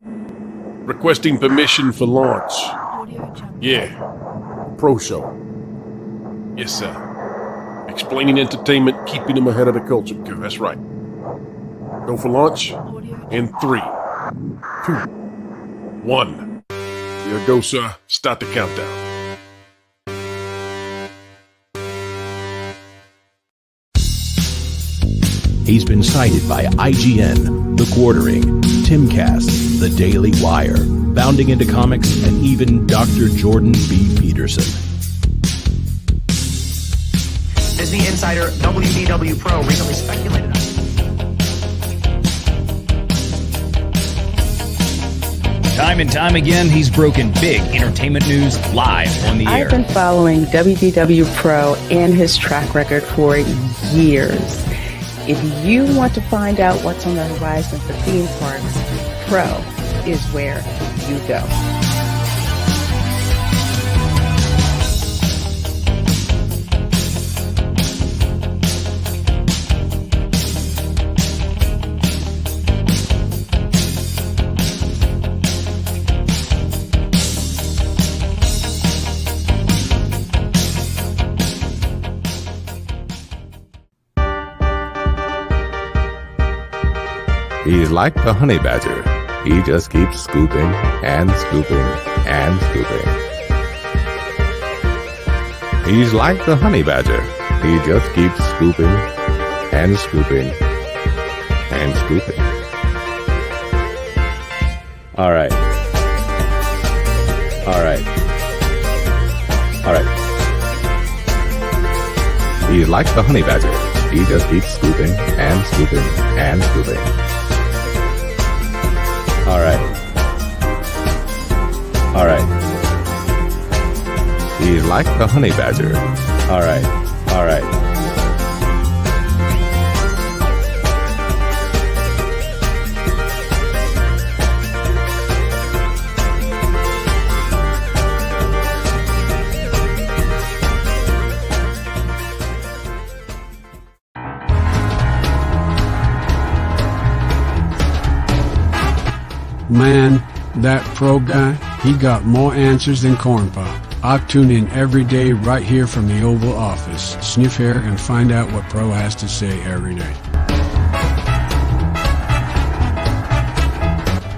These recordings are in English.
Requesting permission for launch. Yeah. Pro show. Yes, sir. Explaining entertainment, keeping them ahead of the culture curve. That's right. Go for launch in 3, 2, 1. Here goes, sir. Start the countdown. He's been cited by IGN, The Quartering, Timcast, The Daily Wire, Bounding into Comics, and even Dr. Jordan B. Peterson. Disney insider WDW Pro recently speculated on Time and time again, he's broken big entertainment news live on the air. I've been following WDW Pro and his track record for years. If you want to find out what's on the horizon for theme parks, Pro is where you go. He's like the honey badger. He just keeps scooping and scooping and scooping. He's like the honey badger. He just keeps scooping and scooping and scooping. All right. All right. All right. He's like the honey badger. He just keeps scooping and scooping and scooping. All right. All right. He's like the honey badger. All right. All right. Man, that Pro guy, he got more answers than Corn Pop. I tune in every day right here from the Oval Office. Sniff hair and find out what Pro has to say every day.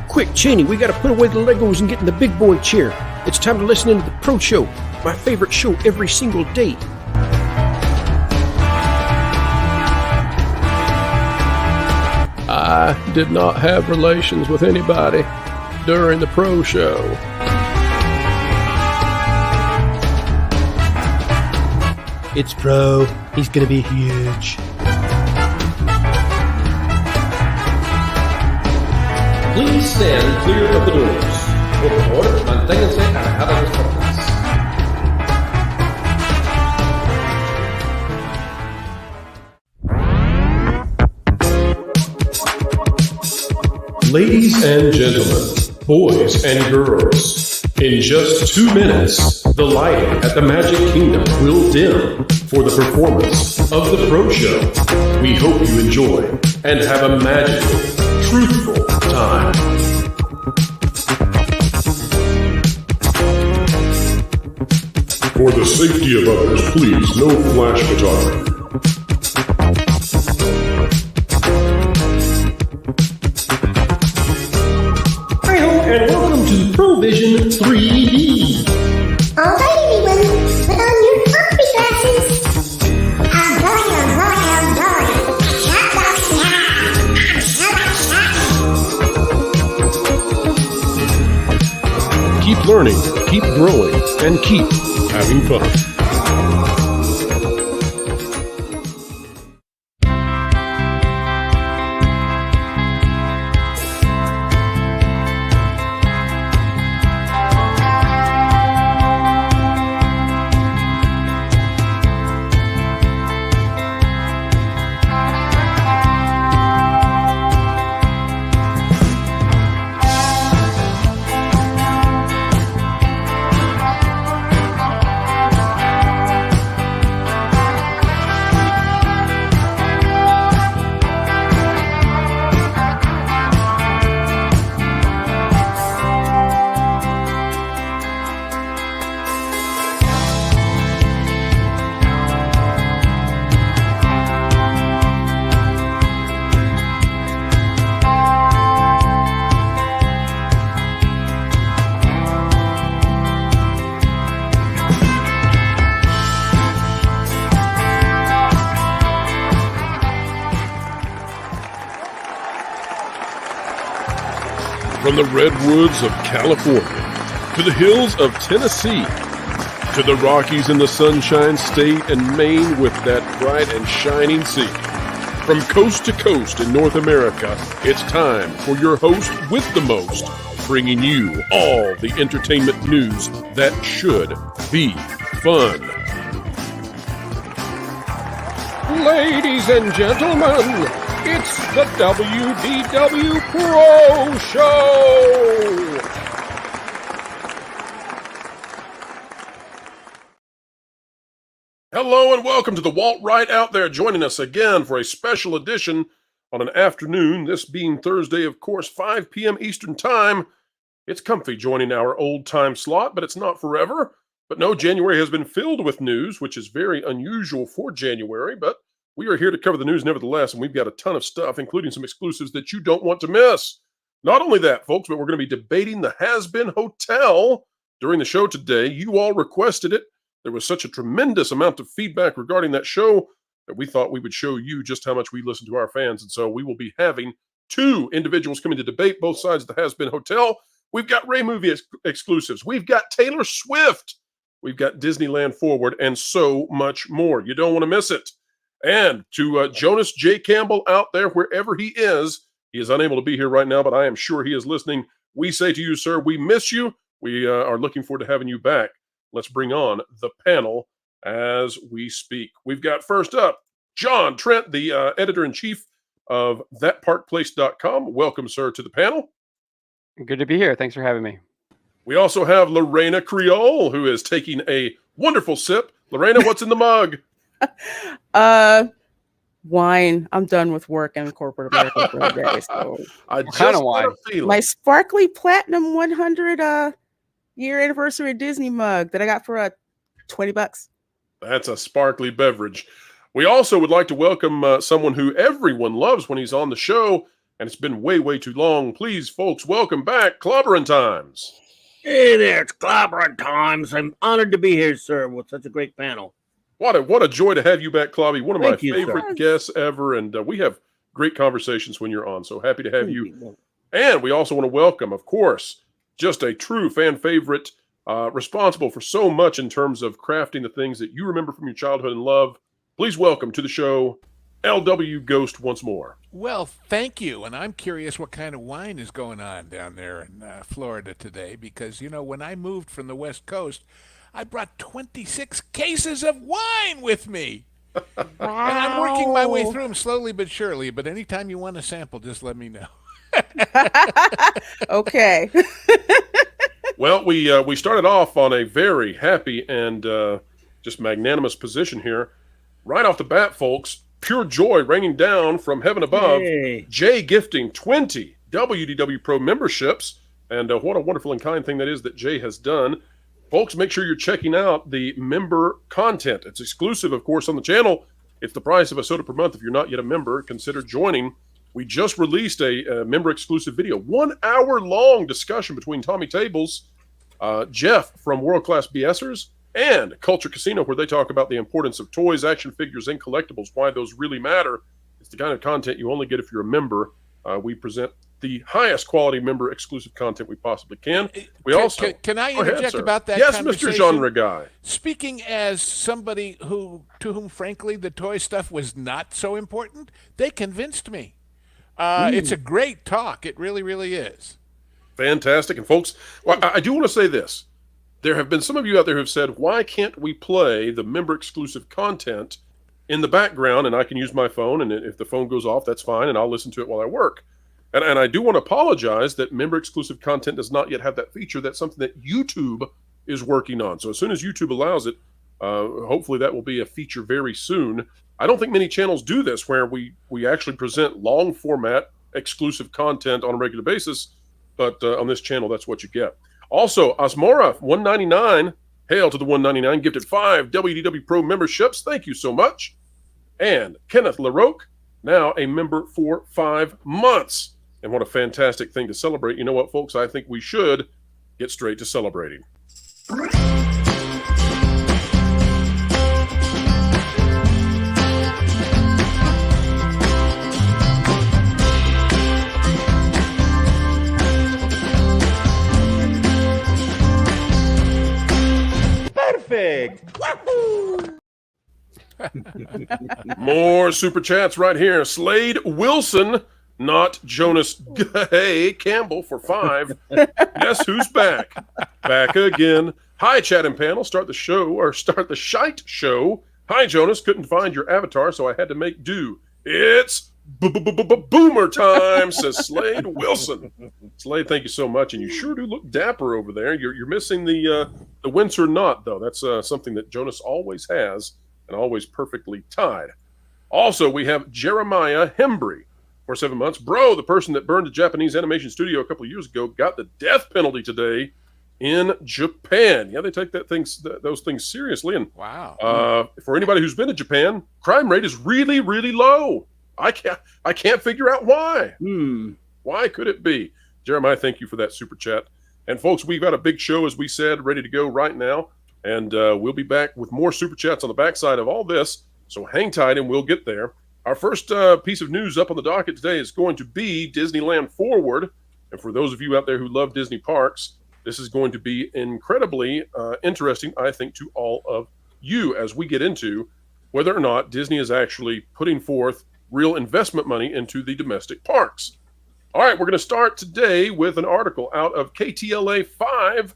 Quick, Cheney, we gotta put away the Legos and get in the big boy chair. It's time to listen into the Pro Show, my favorite show every single day. I did not have relations with anybody during the Pro Show. It's Pro. He's gonna be huge. Please stand clear of the doors. Por favor, manténganse alejados de las puertas. Ladies and gentlemen, boys and girls, in just 2 minutes, the lighting at the Magic Kingdom will dim for the performance of the Pro Show. We hope you enjoy and have a magical, truthful time. For the safety of others, please, no flash photography. And welcome to Provision 3D. All right, everyone, put on your coffee glasses. I'm going. Keep learning, keep growing, and keep having fun. From the redwoods of California to the hills of Tennessee to the Rockies in the Sunshine State and Maine with that bright and shining sea. From coast to coast in North America, it's time for your host with the most, bringing you all the entertainment news that should be fun. Ladies and gentlemen, it's the WDW Pro Show! Hello and welcome to the Walt Right out there, joining us again for a special edition on an afternoon, this being Thursday, of course, 5 p.m. Eastern Time. It's comfy joining our old time slot, but it's not forever. But no, January has been filled with news, which is very unusual for January, but we are here to cover the news nevertheless, and we've got a ton of stuff, including some exclusives that you don't want to miss. Not only that, folks, but we're going to be debating the Hazbin Hotel during the show today. You all requested it. There was such a tremendous amount of feedback regarding that show that we thought we would show you just how much we listen to our fans. And so we will be having two individuals coming to debate both sides of the Hazbin Hotel. We've got Ray movie exclusives. We've got Taylor Swift. We've got Disneyland Forward and so much more. You don't want to miss it. And to Jonas J. Campbell out there, wherever he is unable to be here right now, but I am sure he is listening. We say to you, sir, we miss you. We are looking forward to having you back. Let's bring on the panel as we speak. We've got first up, John Trent, the editor-in-chief of thatparkplace.com. Welcome, sir, to the panel. Good to be here. Thanks for having me. We also have Lorena Creole, who is taking a wonderful sip. Lorena, what's in the mug? Wine. I'm done with work in corporate America for a day. So I just kind of wine. My sparkly platinum 100 year anniversary Disney mug that I got for $20. That's a sparkly beverage. We also would like to welcome someone who everyone loves when he's on the show, and it's been way, way too long. Please, folks, welcome back, Clobbering Times. Hey there, it's Clobbering Times. I'm honored to be here, sir, with such a great panel. What a joy to have you back, Clobby. One of my favorite guests ever, and we have great conversations when you're on, so happy to have you. And we also want to welcome, of course, just a true fan favorite, responsible for so much in terms of crafting the things that you remember from your childhood and love. Please welcome to the show, LW Ghost once more. Well, thank you. And I'm curious what kind of wine is going on down there in Florida today, because, you know, when I moved from the West Coast, I brought 26 cases of wine with me. Wow. And I'm working my way through them slowly but surely. But anytime you want a sample, just let me know. Okay. Well, we started off on a very happy and just magnanimous position here. Right off the bat, folks, pure joy raining down from heaven above. Hey. Jay gifting 20 WDW Pro memberships. And what a wonderful and kind thing that is that Jay has done. Folks, make sure you're checking out the member content. It's exclusive, of course, on the channel. It's the price of a soda per month. If you're not yet a member, consider joining. We just released a member-exclusive video, 1 hour-long discussion between Tommy Tables, Jeff from World Class BSers, and Culture Casino, where they talk about the importance of toys, action figures, and collectibles, why those really matter. It's the kind of content you only get if you're a member. We present the highest quality member-exclusive content we possibly can. Can I interject about that Yes, conversation? Mr. Genre Guy. Speaking as somebody to whom, frankly, the toy stuff was not so important, they convinced me. It's a great talk. It really, really is. Fantastic. And folks, well, I do want to say this. There have been some of you out there who have said, why can't we play the member-exclusive content in the background, and I can use my phone, and if the phone goes off, that's fine, and I'll listen to it while I work. And I do want to apologize that member-exclusive content does not yet have that feature. That's something that YouTube is working on. So as soon as YouTube allows it, hopefully that will be a feature very soon. I don't think many channels do this, where we actually present long-format exclusive content on a regular basis, but on this channel, that's what you get. Also, Osmora, $1.99, hail to the $1.99, gifted 5 WDW Pro memberships. Thank you so much. And Kenneth LaRoque, now a member for 5 months. And what a fantastic thing to celebrate. You know what, folks? I think we should get straight to celebrating. More super chats right here. Slade Wilson, not Jonas Hey Campbell for 5. Guess who's back? Back again. Hi, chat and panel. Start the shite show. Hi, Jonas. Couldn't find your avatar, so I had to make do. It's boomer time, says Slade Wilson. Slade, thank you so much, and you sure do look dapper over there. You're missing the Windsor knot, though. That's something that Jonas always has and always perfectly tied. Also, we have Jeremiah Hembry for 7 months. Bro, the person that burned a Japanese animation studio a couple of years ago got the death penalty today in Japan. Yeah, they take those things seriously. And wow, for anybody who's been to Japan, crime rate is really, really low. I can't figure out why. Why could it be? Jeremiah, thank you for that super chat. And folks, we've got a big show, as we said, ready to go right now. And we'll be back with more super chats on the backside of all this. So hang tight and we'll get there. Our first piece of news up on the docket today is going to be Disneyland Forward. And for those of you out there who love Disney parks, this is going to be incredibly interesting, I think, to all of you as we get into whether or not Disney is actually putting forth real investment money into the domestic parks. All right, we're going to start today with an article out of KTLA 5.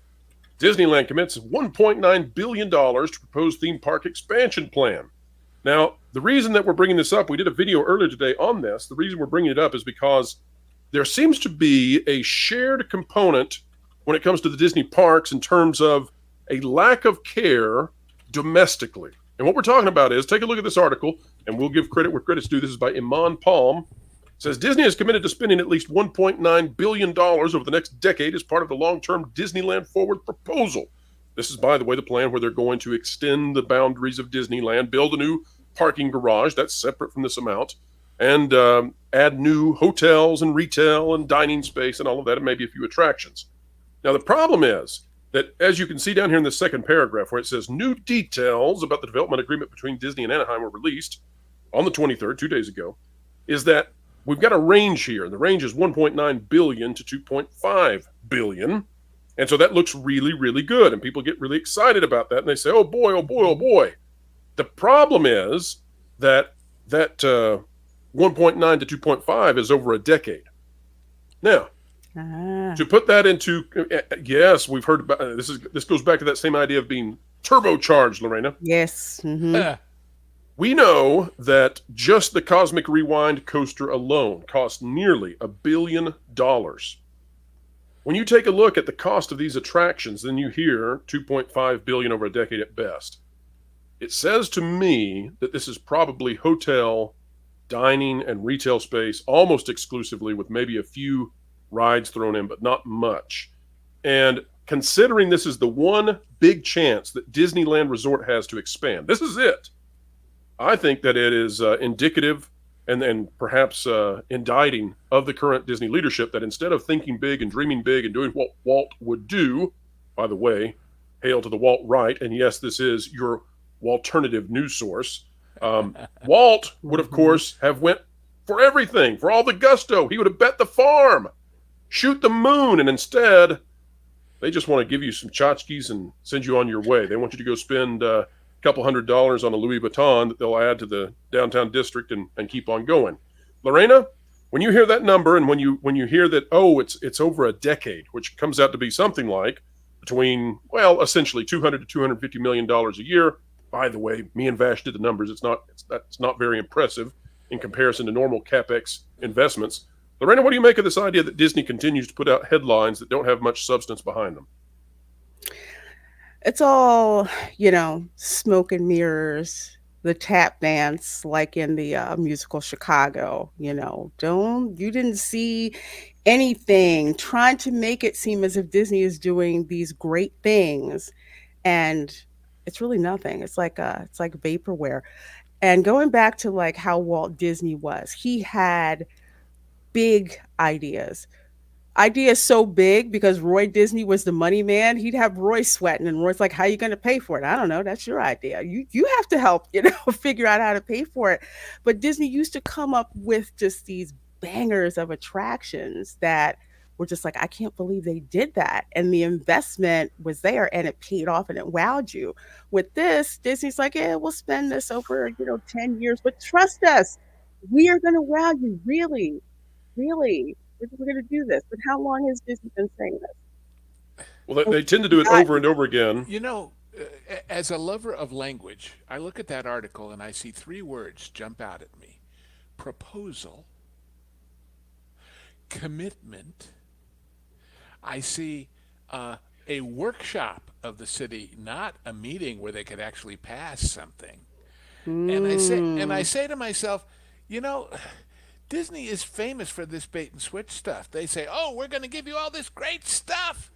Disneyland commits $1.9 billion to proposed theme park expansion plan. Now, the reason that we're bringing this up, we did a video earlier today on this. The reason we're bringing it up is because there seems to be a shared component when it comes to the Disney parks in terms of a lack of care domestically. And what we're talking about is, take a look at this article, and we'll give credit where credit's due. This is by Iman Palm. It says, Disney is committed to spending at least $1.9 billion over the next decade as part of the long-term Disneyland Forward proposal. This is, by the way, the plan where they're going to extend the boundaries of Disneyland, build a new parking garage, that's separate from this amount, and add new hotels and retail and dining space and all of that, and maybe a few attractions. Now, the problem is that, as you can see down here in the second paragraph, where it says new details about the development agreement between Disney and Anaheim were released on the 23rd, 2 days ago, is that we've got a range here. And the range is $1.9 billion to $2.5 billion. And so that looks really, really good. And people get really excited about that. And they say, oh boy, oh boy, oh boy. The problem is that 1.9 to 2.5 is over a decade. Now, to put that into, yes, we've heard about this goes back to that same idea of being turbocharged, Lorena. Yes. Mm-hmm. We know that just the Cosmic Rewind coaster alone cost nearly $1 billion. When you take a look at the cost of these attractions, then you hear $2.5 billion over a decade at best. It says to me that this is probably hotel, dining, and retail space almost exclusively, with maybe a few rides thrown in, but not much. And considering this is the one big chance that Disneyland Resort has to expand, this is it. I think that it is indicative and perhaps indicting of the current Disney leadership that instead of thinking big and dreaming big and doing what Walt would do, by the way, hail to the Walt right, and yes, this is your alternative news source. Walt would, of course, have went for everything, for all the gusto. He would have bet the farm, shoot the moon, and instead, they just want to give you some tchotchkes and send you on your way. They want you to go spend couple $100 on a Louis Vuitton that they'll add to the downtown district and keep on going. Lorena, when you hear that number and when you hear that, oh, it's over a decade, which comes out to be something like between, well, essentially $200 to $250 million a year. By the way, me and Vash did the numbers. That's not very impressive in comparison to normal CapEx investments. Lorena, what do you make of this idea that Disney continues to put out headlines that don't have much substance behind them? It's all, smoke and mirrors, the tap dance, like in the musical Chicago, you didn't see anything, trying to make it seem as if Disney is doing these great things. And it's really nothing. It's like vaporware. And going back to like how Walt Disney was, he had big ideas so big because Roy Disney was the money man. He'd have Roy sweating, and Roy's like, how are you going to pay for it? I don't know. That's your idea. You have to help, figure out how to pay for it. But Disney used to come up with just these bangers of attractions that were just like, I can't believe they did that. And the investment was there and it paid off and it wowed you. With this, Disney's like, yeah, we'll spend this over, 10 years, but trust us, we are going to wow you. Really, really, we're going to do this. But how long has Disney been saying this? Well, they tend to do it over and over again. As a lover of language, I look at that article and I see 3 words jump out at me: proposal, commitment. I see a workshop of the city, not a meeting where they could actually pass something. And I say to myself, Disney is famous for this bait and switch stuff. They say, "Oh, we're going to give you all this great stuff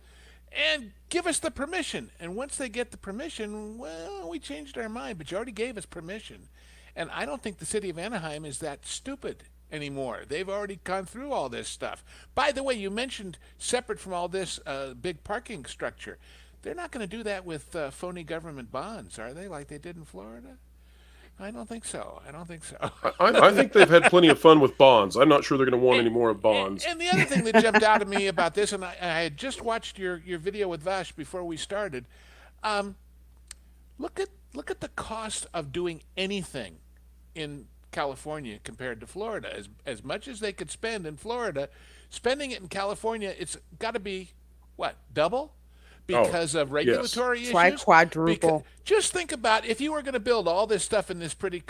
and give us the permission." And once they get the permission, well, we changed our mind, but you already gave us permission. And I don't think the city of Anaheim is that stupid anymore. They've already gone through all this stuff. By the way, you mentioned separate from all this big parking structure. They're not going to do that with phony government bonds, are they, like they did in Florida? I don't think so. I think they've had plenty of fun with bonds. I'm not sure they're going to want any more of bonds. And the other thing that jumped out at me about this, and I had just watched your video with Vash before we started, look at the cost of doing anything in California compared to Florida. As much as they could spend in Florida, spending it in California, it's got to be, what, double? Because of regulatory issues. Try quadruple. Just think about if you were going to build all this stuff in this pretty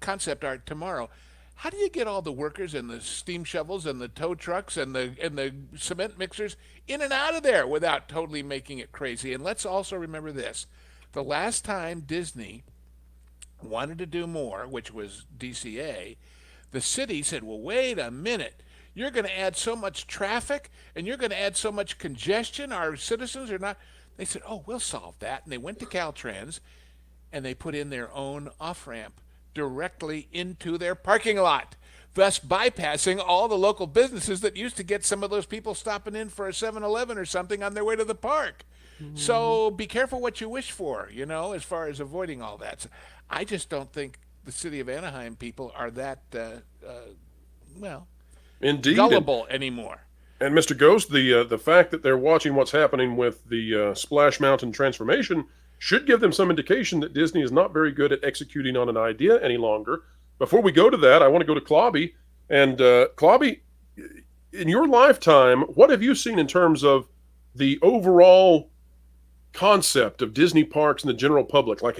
concept art tomorrow. How do you get all the workers and the steam shovels and the tow trucks and the cement mixers in and out of there without totally making it crazy? And let's also remember this: the last time Disney wanted to do more, which was DCA, the city said, "Well, wait a minute. You're going to add so much traffic and you're going to add so much congestion. Our citizens are not." They said, "Oh, we'll solve that." And they went to Caltrans and they put in their own off-ramp directly into their parking lot, thus bypassing all the local businesses that used to get some of those people stopping in for a 7-Eleven or something on their way to the park. Mm-hmm. So be careful what you wish for, as far as avoiding all that. So I just don't think the city of Anaheim people are that, Indeed. gullible anymore. And Mr. Ghost, the fact that they're watching what's happening with the Splash Mountain transformation should give them some indication that Disney is not very good at executing on an idea any longer. Before we go to that, I want to go to Clobby. And Clobby, in your lifetime, what have you seen in terms of the overall concept of Disney parks and the general public? Like,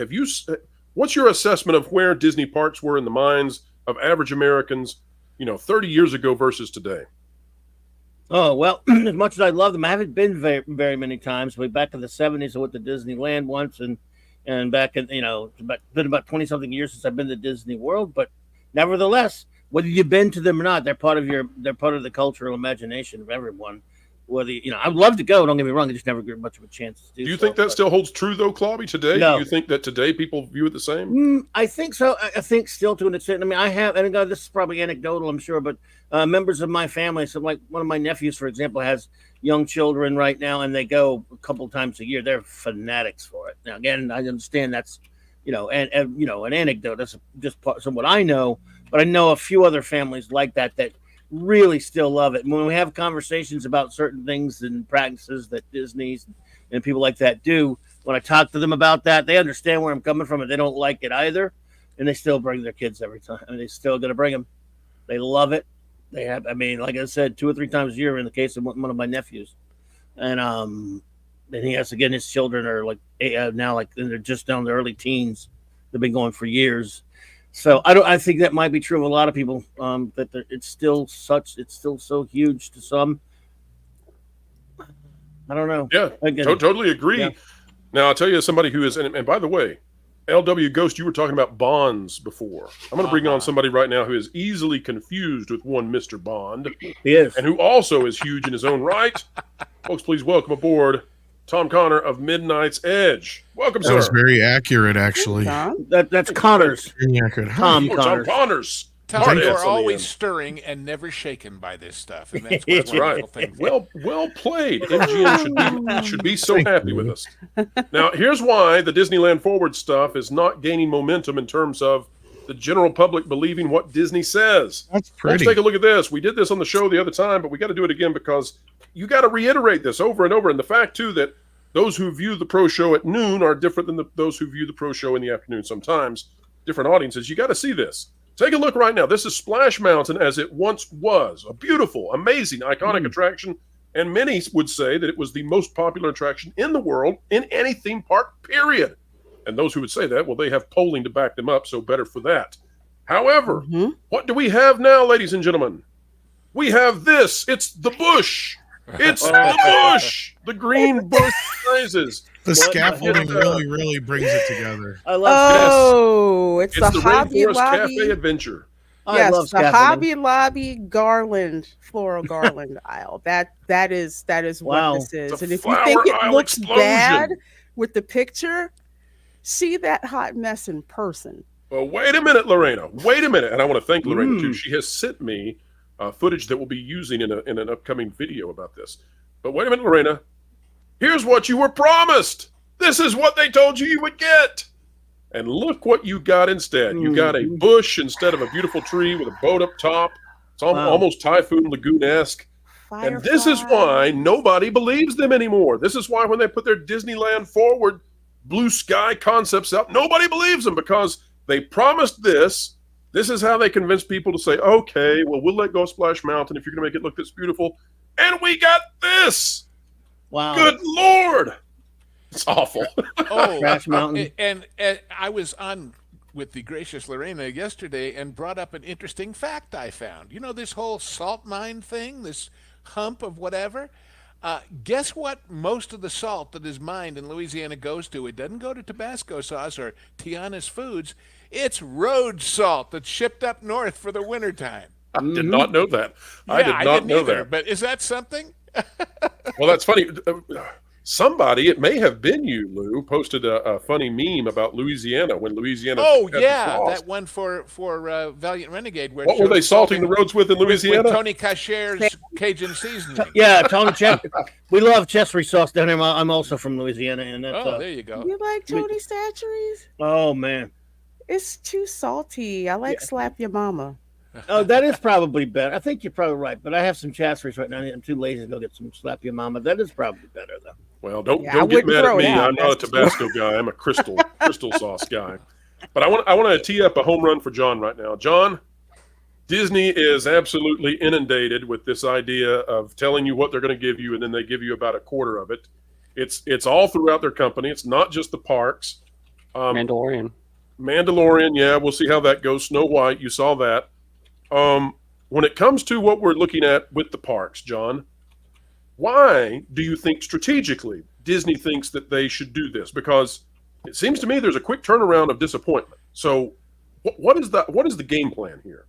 what's your assessment of where Disney parks were in the minds of average Americans 30 years ago versus today? Oh, well, as much as I love them, I haven't been very, very many times. Way back in the 70s, I went to Disneyland once, and back in, it's been about 20-something years since I've been to Disney World. But nevertheless, whether you've been to them or not, they're part of the cultural imagination of everyone. Whether I'd love to go. Don't get me wrong. I just never get much of a chance to do. Do you think that still holds true though, Clobby, today? No. Do you think that today people view it the same? I think so. I think still to an extent. I mean, I have, and this is probably anecdotal, I'm sure, but members of my family. So, like one of my nephews, for example, has young children right now, and they go a couple times a year. They're fanatics for it. Now, again, I understand that's an anecdote. That's just some what I know, but I know a few other families like that really still love it. And when we have conversations about certain things and practices that Disney's and people like that do, when I talk to them about that, they understand where I'm coming from and they don't like it either. And they still bring their kids every time. I mean, they still going to bring them. They love it. They have, like I said, 2 or 3 times a year in the case of one of my nephews. And he has, again, his children are now they're just down the early teens. They've been going for years. So I think that might be true of a lot of people. That it's still so huge to some. I don't know. Yeah, totally agree. Yeah. Now I'll tell you, somebody who is, and by the way, LW Ghost, you were talking about bonds before. I'm going to bring on somebody right now who is easily confused with one Mr. Bond. He is, and who also is huge in his own right. Folks, please welcome aboard Tom Connor of Midnight's Edge. Welcome, sir. That was very accurate, actually. That's Connor's. Very accurate. Tom Connors. Tom, you're always stirring and never shaken by this stuff, and that's That's right. Well played. MGM should be so happy with us. Now, here's why the Disneyland Forward stuff is not gaining momentum in terms of the general public believing what Disney says. That's pretty. Let's take a look at this. We did this on the show the other time, but we got to do it again because you got to reiterate this over and over. And the fact, too, that those who view the pro show at noon are different than those who view the pro show in the afternoon. Sometimes different audiences. You got to see this. Take a look right now. This is Splash Mountain as it once was. A beautiful, amazing, iconic attraction. And many would say that it was the most popular attraction in the world in any theme park, period. And those who would say that, well, they have polling to back them up, so better for that. However, what do we have now, ladies and gentlemen? We have this. It's the bush. It's the bush. The green bush rises. The scaffolding really brings it together. I love it's the Hobby Rainforest Lobby Cafe Adventure. Yes, love the Hobby Lobby garland, floral garland aisle. That is Wow. what this is. The And if you flower think it aisle looks explosion. bad with the picture, see that hot mess in person. Well, wait a minute, Lorena. Wait a minute. And I want to thank Lorena, too. She has sent me footage that we'll be using in an upcoming video about this. But wait a minute, Lorena. Here's what you were promised. This is what they told you would get. And look what you got instead. You got a bush instead of a beautiful tree with a boat up top. It's almost Typhoon Lagoon-esque. And this is why nobody believes them anymore. This is why when they put their Disneyland Forward blue sky concepts up, nobody believes them because they promised this. This is how they convince people to say, okay, well, we'll let go of Splash Mountain if you're going to make it look this beautiful. And we got this. Wow. Good Lord. It's awful. Crash Mountain. And I was on with the gracious Lorena yesterday and brought up an interesting fact I found. You know, this whole salt mine thing, this hump of whatever. Guess what most of the salt that is mined in Louisiana goes to? It doesn't go to Tabasco sauce or Tiana's Foods. It's road salt that's shipped up north for the wintertime. I did not know that. Yeah, I did not know either, that. But is that something? Well, that's funny. Somebody, it may have been you, Lou, posted a funny meme about Louisiana when Louisiana. Oh, had yeah, the frost. that one for Valiant Renegade. Where What were they salting the roads with in Louisiana? With Tony Cacher's Cajun seasoning. Yeah, Tony we love Chessery sauce down here. I'm also from Louisiana, and that's. Oh, there you go. You like Tony Statuaries? Oh man, it's too salty. I like Slap Your Mama. Oh, that is probably better. I think you're probably right, but I have some Chesseries right now. I'm too lazy to go get some Slap Your Mama. That is probably better though. Well, don't get mad at me. I'm not a Tabasco guy. I'm a crystal sauce guy. But I want to tee up a home run for John right now. John, Disney is absolutely inundated with this idea of telling you what they're going to give you, and then they give you about a quarter of it. It's all throughout their company. It's not just the parks. Mandalorian, yeah, we'll see how that goes. Snow White, you saw that. When it comes to what we're looking at with the parks, John, why do you think strategically Disney thinks that they should do this? Because it seems to me there's a quick turnaround of disappointment. So what is the game plan here?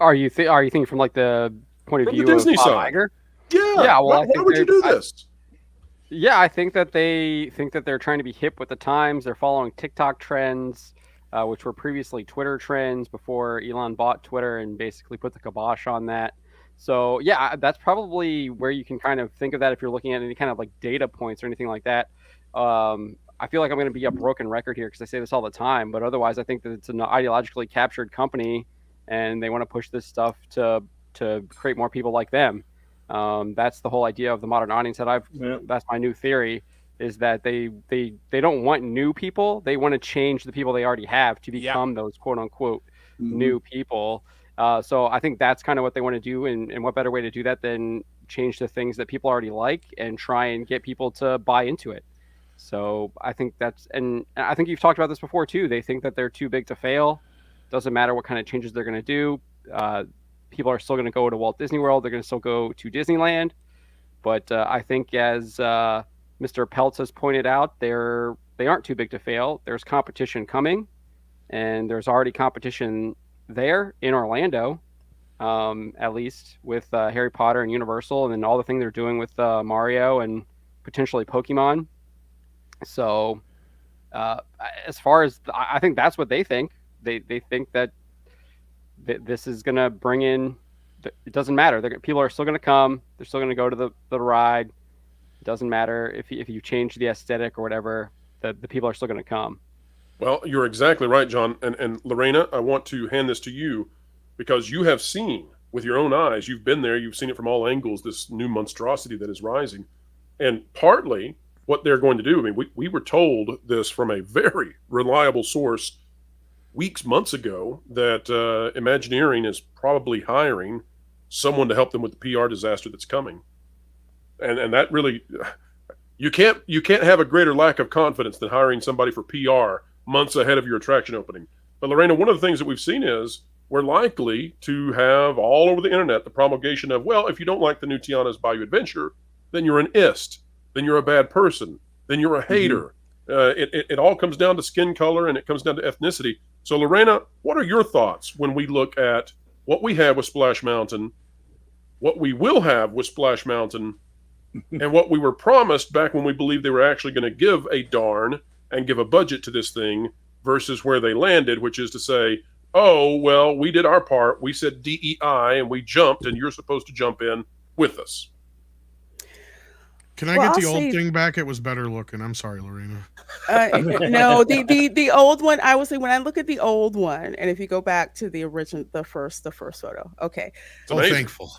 Are you thinking from like the point of view the Disney of Bob side? Iger? Yeah. Well, why would you do this? I think that they think that they're trying to be hip with the times. They're following TikTok trends, which were previously Twitter trends before Elon bought Twitter and basically put the kibosh on that. So yeah, that's probably where you can kind of think of that if you're looking at any kind of like data points or anything like that. I feel like I'm going to be a broken record here because I say this all the time, but otherwise I think that it's an ideologically captured company and they want to push this stuff to create more people like them. That's the whole idea of the modern audience that's my new theory, is that they don't want new people. They want to change the people they already have to become those quote unquote new people. So I think that's kind of what they want to do. And what better way to do that than change the things that people already like and try and get people to buy into it. So I think and I think you've talked about this before too. They think that they're too big to fail. Doesn't matter what kind of changes they're going to do. People are still going to go to Walt Disney World. They're going to still go to Disneyland. But I think as Mr. Peltz has pointed out, they aren't too big to fail. There's competition coming, and there's already competition there in Orlando, at least with Harry Potter and Universal, and then all the things they're doing with Mario and potentially Pokemon. So as far as I think that's what they think. They think that this is going to bring in. It doesn't matter. People are still going to come. They're still going to go to the ride. It doesn't matter if you change the aesthetic or whatever. The people are still going to come. Well, you're exactly right, John. And Lorena, I want to hand this to you because you have seen with your own eyes. You've been there. You've seen it from all angles, this new monstrosity that is rising. And partly what they're going to do, I mean, we were told this from a very reliable source months ago, that Imagineering is probably hiring someone to help them with the PR disaster that's coming. And that really, you can't have a greater lack of confidence than hiring somebody for PR months ahead of your attraction opening. But Lorena, one of the things that we've seen is we're likely to have all over the internet the promulgation of, well, if you don't like the new Tiana's Bayou Adventure, then you're an ist, then you're a bad person, then you're a hater. It all comes down to skin color, and it comes down to ethnicity. So Lorena, what are your thoughts when we look at what we have with Splash Mountain, what we will have with Splash Mountain, and what we were promised back when we believed they were actually going to give a darn and give a budget to this thing, versus where they landed, which is to say, oh, well, we did our part. We said DEI and we jumped, and you're supposed to jump in with us. Can I get the old thing back? It was better looking. I'm sorry, Lorena. No, the old one, I would say when I look at the old one, and if you go back to the original, the first photo. Okay. Oh, thankfully.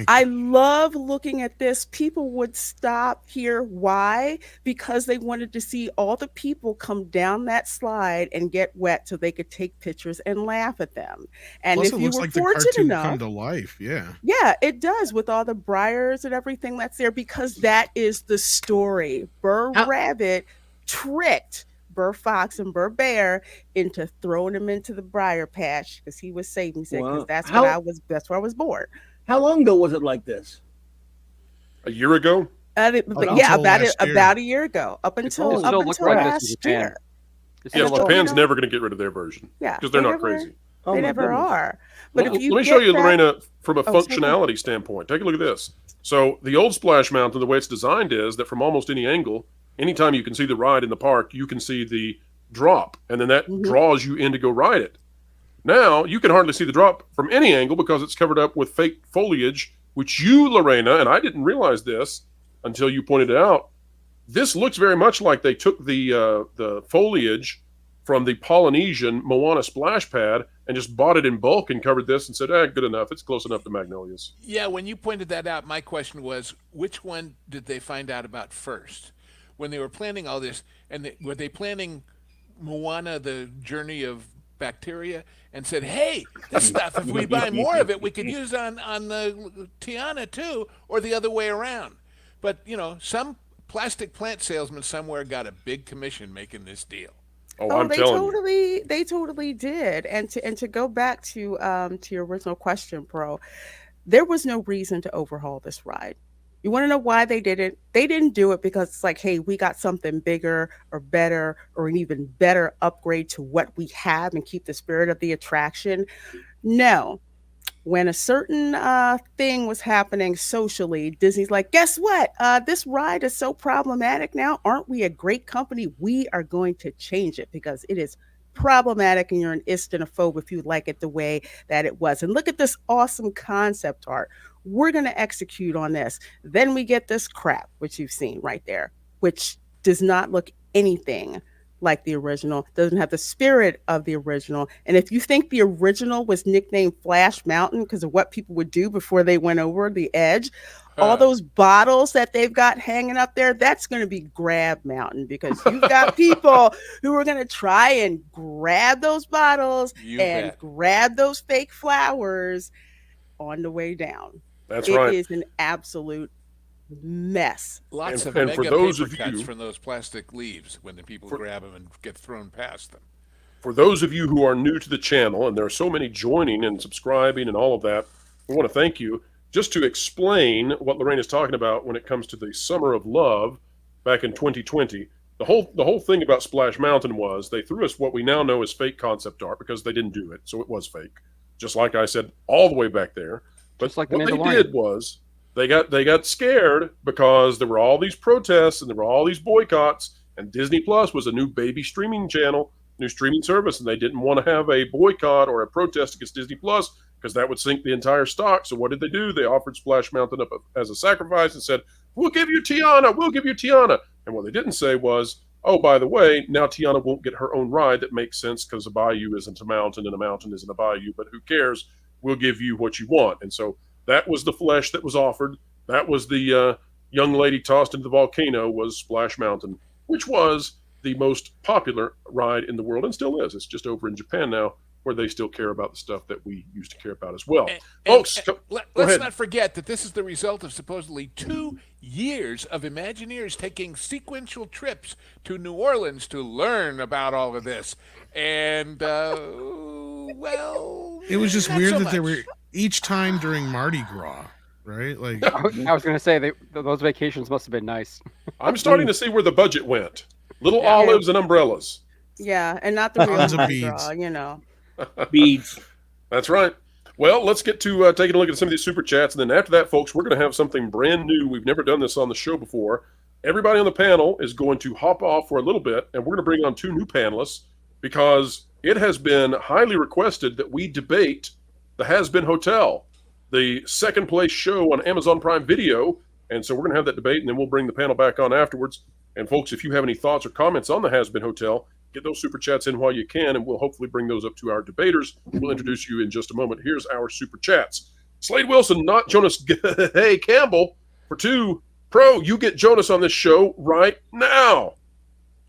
I love looking at this. People would stop here. Why? Because they wanted to see all the people come down that slide and get wet so they could take pictures and laugh at them. And Plus, if it you looks were like the fortunate cartoon enough, come to life. Yeah. Yeah, it does, with all the briars and everything that's there, because that is the story. Burr Rabbit tricked Burr Fox and Burr Bear into throwing him into the briar patch because he was safe. He said, because that's where I was born. How long ago was it like this? A year ago? About a year ago. Up until last year. Yeah, Japan's never going to get rid of their version. Yeah, because they're not crazy. They never are. But let me show you, Lorena, from a functionality standpoint. Take a look at this. So the old Splash Mountain, the way it's designed is that from almost any angle, anytime you can see the ride in the park, you can see the drop, and then that draws you in to go ride it. Now, you can hardly see the drop from any angle because it's covered up with fake foliage, which you, Lorena, and I didn't realize this until you pointed it out, this looks very much like they took the foliage from the Polynesian Moana splash pad and just bought it in bulk and covered this and said, good enough. It's close enough to Magnolias. Yeah, when you pointed that out, my question was, which one did they find out about first? When they were planning all this, and were they planning Moana, the Journey of Bacteria, and said, hey, this stuff, if we buy more of it, we could use on the Tiana too, or the other way around. But, some plastic plant salesman somewhere got a big commission making this deal. I'm telling you. They totally did. And to go back to your original question, Pro, there was no reason to overhaul this ride. You want to know why they did it? They didn't do it because it's like, hey, we got something bigger or better or an even better upgrade to what we have and keep the spirit of the attraction. No. When a certain thing was happening socially, Disney's like, guess what? This ride is so problematic now. Aren't we a great company? We are going to change it because it is problematic and you're an ist and a phobe if you like it the way that it was. And look at this awesome concept art. We're going to execute on this. Then we get this crap, which you've seen right there, which does not look anything like the original, doesn't have the spirit of the original. And if you think the original was nicknamed Flash Mountain because of what people would do before they went over the edge, all those bottles that they've got hanging up there, that's going to be Grab Mountain because you've got people who are going to try and grab those bottles grab those fake flowers on the way down. That's right. It is an absolute mess. Lots of mega paper cuts from those plastic leaves when the people grab them and get thrown past them. For those of you who are new to the channel, and there are so many joining and subscribing and all of that, we want to thank you. Just to explain what Lorraine is talking about when it comes to the Summer of Love back in 2020, the whole thing about Splash Mountain was they threw us what we now know as fake concept art because they didn't do it, so it was fake. Just like I said all the way back there. But what they did was they got scared because there were all these protests and there were all these boycotts, and Disney Plus was a new baby streaming channel, new streaming service, and they didn't want to have a boycott or a protest against Disney Plus because that would sink the entire stock. So what did they do? They offered Splash Mountain up as a sacrifice and said, we'll give you Tiana, we'll give you Tiana. And what they didn't say was, oh, by the way, now Tiana won't get her own ride that makes sense because a bayou isn't a mountain and a mountain isn't a bayou, but who cares? we'll give you what you want. And so that was the flesh that was offered. That was the young lady tossed into the volcano was Splash Mountain, which was the most popular ride in the world and still is. It's just over in Japan now, where they still care about the stuff that we used to care about as well. Folks, let's not forget that this is the result of supposedly 2 years of Imagineers taking sequential trips to New Orleans to learn about all of this. And, well... It was just weird that they were each time during Mardi Gras, right? Like I was going to say, those vacations must have been nice. I'm starting to see where the budget went. Little olives and umbrellas. Yeah, and not the real Tons of Mardi beads. Gras, you know. Beads. That's right. Well, let's get to taking a look at some of these super chats. And then after that, folks, we're going to have something brand new. We've never done this on the show before. Everybody on the panel is going to hop off for a little bit, and we're going to bring on 2 new panelists because it has been highly requested that we debate the Hazbin Hotel, the second place show on Amazon Prime Video. And so we're going to have that debate, and then we'll bring the panel back on afterwards. And folks, if you have any thoughts or comments on the Hazbin Hotel, get those super chats in while you can, and we'll hopefully bring those up to our debaters. We'll introduce you in just a moment. Here's our super chats. Slade Wilson, not Jonas Hey Campbell. For 2, Pro, you get Jonas on this show right now.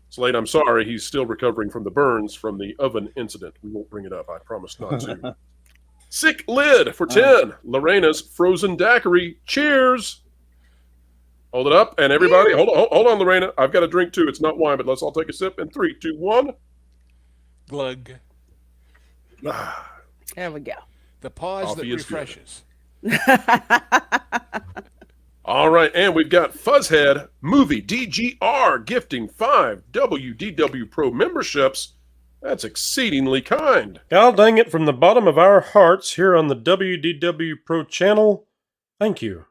Slade, I'm sorry. He's still recovering from the burns from the oven incident. We won't bring it up. I promise not to. Sick Lid for 10. Lorena's Frozen Daiquiri. Cheers. Hold it up, and everybody, hold on, Lorena. I've got a drink too. It's not wine, but let's all take a sip. In 3, 2, 1. Glug. There we go. The pause Coffee that is refreshes. All right, and we've got Fuzzhead Movie DGR gifting 5 WDW Pro memberships. That's exceedingly kind. God dang it, from the bottom of our hearts here on the WDW Pro channel, thank you.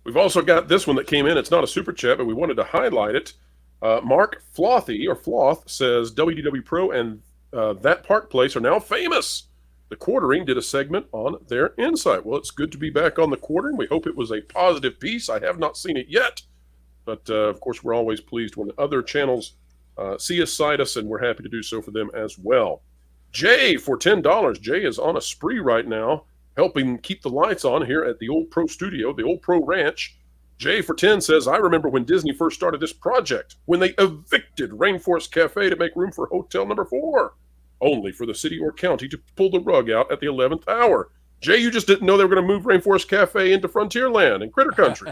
We've also got this one that came in. It's not a super chat, but we wanted to highlight it. Mark Flothy, or Floth, says WDW Pro and That Park Place are now famous. The Quartering did a segment on their insight. Well, it's good to be back on the Quartering. We hope it was a positive piece. I have not seen it yet. But, of course, we're always pleased when other channels see us, cite us, and we're happy to do so for them as well. Jay for $10. Jay is on a spree right now, helping keep the lights on here at the Old Pro Studio, the Old Pro Ranch. Jay for 10 says, I remember when Disney first started this project, when they evicted Rainforest Cafe to make room for Hotel Number 4, only for the city or county to pull the rug out at the 11th hour. Jay, you just didn't know they were going to move Rainforest Cafe into Frontierland and Critter Country.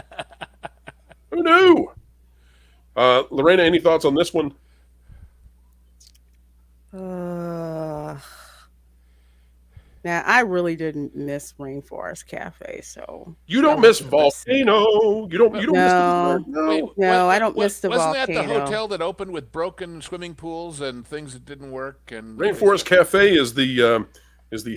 Who knew? Lorena, any thoughts on this one? Now, I really didn't miss Rainforest Cafe, so... You don't miss Volcano. You don't miss the... No, I don't miss the Wasn't Volcano. that the hotel that opened with broken swimming pools and things that didn't work? And Rainforest Cafe is the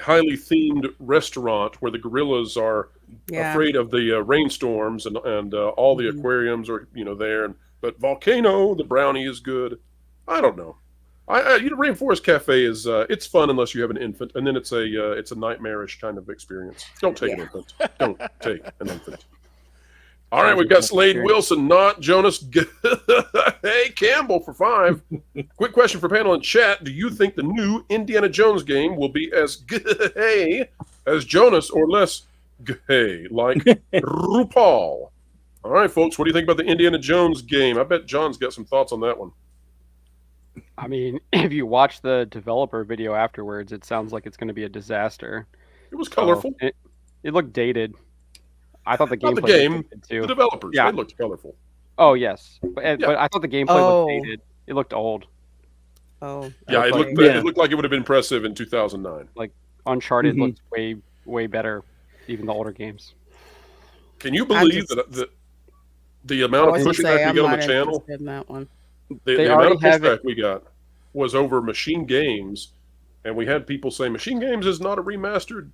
highly themed restaurant where the gorillas are afraid of the rainstorms and all the aquariums are there. But Volcano, the brownie is good. I don't know. Rainforest Cafe is it's fun unless you have an infant, and then it's a nightmarish kind of experience. Don't take an infant. Don't take an infant. All right, we've got Slade Wilson, not Jonas. Hey, Campbell for 5. Quick question for panel and chat: do you think the new Indiana Jones game will be as gay as Jonas or less gay like RuPaul? All right, folks, what do you think about the Indiana Jones game? I bet John's got some thoughts on that one. I mean, if you watch the developer video afterwards, it sounds like it's going to be a disaster. It was colorful. It looked dated. I thought the Not gameplay the game, looked dated too. the developers. Yeah. They looked colorful. Oh yes, but I thought the gameplay looked dated. It looked old. Oh. Yeah, it looked like it would have been impressive in 2009. Like Uncharted looked way better, even the older games. Can you believe that the amount of pushback we got on the channel? In that one. The amount of pushback we got was over Machine Games, and we had people say Machine Games is not a remastered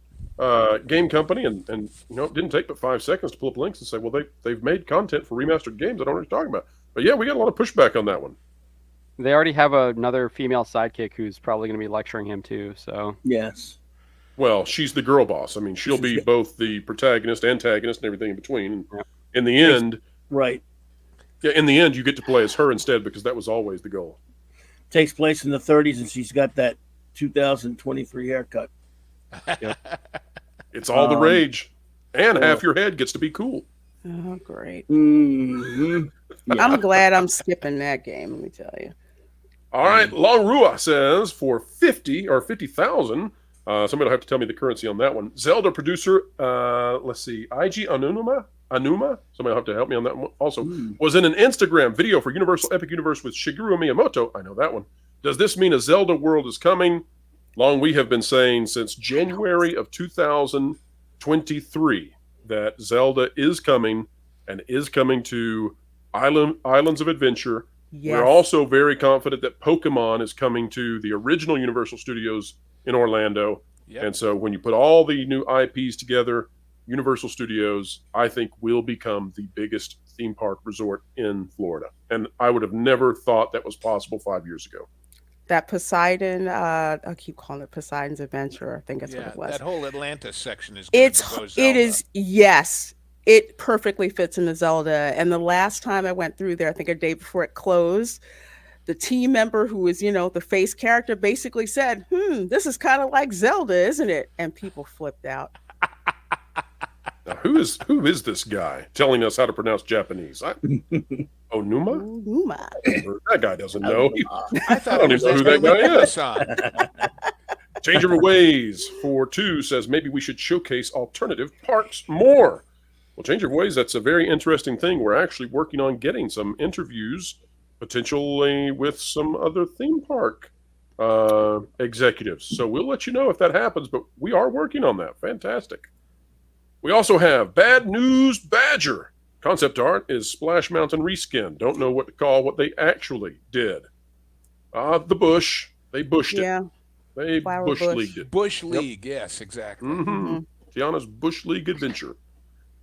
game company, and it didn't take but 5 seconds to pull up links and say, well, they've made content for remastered games. I don't know what you're talking about. But yeah, we got a lot of pushback on that one. They already have another female sidekick who's probably going to be lecturing him too. So yes. Well, she's the girl boss. I mean, she'll be both the protagonist, antagonist, and everything in between. Yeah. In the end, right. Yeah, in the end, you get to play as her instead because that was always the goal. Takes place in the 30s, and she's got that 2023 haircut. It's all the rage. And half your head gets to be cool. Oh, great. Mm-hmm. Yeah. I'm glad I'm skipping that game, let me tell you. All right, Long Rua says for 50 or 50,000. Somebody will have to tell me the currency on that one. Zelda producer, let's see, IG Anuma. Somebody will have to help me on that one. Also, was in an Instagram video for Universal Epic Universe with Shigeru Miyamoto. I know that one. Does this mean a Zelda world is coming? Long, we have been saying since January of 2023 that Zelda is coming and is coming to Islands of Adventure. Yes. We're also very confident that Pokemon is coming to the original Universal Studios in Orlando. Yep. And so when you put all the new IPs together, Universal Studios, I think, will become the biggest theme park resort in Florida. And I would have never thought that was possible 5 years ago. That Poseidon, I keep calling it Poseidon's Adventure. I think that's what it was. That whole Atlantis section is yes. It perfectly fits into Zelda. And the last time I went through there, I think a day before it closed, the team member who was, the face character basically said, this is kind of like Zelda, isn't it? And people flipped out. Now, who is this guy telling us how to pronounce Japanese? Onuma? Onuma. That guy doesn't know. I don't even know who that guy is. Change of Ways for 2 says maybe we should showcase alternative parks more. Well, Change of Ways, that's a very interesting thing. We're actually working on getting some interviews, potentially with some other theme park executives. So we'll let you know if that happens, but we are working on that. Fantastic. We also have Bad News Badger. Concept art is Splash Mountain reskin. Don't know what to call what they actually did. The bush. They bushed it. They bush leagued it. Bush League, yes, exactly. Tiana's Bush League Adventure.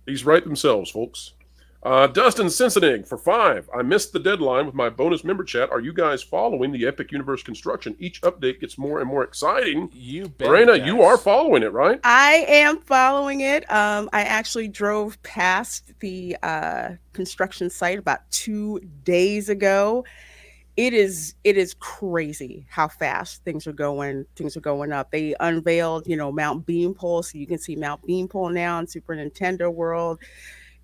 These write themselves, folks. Dustin Sensenig for 5. I missed the deadline with my bonus member chat. Are you guys following the Epic Universe construction? Each update gets more and more exciting. You bet. Lorena, you are following it, right? I am following it. I actually drove past the construction site about 2 days ago. It is crazy how fast things are going. Things are going up. They unveiled, Mount Beanpole, so you can see Mount Beanpole now in Super Nintendo World.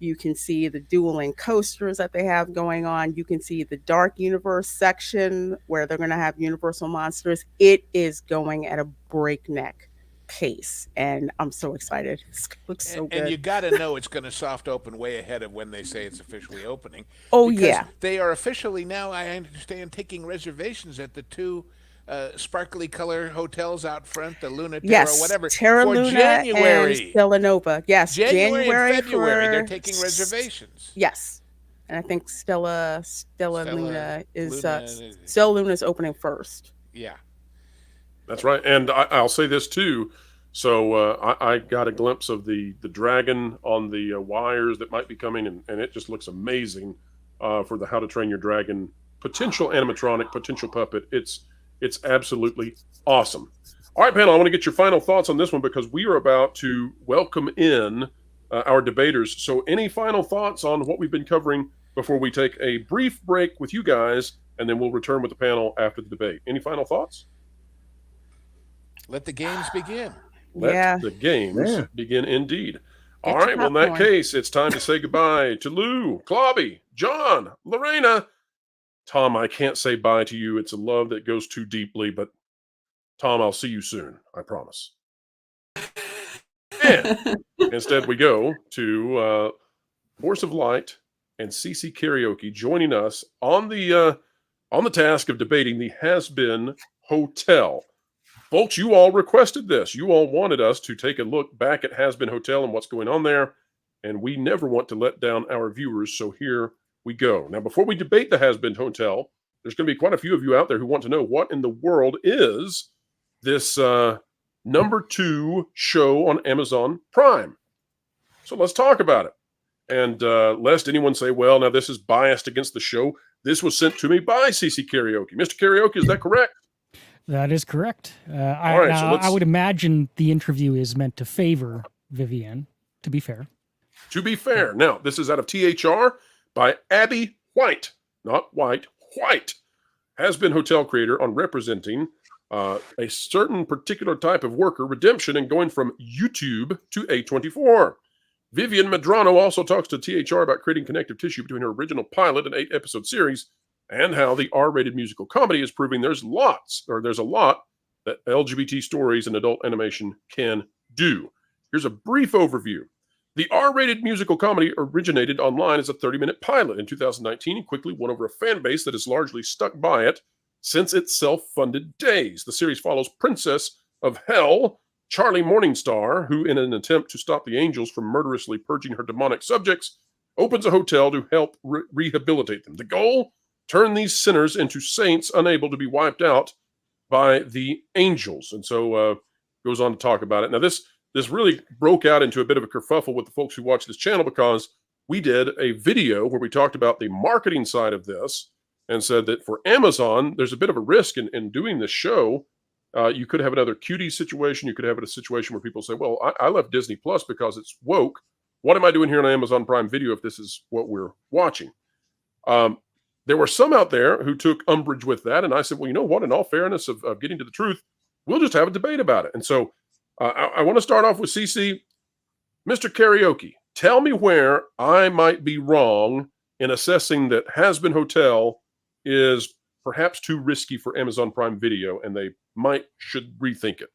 You can see the dueling coasters that they have going on. You can see the Dark Universe section where they're going to have Universal Monsters. It is going at a breakneck pace, and I'm so excited. It looks so good. And you got to know it's going to soft open way ahead of when they say it's officially opening. Oh, because yeah. They are officially now, I understand, taking reservations at the 2 sparkly color hotels out front, the Luna Terra, whatever, Terra for Luna January. and Stella Nova. Yes, January and February, they're taking reservations. Yes, and I think Stella Luna is Stella Luna is opening first. Yeah, that's right. And I'll say this too. So I got a glimpse of the dragon on the wires that might be coming, and it just looks amazing for the How to Train Your Dragon potential animatronic, potential puppet. It's absolutely awesome. All right, panel, I want to get your final thoughts on this one because we are about to welcome in our debaters. So any final thoughts on what we've been covering before we take a brief break with you guys, and then we'll return with the panel after the debate. Any final thoughts? Let the games begin. Let the games begin indeed. All right, well, in that case, it's time to say goodbye to Lou, Clobby, John, Lorena. Tom, I can't say bye to you. It's a love that goes too deeply, but Tom, I'll see you soon. I promise. And instead, we go to Force of Light and CC Karaoke joining us on the task of debating the Hazbin Hotel. Folks, you all requested this. You all wanted us to take a look back at Hazbin Hotel and what's going on there, and we never want to let down our viewers, so here we go. Now, before we debate the Hazbin Hotel, there's going to be quite a few of you out there who want to know what in the world is this number 2 show on Amazon Prime. So let's talk about it. And lest anyone say, well, now this is biased against the show, this was sent to me by CC Karaoke. Mr. Karaoke, is that correct? That is correct. I would imagine the interview is meant to favor Vivienne, to be fair. To be fair. Now, this is out of THR by Abby White. Not White, White. Hazbin Hotel creator on representing a certain particular type of worker redemption and going from YouTube to A24. Vivian Medrano also talks to THR about creating connective tissue between her original pilot and 8-episode series and how the R-rated musical comedy is proving there's a lot that LGBT stories and adult animation can do. Here's a brief overview. The R-rated musical comedy originated online as a 30-minute pilot in 2019 and quickly won over a fan base that has largely stuck by it since its self-funded days. The series follows Princess of Hell, Charlie Morningstar, who, in an attempt to stop the angels from murderously purging her demonic subjects, opens a hotel to help rehabilitate them. The goal? Turn these sinners into saints unable to be wiped out by the angels. And so goes on to talk about it. Now, this really broke out into a bit of a kerfuffle with the folks who watch this channel because we did a video where we talked about the marketing side of this and said that for Amazon, there's a bit of a risk in doing this show. You could have another cutie situation. You could have a situation where people say, well, I left Disney Plus because it's woke. What am I doing here on Amazon Prime Video if this is what we're watching? There were some out there who took umbrage with that. And I said, well, you know what? In all fairness of getting to the truth, we'll just have a debate about it. And so I want to start off with CC. Mr. Karaoke, tell me where I might be wrong in assessing that Hazbin Hotel is perhaps too risky for Amazon Prime Video and they should rethink it.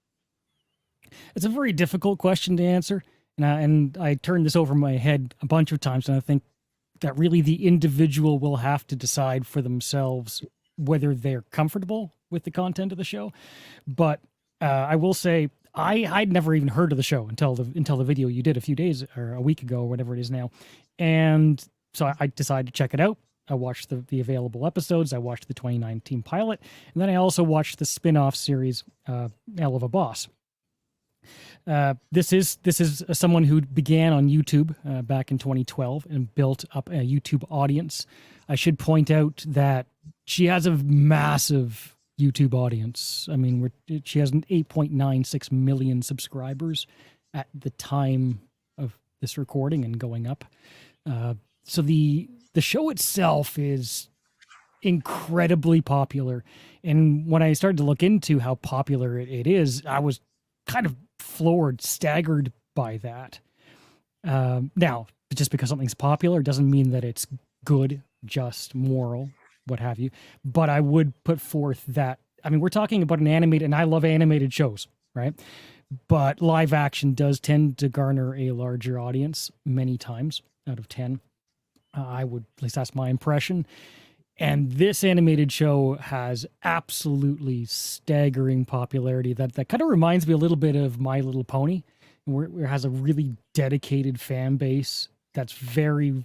It's a very difficult question to answer. And I turned this over my head a bunch of times, and I think that really the individual will have to decide for themselves whether they're comfortable with the content of the show. But I will say I'd never even heard of the show until the video you did a few days or a week ago or whatever it is now. And so I decided to check it out. I watched the available episodes. I watched the 2019 pilot. And then I also watched the spin-off series, Hell of a Boss. This is someone who began on YouTube back in 2012 and built up a YouTube audience. I should point out that she has a massive YouTube audience. I mean, she has an 8.96 million subscribers at the time of this recording and going up. So the show itself is incredibly popular. And when I started to look into how popular it is, I was kind of floored, staggered by that. Now, just because something's popular doesn't mean that it's good, just, moral, what have you. But I would put forth that, I mean, we're talking about an animated, and I love animated shows, right? But live action does tend to garner a larger audience many times out of 10. At least that's my impression. And this animated show has absolutely staggering popularity. That kind of reminds me a little bit of My Little Pony, where it has a really dedicated fan base that's very,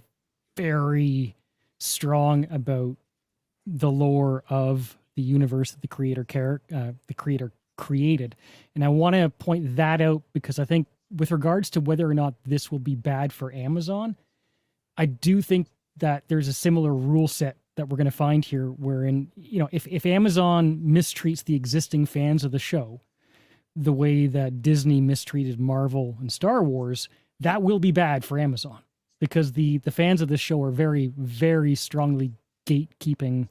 very strong about the lore of the universe that the creator created. And I want to point that out because I think with regards to whether or not this will be bad for Amazon, I do think that there's a similar rule set that we're going to find here wherein, you know, if Amazon mistreats the existing fans of the show the way that Disney mistreated Marvel and Star Wars, that will be bad for Amazon because the fans of the show are very, very strongly gatekeeping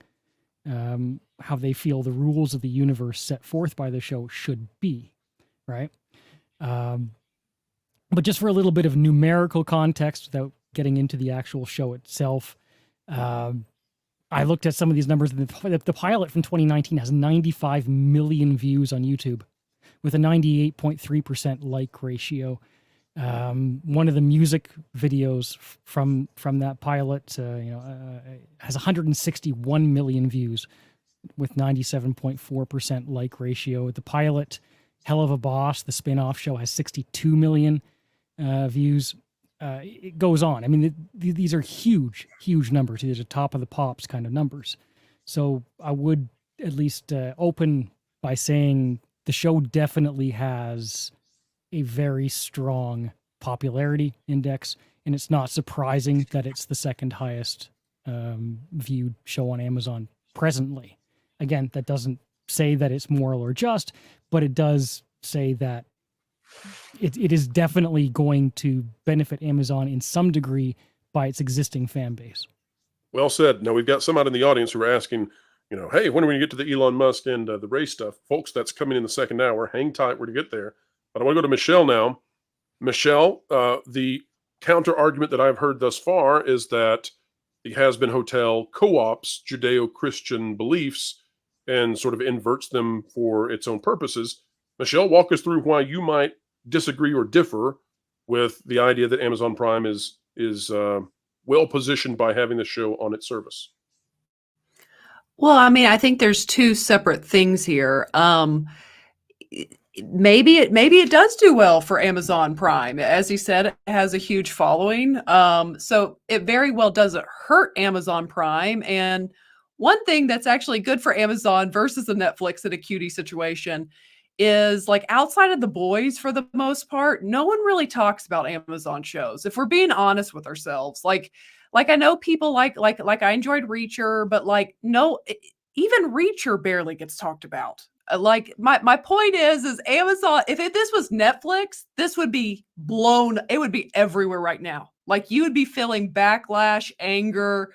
how they feel the rules of the universe set forth by the show should be, right? But just for a little bit of numerical context without getting into the actual show itself, I looked at some of these numbers. The pilot from 2019 has 95 million views on YouTube with a 98.3% like ratio. One of the music videos from that pilot has 161 million views with 97.4% like ratio. The pilot, Hell of a Boss, the spin-off show, has 62 million views. It goes on. I mean, these are huge, huge numbers. These are top of the pops kind of numbers. So I would at least open by saying the show definitely has a very strong popularity index, and it's not surprising that it's the second highest viewed show on Amazon presently. Again, that doesn't say that it's moral or just, but it does say that it is definitely going to benefit Amazon in some degree by its existing fan base. Well said. Now, we've got some out in the audience who are asking, hey, when are we going to get to the Elon Musk and the race stuff? Folks, that's coming in the second hour. Hang tight, we're to get there. But I want to go to Michelle now. Michelle, the counter argument that I've heard thus far is that the Hazbin Hotel co-ops Judeo-Christian beliefs and sort of inverts them for its own purposes. Michelle, walk us through why you might disagree or differ with the idea that Amazon Prime is well positioned by having the show on its service. Well, I mean, I think there's two separate things here. Maybe it does do well for Amazon Prime. As he said, it has a huge following. So it very well doesn't hurt Amazon Prime. And one thing that's actually good for Amazon versus a Netflix and a cutie situation is, like, outside of The Boys, for the most part, no one really talks about Amazon shows. If we're being honest with ourselves, like I know people like I enjoyed Reacher, but like, no, even Reacher barely gets talked about. Like, my point is Amazon, if this was Netflix, this would be blown. It would be everywhere right now. Like, you would be feeling backlash, anger,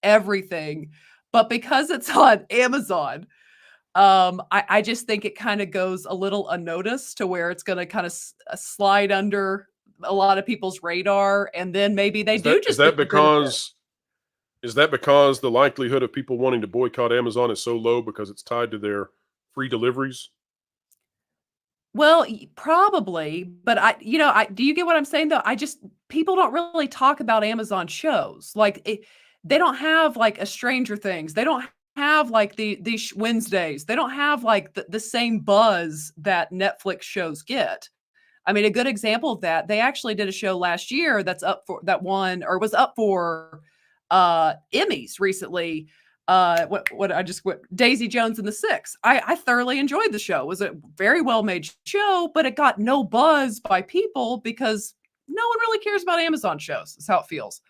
everything. But because it's on Amazon, I just think it kind of goes a little unnoticed, to where it's going to kind of slide under a lot of people's radar. And then maybe they do just. Is that because the likelihood of people wanting to boycott Amazon is so low because it's tied to their free deliveries? Well, probably, but do you get what I'm saying though? People don't really talk about Amazon shows. Like, they don't have like a Stranger Things. They don't have like the Wednesdays. They don't have like the same buzz that Netflix shows get. I mean, a good example of that, they actually did a show last year that was up for Emmys recently. Daisy Jones and the Six. I thoroughly enjoyed the show. It was a very well-made show, but it got no buzz by people because no one really cares about Amazon shows, is how it feels.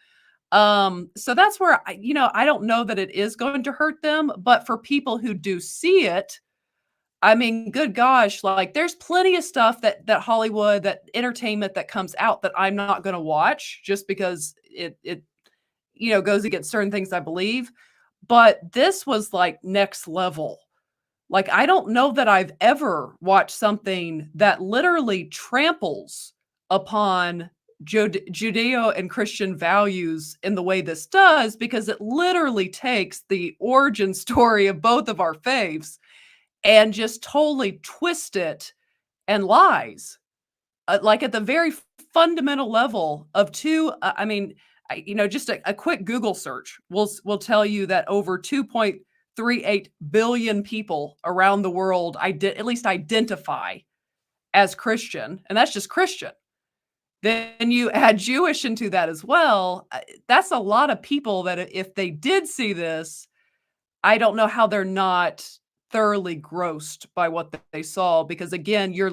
So that's where I don't know that it is going to hurt them, but for people who do see it, I mean, good gosh, like, there's plenty of stuff that Hollywood, that entertainment that comes out that I'm not going to watch just because it goes against certain things I believe. But this was like next level. Like, I don't know that I've ever watched something that literally tramples upon Judeo and Christian values in the way this does, because it literally takes the origin story of both of our faiths and just totally twist it and lies. Like, at the very fundamental level of two, just a quick Google search will tell you that over 2.38 billion people around the world at least identify as Christian, and that's just Christian. Then you add Jewish into that as well. That's a lot of people that if they did see this, I don't know how they're not thoroughly grossed by what they saw, because again, you're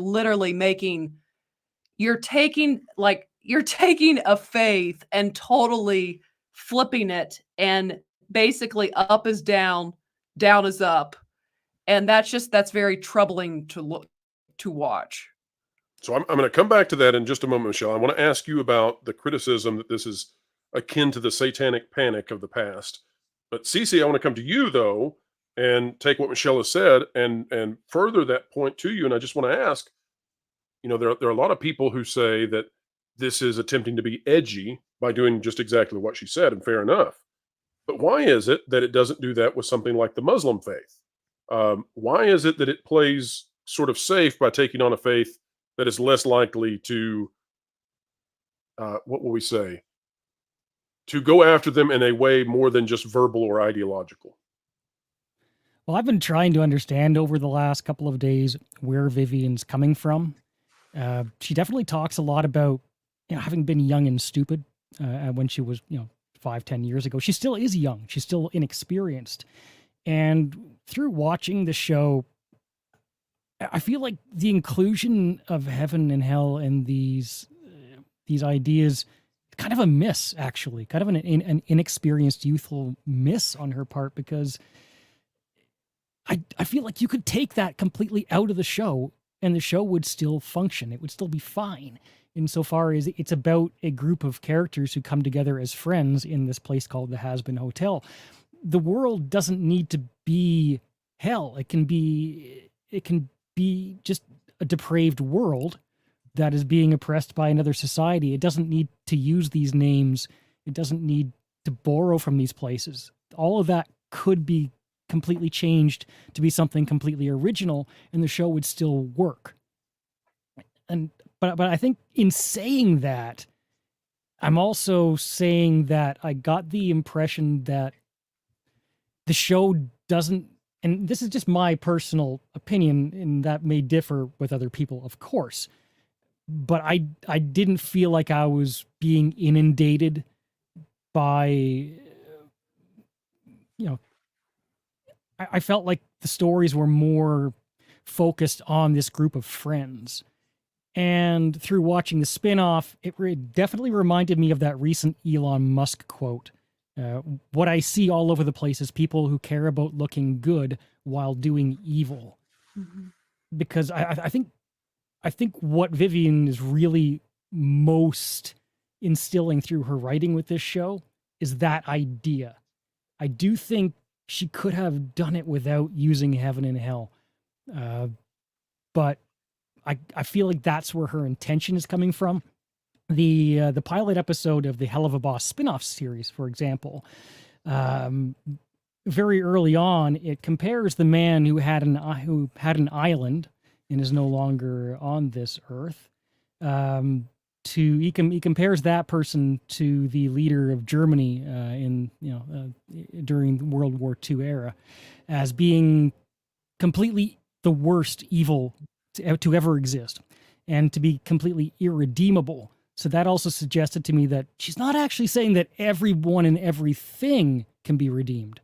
taking a faith and totally flipping it, and basically up is down, down is up. And that's very troubling to watch. So I'm going to come back to that in just a moment, Michelle. I want to ask you about the criticism that this is akin to the satanic panic of the past. But Cece, I want to come to you, though, and take what Michelle has said and further that point to you. And I just want to ask, there are a lot of people who say that this is attempting to be edgy by doing just exactly what she said, and fair enough. But why is it that it doesn't do that with something like the Muslim faith? Why is it that it plays sort of safe by taking on a faith that is less likely to, what will we say, to go after them in a way more than just verbal or ideological? Well, I've been trying to understand over the last couple of days where Vivian's coming from. She definitely talks a lot about having been young and stupid when she was 5-10 years ago. She still is young. She's still inexperienced. And through watching the show, I feel like the inclusion of heaven and hell and these ideas, kind of a miss, actually, kind of an inexperienced, youthful miss on her part, because I feel like you could take that completely out of the show and the show would still function. It would still be fine, insofar as it's about a group of characters who come together as friends in this place called the Hazbin Hotel. the world doesn't need to be hell. It can be just a depraved world that is being oppressed by another society. It doesn't need to use these names. It doesn't need to borrow from these places. All of that could be completely changed to be something completely original, and the show would still work. But I think in saying that, I'm also saying that I got the impression that the show doesn't, and this is just my personal opinion, and that may differ with other people, of course, but I didn't feel like I was being inundated by, I felt like the stories were more focused on this group of friends. And through watching the spinoff, it definitely reminded me of that recent Elon Musk quote. What I see all over the place is people who care about looking good while doing evil. Mm-hmm. Because I think what Vivian is really most instilling through her writing with this show is that idea. I do think she could have done it without using heaven and hell. But I feel like that's where her intention is coming from. The pilot episode of the Hell of a Boss spin-off series, for example, very early on, it compares the man who had an island and is no longer on this earth. He compares that person to the leader of Germany during the World War II era as being completely the worst evil to ever exist, and to be completely irredeemable. So that also suggested to me that she's not actually saying that everyone and everything can be redeemed.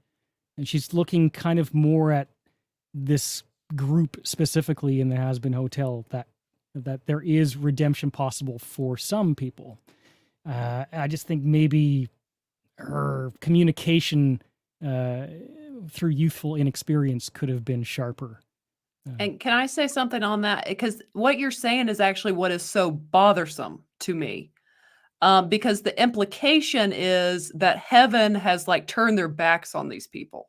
And she's looking kind of more at this group specifically in the Hazbin Hotel, that there is redemption possible for some people. I just think maybe her communication through youthful inexperience could have been sharper. And can I say something on that? Because what you're saying is actually what is so bothersome to me. Because the implication is that heaven has turned their backs on these people.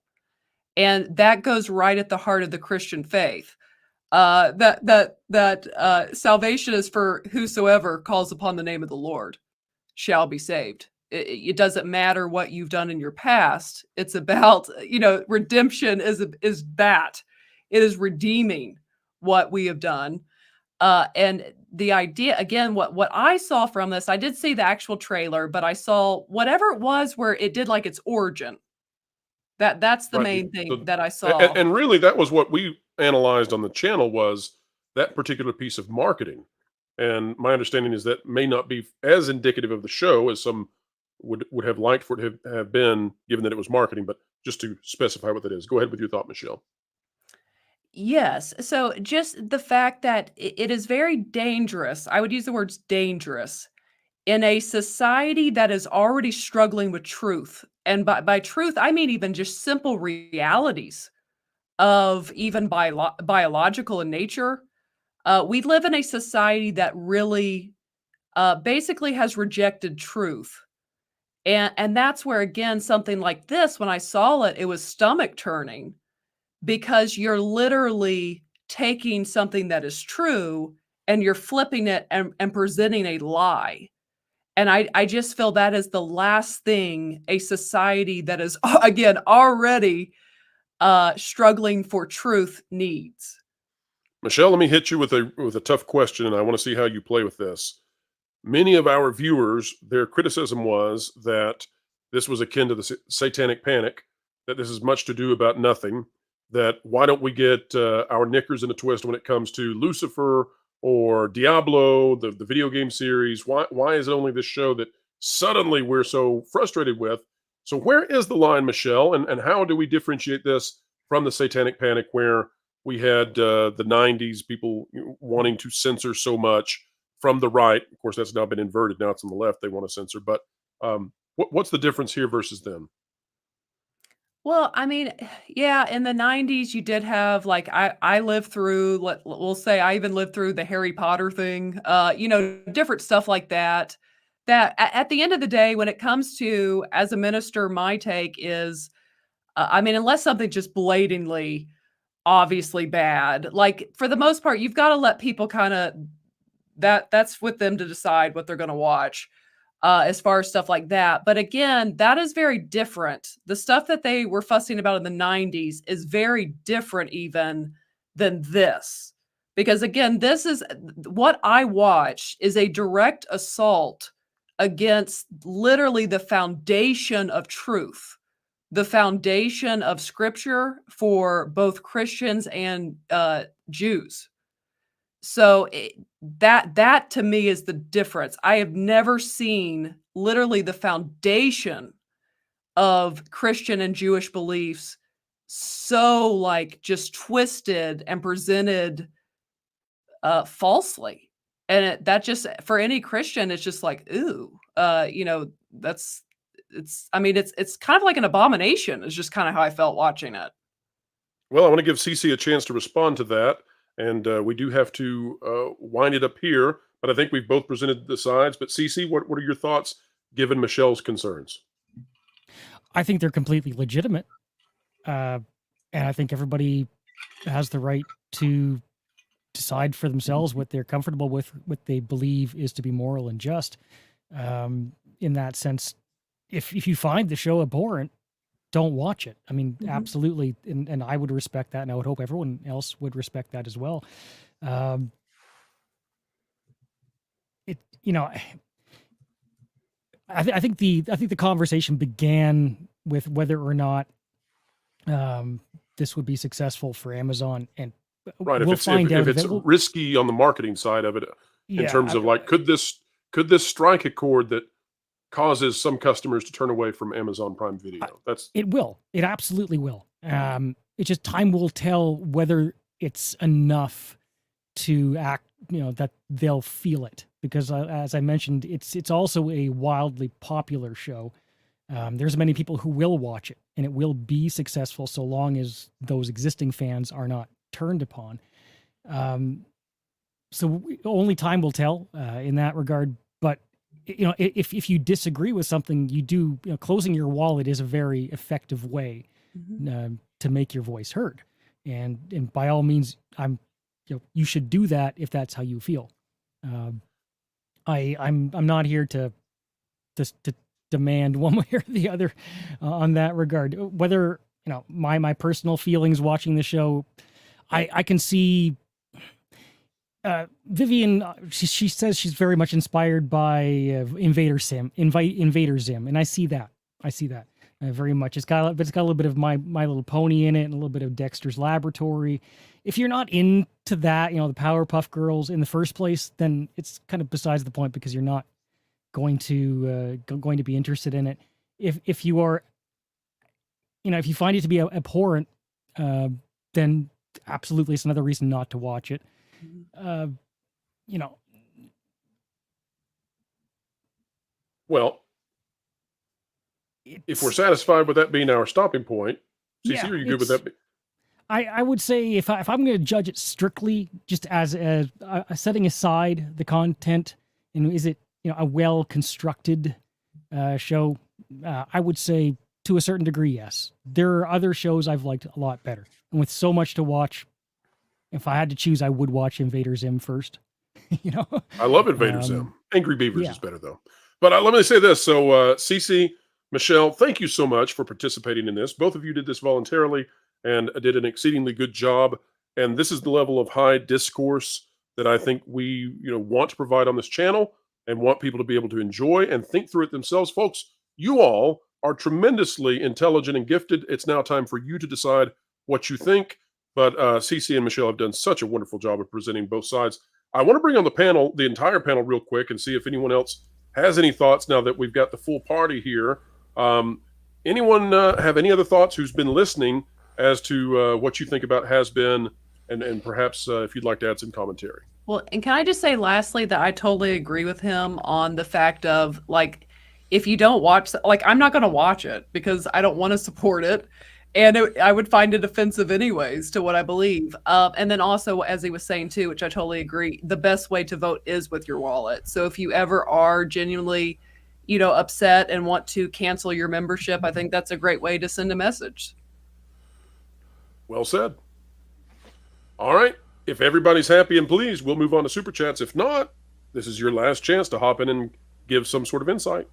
And that goes right at the heart of the Christian faith. That salvation is for whosoever calls upon the name of the Lord shall be saved. It doesn't matter what you've done in your past. It's about, redemption is that. It is redeeming what we have done. And the idea, again, what I saw from this, I did see the actual trailer, but I saw whatever it was where it did its origin. That's the main thing that I saw. And really, that was what we analyzed on the channel, was that particular piece of marketing. And my understanding is that may not be as indicative of the show as some would have liked for it to have been, given that it was marketing. But just to specify what that is, go ahead with your thought, Michelle. Yes. So just the fact that it is very dangerous, I would use the words dangerous, in a society that is already struggling with truth. And by truth, I mean even just simple realities of even biological in nature. We live in a society that really basically has rejected truth. And that's where, again, something like this, when I saw it, it was stomach turning. Because you're literally taking something that is true and you're flipping it and presenting a lie. And I just feel that is the last thing a society that is, again, already struggling for truth needs. Michelle, let me hit you with a tough question, and I want to see how you play with this. Many of our viewers, their criticism was that this was akin to the satanic panic, that this is much to do about nothing. That why don't we get our knickers in a twist when it comes to Lucifer or Diablo, the video game series? Why is it only this show that suddenly we're so frustrated with? So where is the line, Michelle, and how do we differentiate this from the satanic panic, where we had the 90s people wanting to censor so much from the right? Of course, that's now been inverted. Now it's on the left they want to censor. But what's the difference here versus then? Well, I mean, yeah, in the 90s, you did have I lived through, we'll say I even lived through the Harry Potter thing, different stuff like that. That at the end of the day, when it comes to, as a minister, my take is I mean, unless something just blatantly, obviously bad. Like for the most part, you've got to let people kind of that's with them to decide what they're going to watch. As far as stuff like that. But again, that is very different. The stuff that they were fussing about in the 90s is very different even than this. Because again, this is what I watch is a direct assault against literally the foundation of truth, the foundation of scripture for both Christians and Jews. So that to me is the difference. I have never seen literally the foundation of Christian and Jewish beliefs so like just twisted and presented falsely. And that just for any Christian, it's just like, ooh, it's kind of like an abomination. It's just kind of how I felt watching it. Well, I want to give Cece a chance to respond to that. And we do have to wind it up here, but I think we've both presented the sides. But Cece, what are your thoughts given Michelle's concerns? I think they're completely legitimate. And I think everybody has the right to decide for themselves what they're comfortable with, what they believe is to be moral and just. In that sense, if you find the show abhorrent, don't watch it. I mean, absolutely. And I would respect that. And I would hope everyone else would respect that as well. I think the conversation began with whether or not this would be successful for Amazon, and right. We'll if it's risky on the marketing side of it, in terms of like, could this strike a chord that causes some customers to turn away from Amazon Prime Video? It will. It absolutely will. It's just time will tell whether it's enough to act, that they'll feel it. Because as I mentioned, it's also a wildly popular show. There's many people who will watch it, and it will be successful so long as those existing fans are not turned upon. So only time will tell in that regard. But if you disagree with something, you do, closing your wallet is a very effective way to make your voice heard. And by all means, you should do that if that's how you feel. I'm not here to demand one way or the other on that regard. Whether, my personal feelings watching the show, I can see Vivian, she says she's very much inspired by Invader Zim, and I see that very much. It's got a little bit of My Little Pony in it, and a little bit of Dexter's Laboratory. If you're not into that, the Powerpuff Girls in the first place, then it's kind of besides the point, because you're not going to be interested in it. If you are, if you find it to be abhorrent, then absolutely it's another reason not to watch it. Well, if we're satisfied with that being our stopping point, CC, are you good with that? I would say if I'm going to judge it strictly just as a setting aside the content, and is it a well constructed show, I would say to a certain degree, yes. There are other shows I've liked a lot better, and with so much to watch, if I had to choose, I would watch Invader Zim first. I love Invader Zim. Angry Beavers is better though. But let me say this. So Cece, Michelle, thank you so much for participating in this. Both of you did this voluntarily and did an exceedingly good job. And this is the level of high discourse that I think we want to provide on this channel and want people to be able to enjoy and think through it themselves. Folks, you all are tremendously intelligent and gifted. It's now time for you to decide what you think. But Cece and Michelle have done such a wonderful job of presenting both sides. I want to bring on the panel, the entire panel real quick, and see if anyone else has any thoughts now that we've got the full party here. Anyone have any other thoughts who's been listening as to what you think about Hazbin, and perhaps if you'd like to add some commentary? Well, and can I just say lastly that I totally agree with him on the fact of, like, if you don't watch, like, I'm not going to watch it because I don't want to support it. And I would find it offensive anyways to what I believe. And then also, as he was saying too, which I totally agree, the best way to vote is with your wallet. So if you ever are genuinely, upset and want to cancel your membership, I think that's a great way to send a message. Well said. All right. If everybody's happy and pleased, we'll move on to Super Chats. If not, this is your last chance to hop in and give some sort of insight.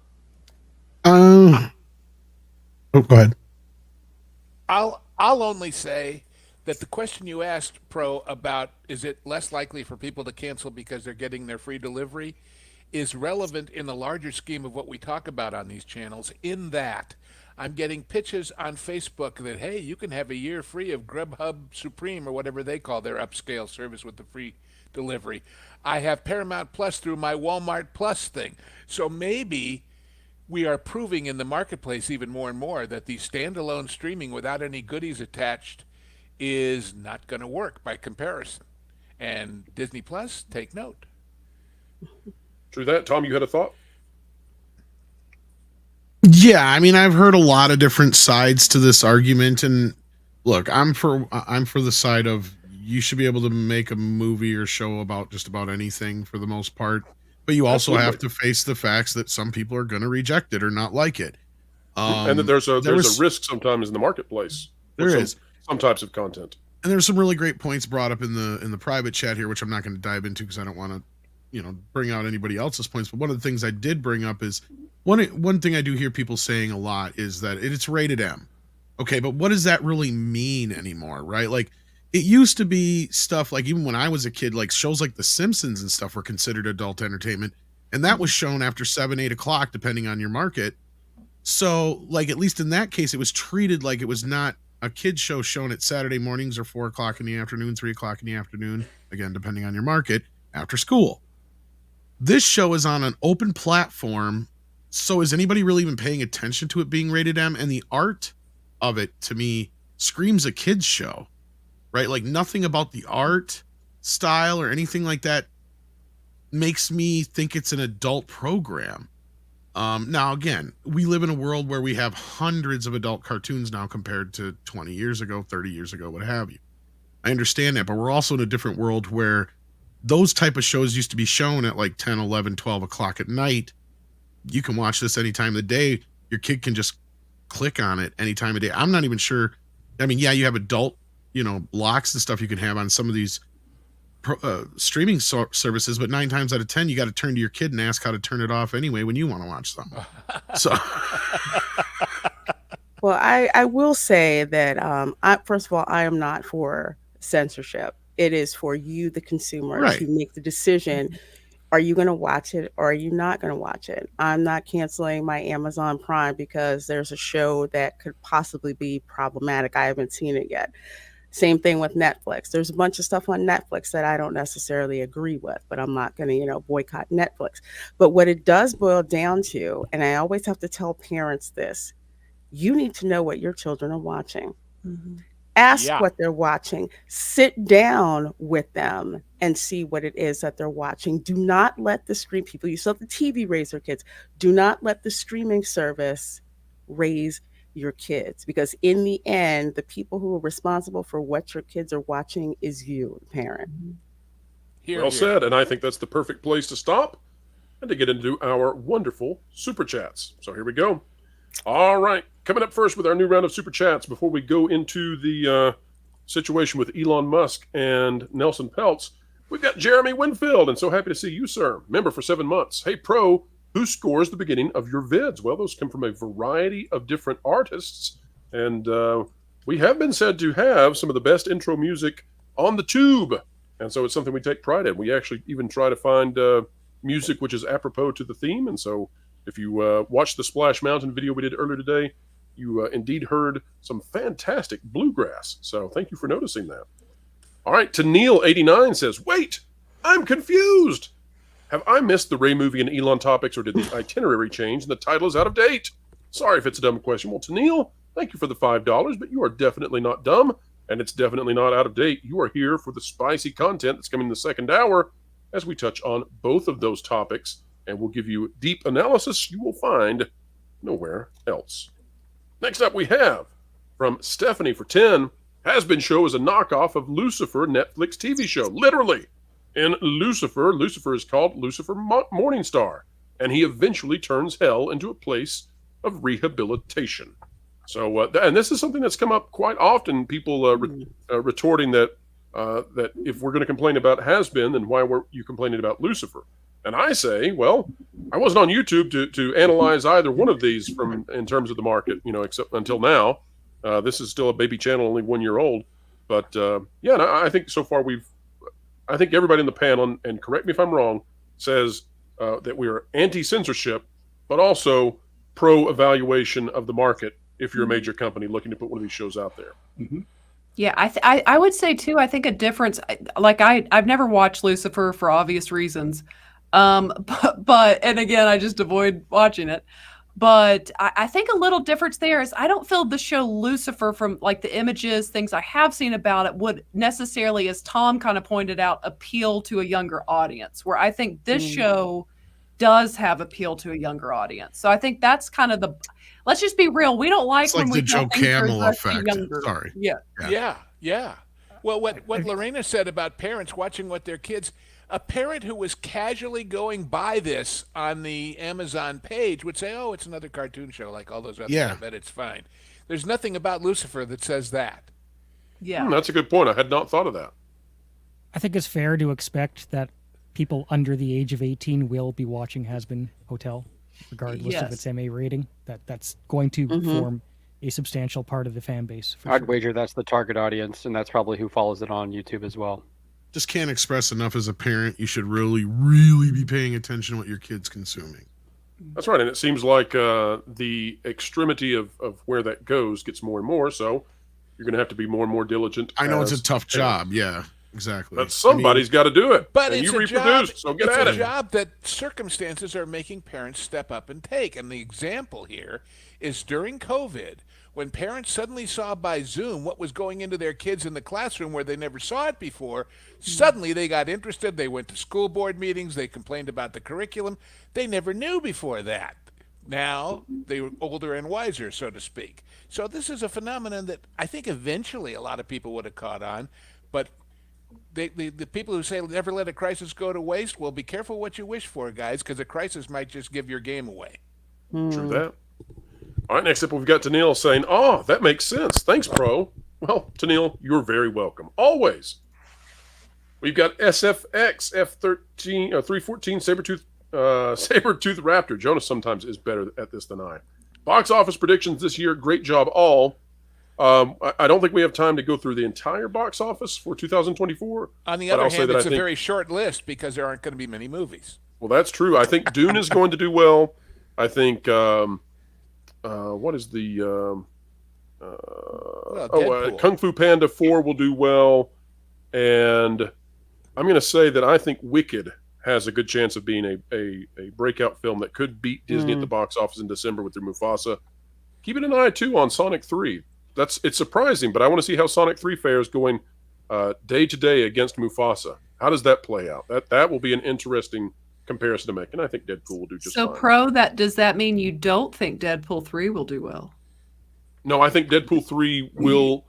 Oh, go ahead. I'll only say that the question you asked, Pro, about is it less likely for people to cancel because they're getting their free delivery, is relevant in the larger scheme of what we talk about on these channels, in that I'm getting pitches on Facebook that, hey, you can have a year free of Grubhub Supreme or whatever they call their upscale service with the free delivery. I have Paramount Plus through my Walmart Plus thing. So maybe we are proving in the marketplace even more and more that the standalone streaming without any goodies attached is not going to work by comparison. And Disney Plus, take note. True that. Tom, you had a thought? Yeah, I mean, I've heard a lot of different sides to this argument, and look, I'm for the side of you should be able to make a movie or show about just about anything for the most part, but you also have to face the facts that some people are going to reject it or not like it, and that there's a risk sometimes in the marketplace. There is some types of content, and there's some really great points brought up in the private chat here, which I'm not going to dive into because I don't want to, bring out anybody else's points. But one of the things I did bring up is one thing I do hear people saying a lot is that it's rated M. Okay, but what does that really mean anymore, right? Like, it used to be stuff like, even when I was a kid, like shows like The Simpsons and stuff were considered adult entertainment, and that was shown after 7, 8 o'clock, depending on your market. So, like, at least in that case, it was treated like it was not a kid show shown at Saturday mornings or 4 o'clock in the afternoon, 3 o'clock in the afternoon, again, depending on your market, after school. This show is on an open platform, so is anybody really even paying attention to it being rated M? And the art of it, to me, screams a kid's show, right? Like, nothing about the art style or anything like that makes me think it's an adult program. Now, again, we live in a world where we have hundreds of adult cartoons now compared to 20 years ago, 30 years ago, what have you. I understand that, but we're also in a different world where those type of shows used to be shown at like 10, 11, 12 o'clock at night. You can watch this any time of the day. Your kid can just click on it any time of day. I'm not even sure. I mean, yeah, you have adult, blocks and stuff you can have on some of these streaming services, but 9 times out of 10, you got to turn to your kid and ask how to turn it off anyway when you want to watch something. So, well, I will say that first of all, I am not for censorship. It is for you, the consumer, to make the decision. Are you going to watch it or are you not going to watch it? I'm not canceling my Amazon Prime because there's a show that could possibly be problematic. I haven't seen it yet. Same thing with Netflix. There's a bunch of stuff on Netflix that I don't necessarily agree with, but I'm not going to, boycott Netflix. But what it does boil down to, and I always have to tell parents this, you need to know what your children are watching. Mm-hmm. Ask what they're watching. Sit down with them and see what it is that they're watching. Do not let the stream people, you saw the TV raise their kids. Do not let the streaming service raise your kids, because in the end, the people who are responsible for what your kids are watching is you, the parent. Well said, and I think that's the perfect place to stop and to get into our wonderful Super Chats. So here we go. All right, coming up first with our new round of Super Chats before we go into the situation with Elon Musk and Nelson Peltz, we've got Jeremy Winfield, and so happy to see you, sir. Member for 7 months. Hey, Pro, who scores the beginning of your vids? Well, those come from a variety of different artists, and we have been said to have some of the best intro music on the tube, and so it's something we take pride in. We actually even try to find music which is apropos to the theme, and so if you watched the Splash Mountain video we did earlier today, you indeed heard some fantastic bluegrass. So thank you for noticing that. All right, Neil89 says, wait, I'm confused. Have I missed the Ray movie and Elon topics, or did the itinerary change and the title is out of date? Sorry if it's a dumb question. Well, Neil, thank you for the $5, but you are definitely not dumb, and it's definitely not out of date. You are here for the spicy content that's coming in the second hour as we touch on both of those topics, and we'll give you deep analysis you will find nowhere else. Next up we have, from Stephanie for 10, Hazbin Show is a knockoff of Lucifer Netflix TV show. Literally. In Lucifer is called Lucifer Morningstar, and he eventually turns hell into a place of rehabilitation. So, and this is something that's come up quite often. People retorting that that if we're going to complain about Hazbin, then why were you complaining about Lucifer? And I say, well, I wasn't on YouTube to analyze either one of these in terms of the market, except until now. This is still a baby channel, only 1 year old. But I think so far I think everybody in the panel, and correct me if I'm wrong, says that we are anti-censorship, but also pro-evaluation of the market if you're a major company looking to put one of these shows out there. Mm-hmm. Yeah, I would say too, I think a difference, like I've never watched Lucifer for obvious reasons. But and again, I just avoid watching it. But I think a little difference there is I don't feel the show Lucifer, from like the images, things I have seen about it, would necessarily, as Tom kind of pointed out, appeal to a younger audience, where I think this show does have appeal to a younger audience. So I think that's kind of let's just be real. We don't like it's when like we the Joe Camel effect. Younger. Sorry. Yeah. Well, what Lorena said about parents watching what their kids, a parent who was casually going by this on the Amazon page would say, oh, it's another cartoon show like all those others. I bet it's fine. There's nothing about Lucifer that says that. Yeah. That's a good point. I had not thought of that. I think it's fair to expect that people under the age of 18 will be watching Hazbin Hotel, regardless of its MA rating. That's going to form a substantial part of the fan base. I'd wager that's the target audience, and that's probably who follows it on YouTube as well. Just can't express enough as a parent. You should really, really be paying attention to what your kid's consuming. That's right, and it seems like the extremity of where that goes gets more and more, so you're going to have to be more and more diligent. I know it's a tough job, yeah, exactly. But somebody's got to do it. But and it's you a reproduce, job, so get at it. It's a job that circumstances are making parents step up and take. And the example here is during COVID, when parents suddenly saw by Zoom what was going into their kids in the classroom where they never saw it before, suddenly they got interested. They went to school board meetings. They complained about the curriculum. They never knew before that. Now they were older and wiser, so to speak. So this is a phenomenon that I think eventually a lot of people would have caught on. But the people who say never let a crisis go to waste, well, be careful what you wish for, guys, because a crisis might just give your game away. True that. All right, next up we've got Tennille saying, oh, that makes sense. Thanks, Pro. Well, Tennille, you're very welcome. Always. We've got SFX F13 314 Sabertooth Raptor. Jonas sometimes is better at this than I. Box office predictions this year. Great job, all. I don't think we have time to go through the entire box office for 2024. On the other hand, it's a very short list because there aren't going to be many movies. Well, that's true. I think Dune is going to do well. I think... what is the Kung Fu Panda 4 will do well, and I'm going to say that I think Wicked has a good chance of being a breakout film that could beat Disney at the box office in December with their Mufasa. Keeping an eye too on Sonic 3. It's surprising, but I want to see how Sonic 3 fares going day to day against Mufasa. How does that play out? That will be an interesting comparison to make, and I think Deadpool will do just fine. So, Pro, does that mean you don't think Deadpool 3 will do well? No, I think Deadpool 3 will.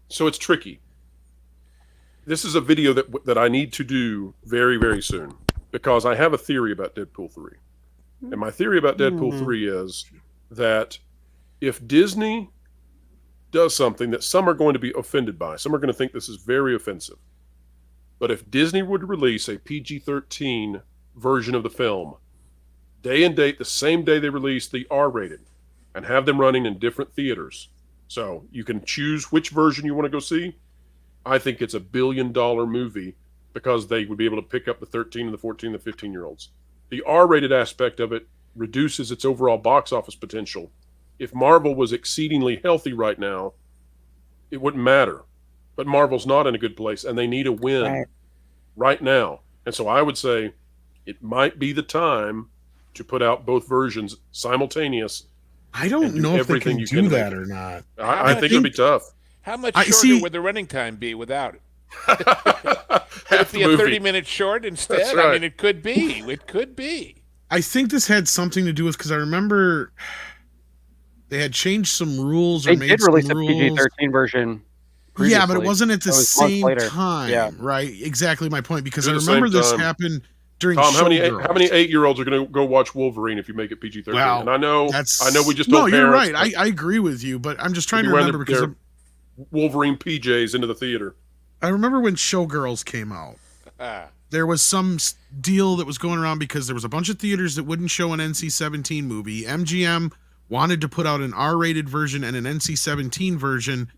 So it's tricky. This is a video that I need to do very, very soon because I have a theory about Deadpool 3. And my theory about Deadpool 3 is that if Disney does something that some are going to be offended by, some are going to think this is very offensive. But if Disney would release a PG-13 version of the film, day and date, the same day they release the R-rated, and have them running in different theaters, so you can choose which version you want to go see, I think it's $1 billion movie because they would be able to pick up the 13 and the 14 and the 15-year-olds. The R-rated aspect of it reduces its overall box office potential. If Marvel was exceedingly healthy right now, it wouldn't matter. But Marvel's not in a good place, and they need a win right now. And so I would say it might be the time to put out both versions simultaneous. I don't know if they can do that or not. I think it'll be tough. How much shorter would the running time be without it? Could it be a 30-minute short instead? That's right. I mean, it could be. It could be. I think this had something to do with, because I remember they had changed some rules. They did release a PG-13 version. Previously. Yeah, but it wasn't at the same time. Yeah. Right? Exactly my point. Because I the remember same this time. happened during Tom, how many Showgirls. 8-year-olds are going to go watch Wolverine if you make it PG-13? Well, and I know we just no, told you're parents, right. I agree with you, but I'm just trying to wearing remember because their Wolverine PJs into the theater. I remember when Showgirls came out. There was some deal that was going around because there was a bunch of theaters that wouldn't show an NC-17 movie. MGM wanted to put out an R-rated version and an NC-17 version,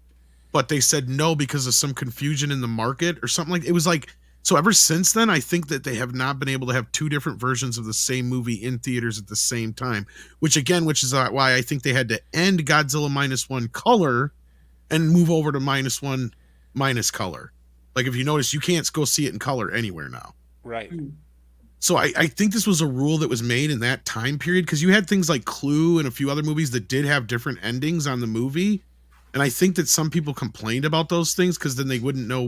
but they said no because of some confusion in the market or something like it was like. So ever since then, I think that they have not been able to have two different versions of the same movie in theaters at the same time, which is why I think they had to end Godzilla -1 color and move over to -1 minus color. Like if you notice, you can't go see it in color anywhere now. Right. So I think this was a rule that was made in that time period because you had things like Clue and a few other movies that did have different endings on the movie. And I think that some people complained about those things because then they wouldn't know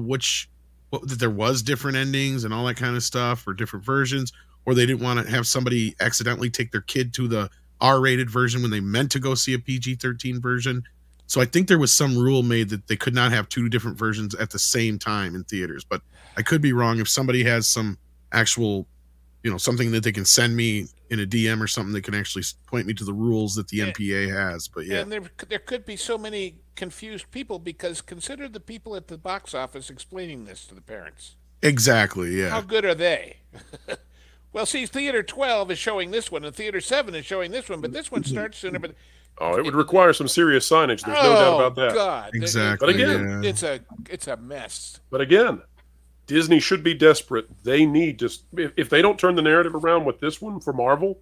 that there was different endings and all that kind of stuff or different versions, or they didn't want to have somebody accidentally take their kid to the R-rated version when they meant to go see a PG-13 version. So I think there was some rule made that they could not have two different versions at the same time in theaters, but I could be wrong. If somebody has some actual, something that they can send me in a DM or something that can actually point me to the rules that the MPA has. But yeah. And there could be so many confused people because consider the people at the box office explaining this to the parents. Exactly, yeah. How good are they? Well, see, Theater 12 is showing this one, and Theater 7 is showing this one, but this one starts sooner. But it would require some serious signage. There's no doubt about that. God. Exactly. But again, it's a mess. But again, Disney should be desperate. They need to. If they don't turn the narrative around with this one for Marvel,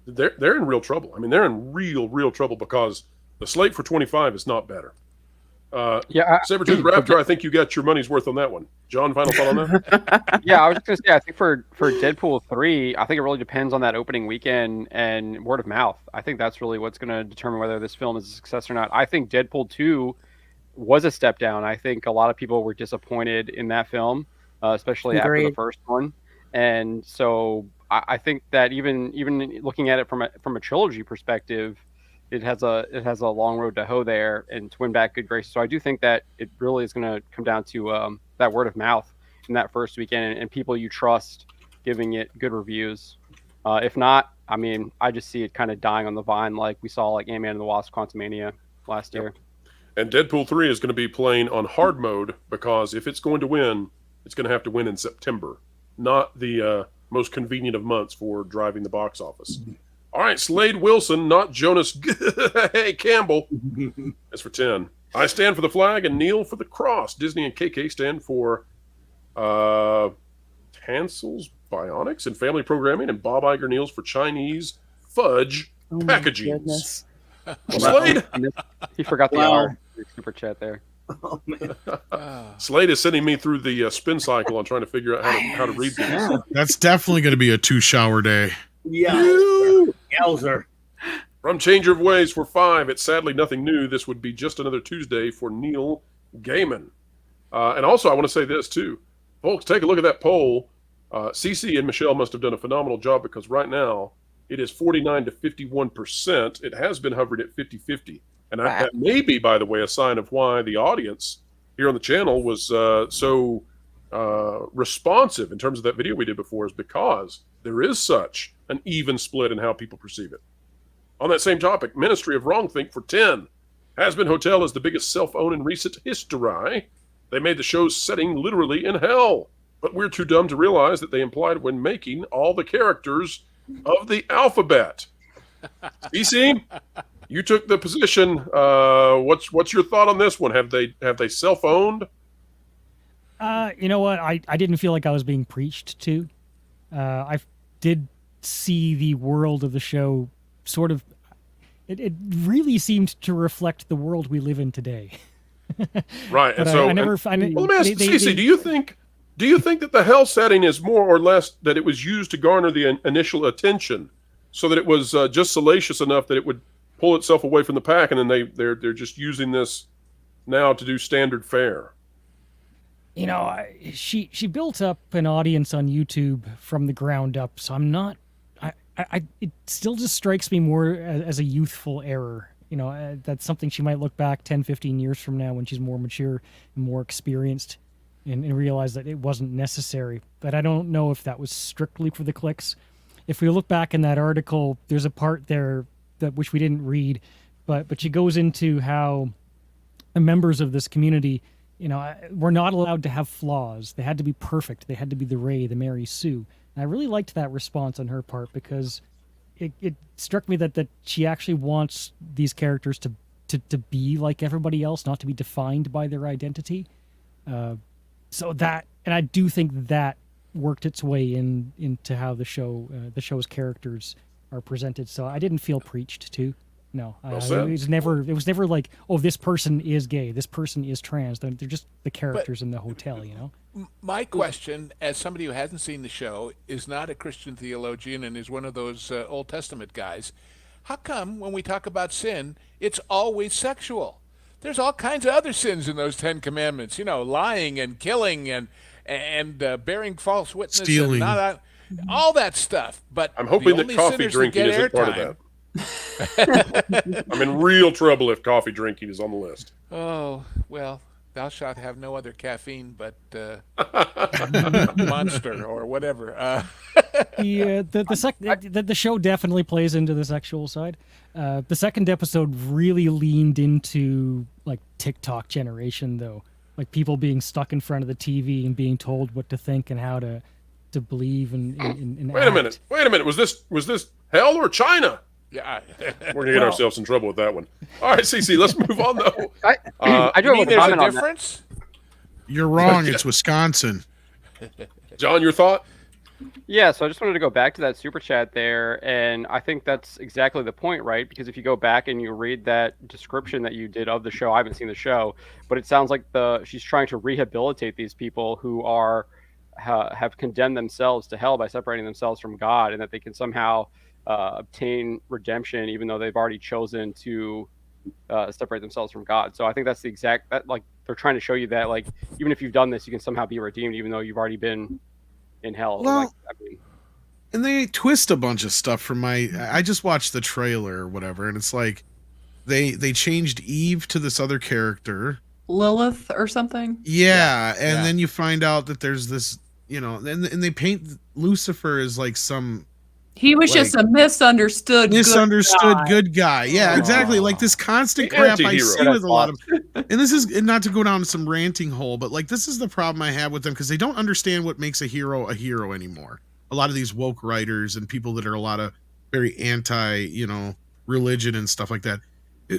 they're in real trouble. I mean, they're in real trouble because the slate for 25 is not better. Sabretooth Raptor, I think you got your money's worth on that one. John, final thought on that? Yeah, I was just going to say, I think for Deadpool 3, I think it really depends on that opening weekend and word of mouth. I think that's really what's going to determine whether this film is a success or not. I think Deadpool 2 was a step down. I think a lot of people were disappointed in that film, especially after the first one. And so I think that even looking at it from a trilogy perspective, it has a long road to hoe there and to win back good graces. So I do think that it really is going to come down to that word of mouth in that first weekend and people you trust giving it good reviews. If not, I mean, I just see it kind of dying on the vine like we saw like Ant-Man and the Wasp: Quantumania last year. And Deadpool 3 is going to be playing on hard mode because if it's going to win, it's going to have to win in September, not the most convenient of months for driving the box office. All right, Slade Wilson, not Jonas Campbell. That's for 10. I stand for the flag and Neil for the cross. Disney and KK stand for Hansel's Bionics and Family Programming, and Bob Iger kneels for Chinese fudge packaging. Slade? He forgot the R. Super chat there. Oh, man. Slade is sending me through the spin cycle on trying to figure out how to read these. That's definitely going to be a 2-shower day. Yeah. Yowzer. From Changer of Ways for 5, it's sadly nothing new. This would be just another Tuesday for Neil Gaiman. And also, I want to say this, too. Folks, take a look at that poll. CC and Michelle must have done a phenomenal job because right now it is 49 to 51%. It has been hovering at 50-50. And that may be, by the way, a sign of why the audience here on the channel was so responsive in terms of that video we did before, is because there is such an even split in how people perceive it. On that same topic, Ministry of Wrongthink for 10. Hazbin Hotel is the biggest self-own in recent history. They made the show's setting literally in hell, but we're too dumb to realize that they implied when making all the characters of the alphabet. CC, you took the position. What's your thought on this one? Have they self-owned? You know what? I didn't feel like I was being preached to. I did see the world of the show sort of. It really seemed to reflect the world we live in today. Right, but and so I never. let me ask Cece, do you think that the hell setting is more or less that it was used to garner the initial attention, so that it was just salacious enough that it would pull itself away from the pack, and then they're just using this now to do standard fare? You know, she built up an audience on YouTube from the ground up, so I'm not. It still just strikes me more as a youthful error. You know, that's something she might look back 10, 15 years from now when she's more mature and more experienced and realized that it wasn't necessary. But I don't know if that was strictly for the clicks. If we look back in that article, there's a part there that which we didn't read, but she goes into how the members of this community, were not allowed to have flaws. They had to be perfect. They had to be the Ray, the Mary Sue. And I really liked that response on her part, because it struck me that she actually wants these characters to be like everybody else, not to be defined by their identity. So that, and I do think that worked its way into how the show's characters are presented. So I didn't feel preached to. No, it was never like, oh, this person is gay, this person is trans. They're just the characters in the hotel, My question, as somebody who hasn't seen the show, is not a Christian theologian and is one of those Old Testament guys. How come when we talk about sin, it's always sexual? There's all kinds of other sins in those 10 Commandments, lying and killing and bearing false witness, stealing, and all that stuff. But I'm hoping that coffee drinking isn't part of that. I'm in real trouble if coffee drinking is on the list. Oh, well, thou shalt have no other caffeine but Monster or whatever. The show definitely plays into the sexual side. The second episode really leaned into like TikTok generation, though, like people being stuck in front of the TV and being told what to think and how to believe and Wait a minute. Was this hell or China? Yeah, we're gonna get ourselves in trouble with that one. All right, CC, let's move on though. I do have a comment on difference. You're wrong. It's Wisconsin. John, your thought? Yeah, so I just wanted to go back to that super chat there, and I think that's exactly the point, right? Because if you go back and you read that description that you did of the show, I haven't seen the show, but it sounds like she's trying to rehabilitate these people who have condemned themselves to hell by separating themselves from God, and that they can somehow obtain redemption, even though they've already chosen to separate themselves from God. So I think that's the exact like they're trying to show you that like even if you've done this, you can somehow be redeemed, even though you've already been in hell. Well, and they twist a bunch of stuff from I just watched the trailer or whatever, and it's like they changed Eve to this other character, Lilith or something. Yeah, and then you find out that there's this, and they paint Lucifer as like some. He was just a misunderstood good guy. Yeah, exactly. Like this constant crap I see with a lot of, and this is, and not to go down some ranting hole, but like this is the problem I have with them, because they don't understand what makes a hero anymore. A lot of these woke writers and people that are a lot of very anti, religion and stuff like that.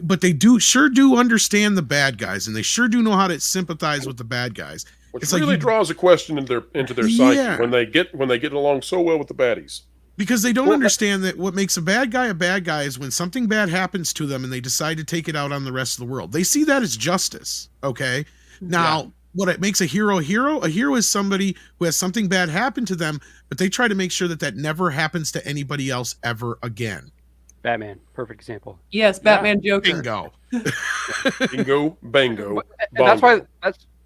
But they sure do understand the bad guys, and they sure do know how to sympathize with the bad guys. Which it's really draws a question into their psyche when they get along so well with the baddies. Because they don't understand that what makes a bad guy is when something bad happens to them and they decide to take it out on the rest of the world. They see that as justice, okay? Now, what it makes a hero is somebody who has something bad happen to them, but they try to make sure that never happens to anybody else ever again. Batman, perfect example. Yes, Batman Joker. Bingo. Bingo, bango. And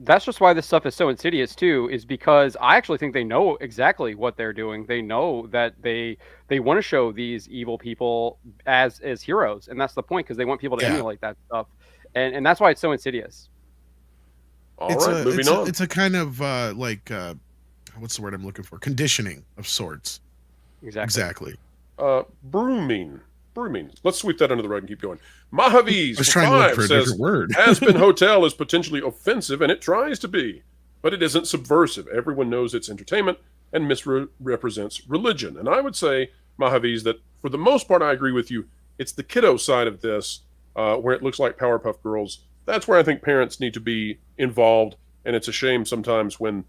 that's just why this stuff is so insidious too, is because I actually think they know exactly what they're doing. They know that they want to show these evil people as heroes, and that's the point, because they want people to emulate that stuff, and that's why it's so insidious. Moving on. It's a kind of what's the word I'm looking for? Conditioning of sorts. Exactly. Brooming. Let's sweep that under the rug and keep going. Mahaviz was trying to look for a different word. Hazbin Hotel is potentially offensive, and it tries to be, but it isn't subversive. Everyone knows it's entertainment and misrepresents religion. And I would say, Mahaviz, that for the most part, I agree with you. It's the kiddo side of this, where it looks like Powerpuff Girls. That's where I think parents need to be involved, and it's a shame sometimes when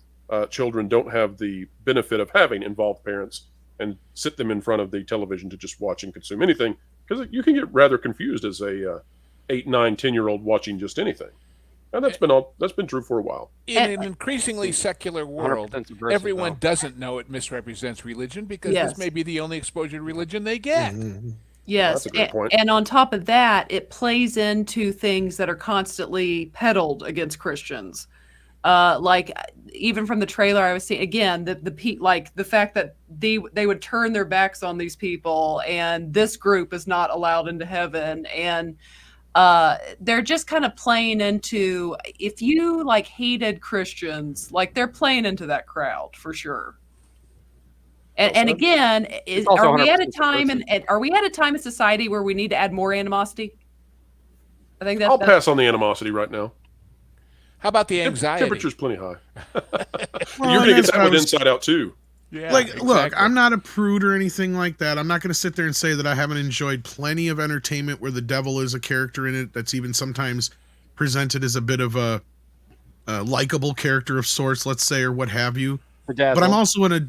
children don't have the benefit of having involved parents and sit them in front of the television to just watch and consume anything, because you can get rather confused as a 8, 9, 10-year-old watching just anything. And that's been true for a while. In an increasingly secular world, everyone doesn't know it misrepresents religion, because this may be the only exposure to religion they get. Mm-hmm. Yes, and on top of that, it plays into things that are constantly peddled against Christians. Like even from the trailer I was seeing, again, the fact that they would turn their backs on these people, and this group is not allowed into heaven, and they're just kind of playing into, if you like hated Christians, like they're playing into that crowd for sure. And again, are we at a time in society where we need to add more animosity? I think I'll pass on the animosity right now. How about the anxiety? Temperature's plenty high. You're going to get that with Inside Out too. Yeah, look, I'm not a prude or anything like that. I'm not going to sit there and say that I haven't enjoyed plenty of entertainment where the devil is a character in it that's even sometimes presented as a bit of a likable character of sorts, let's say, or what have you. But I'm also in a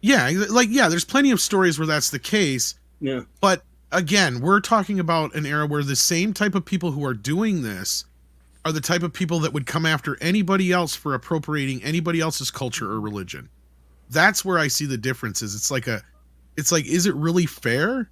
there's plenty of stories where that's the case. Yeah. But again, we're talking about an era where the same type of people who are doing this are the type of people that would come after anybody else for appropriating anybody else's culture or religion. That's where I see the differences. It's like, is it really fair?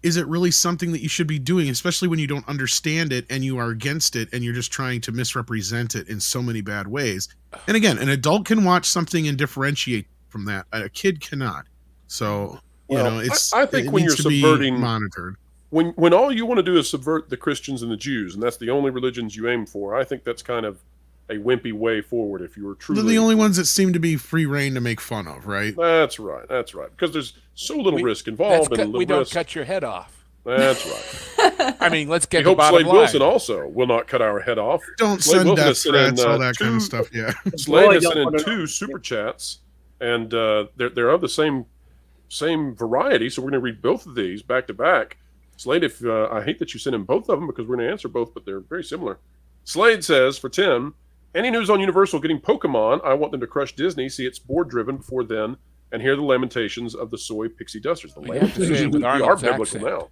Is it really something that you should be doing, especially when you don't understand it and you are against it and you're just trying to misrepresent it in so many bad ways? And again, an adult can watch something and differentiate from that. A kid cannot. So, I think when you're subverting, monitored. When all you want to do is subvert the Christians and the Jews, and that's the only religions you aim for, I think that's kind of a wimpy way forward if you were truly... They're the only ones that seem to be free reign to make fun of, right? That's right. Because there's so little risk involved. We don't cut your head off. That's right. I mean, let's get the bottom line. Slade Wilson also will not cut our head off. Don't send death threats, all that kind of stuff, yeah. Slade has sent in 2 super chats, and they're of the same variety, so we're going to read both of these back to back. Slade, I hate that you sent in both of them because we're going to answer both, but they're very similar. Slade says, for Tim, any news on Universal getting Pokemon? I want them to crush Disney, see it's board-driven before then, and hear the lamentations of the soy pixie dusters. The lamentations are biblical now.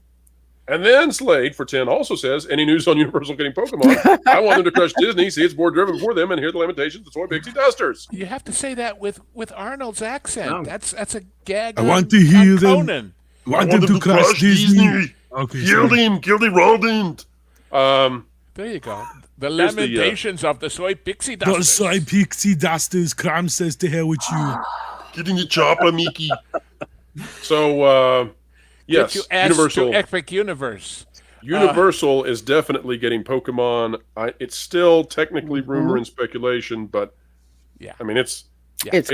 And then Slade, for 10, also says, any news on Universal getting Pokemon? I want them to crush Disney, see it's board-driven before them, and hear the lamentations of the soy pixie dusters. You have to say that with Arnold's accent. No. That's a gag. I want to hear them. Conan. I want them to crush Disney. Okay, kill the rodent. There you go. The lamentations of the soy pixie dusters. The soy pixie dusters. Cram says to hell with you. Get in your chopper, Mickey. So, yes, Universal. To Epic Universe. Universal is definitely getting Pokemon. It's still technically rumor and speculation, but I mean, it's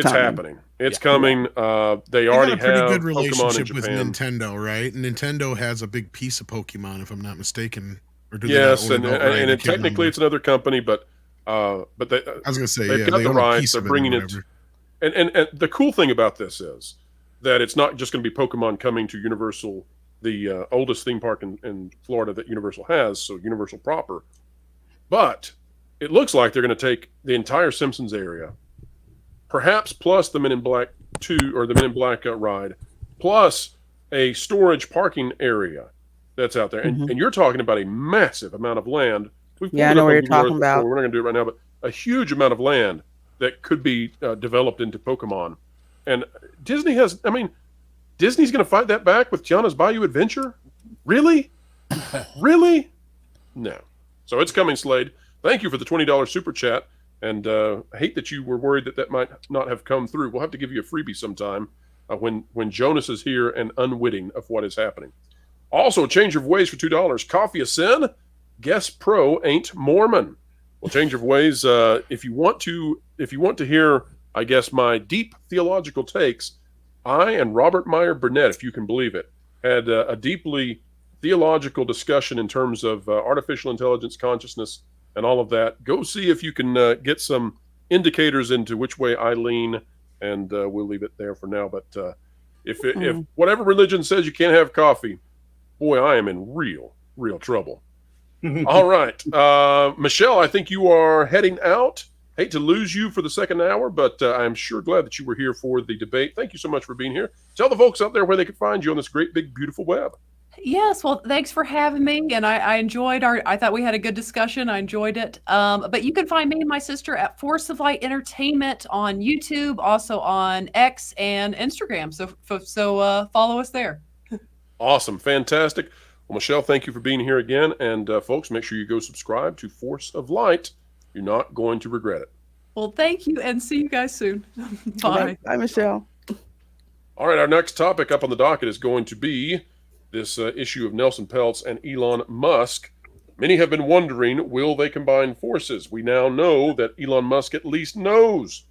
happening. It's coming. They already got a pretty have good Pokemon relationship in with Japan. Nintendo, right? Nintendo has a big piece of Pokemon, if I'm not mistaken. Or do yes, they not own it outright? and technically it's another company, but they, I was going to say, they've got they the own a rights. piece They're of it or bringing it. whatever. And the cool thing about this is that it's not just going to be Pokemon coming to Universal, the oldest theme park in Florida that Universal has, so Universal proper. But it looks like they're going to take the entire Simpsons area, perhaps plus the Men in Black 2 or the Men in Black ride, plus a storage parking area that's out there. And you're talking about a massive amount of land. I know what you're talking about. We're not going to do it right now, but a huge amount of land that could be developed into Pokemon. And Disney's going to fight that back with Tiana's Bayou Adventure? Really? Really? No. So it's coming, Slade. Thank you for the $20 super chat. And I hate that you were worried that might not have come through. We'll have to give you a freebie sometime when Jonas is here and unwitting of what is happening. Also, change of ways for $2. Coffee a sin? Guess Pro ain't Mormon. Well, change of ways. If you want to hear, I guess, my deep theological takes, I and Robert Meyer Burnett, if you can believe it, had a deeply theological discussion in terms of artificial intelligence, consciousness, and all of that. Go see if you can get some indicators into which way I lean, and we'll leave it there for now. But if whatever religion says you can't have coffee, boy, I am in real trouble. All right. Michelle, I think you are heading out. Hate to lose you for the second hour, but I'm sure glad that you were here for the debate. Thank you so much for being here. Tell the folks out there where they can find you on this great, big, beautiful web. Yes, well, thanks for having me, and I enjoyed I thought we had a good discussion. I enjoyed it. But you can find me and my sister at Force of Light Entertainment on YouTube, also on X and Instagram. So follow us there. Awesome. Fantastic. Well, Michelle, thank you for being here again. And folks, make sure you go subscribe to Force of Light. You're not going to regret it. Well, thank you, and see you guys soon. Bye. Bye, Michelle. All right, our next topic up on the docket is going to be this issue of Nelson Peltz and Elon Musk Many have been wondering, will they combine forces? We now know that Elon Musk at least knows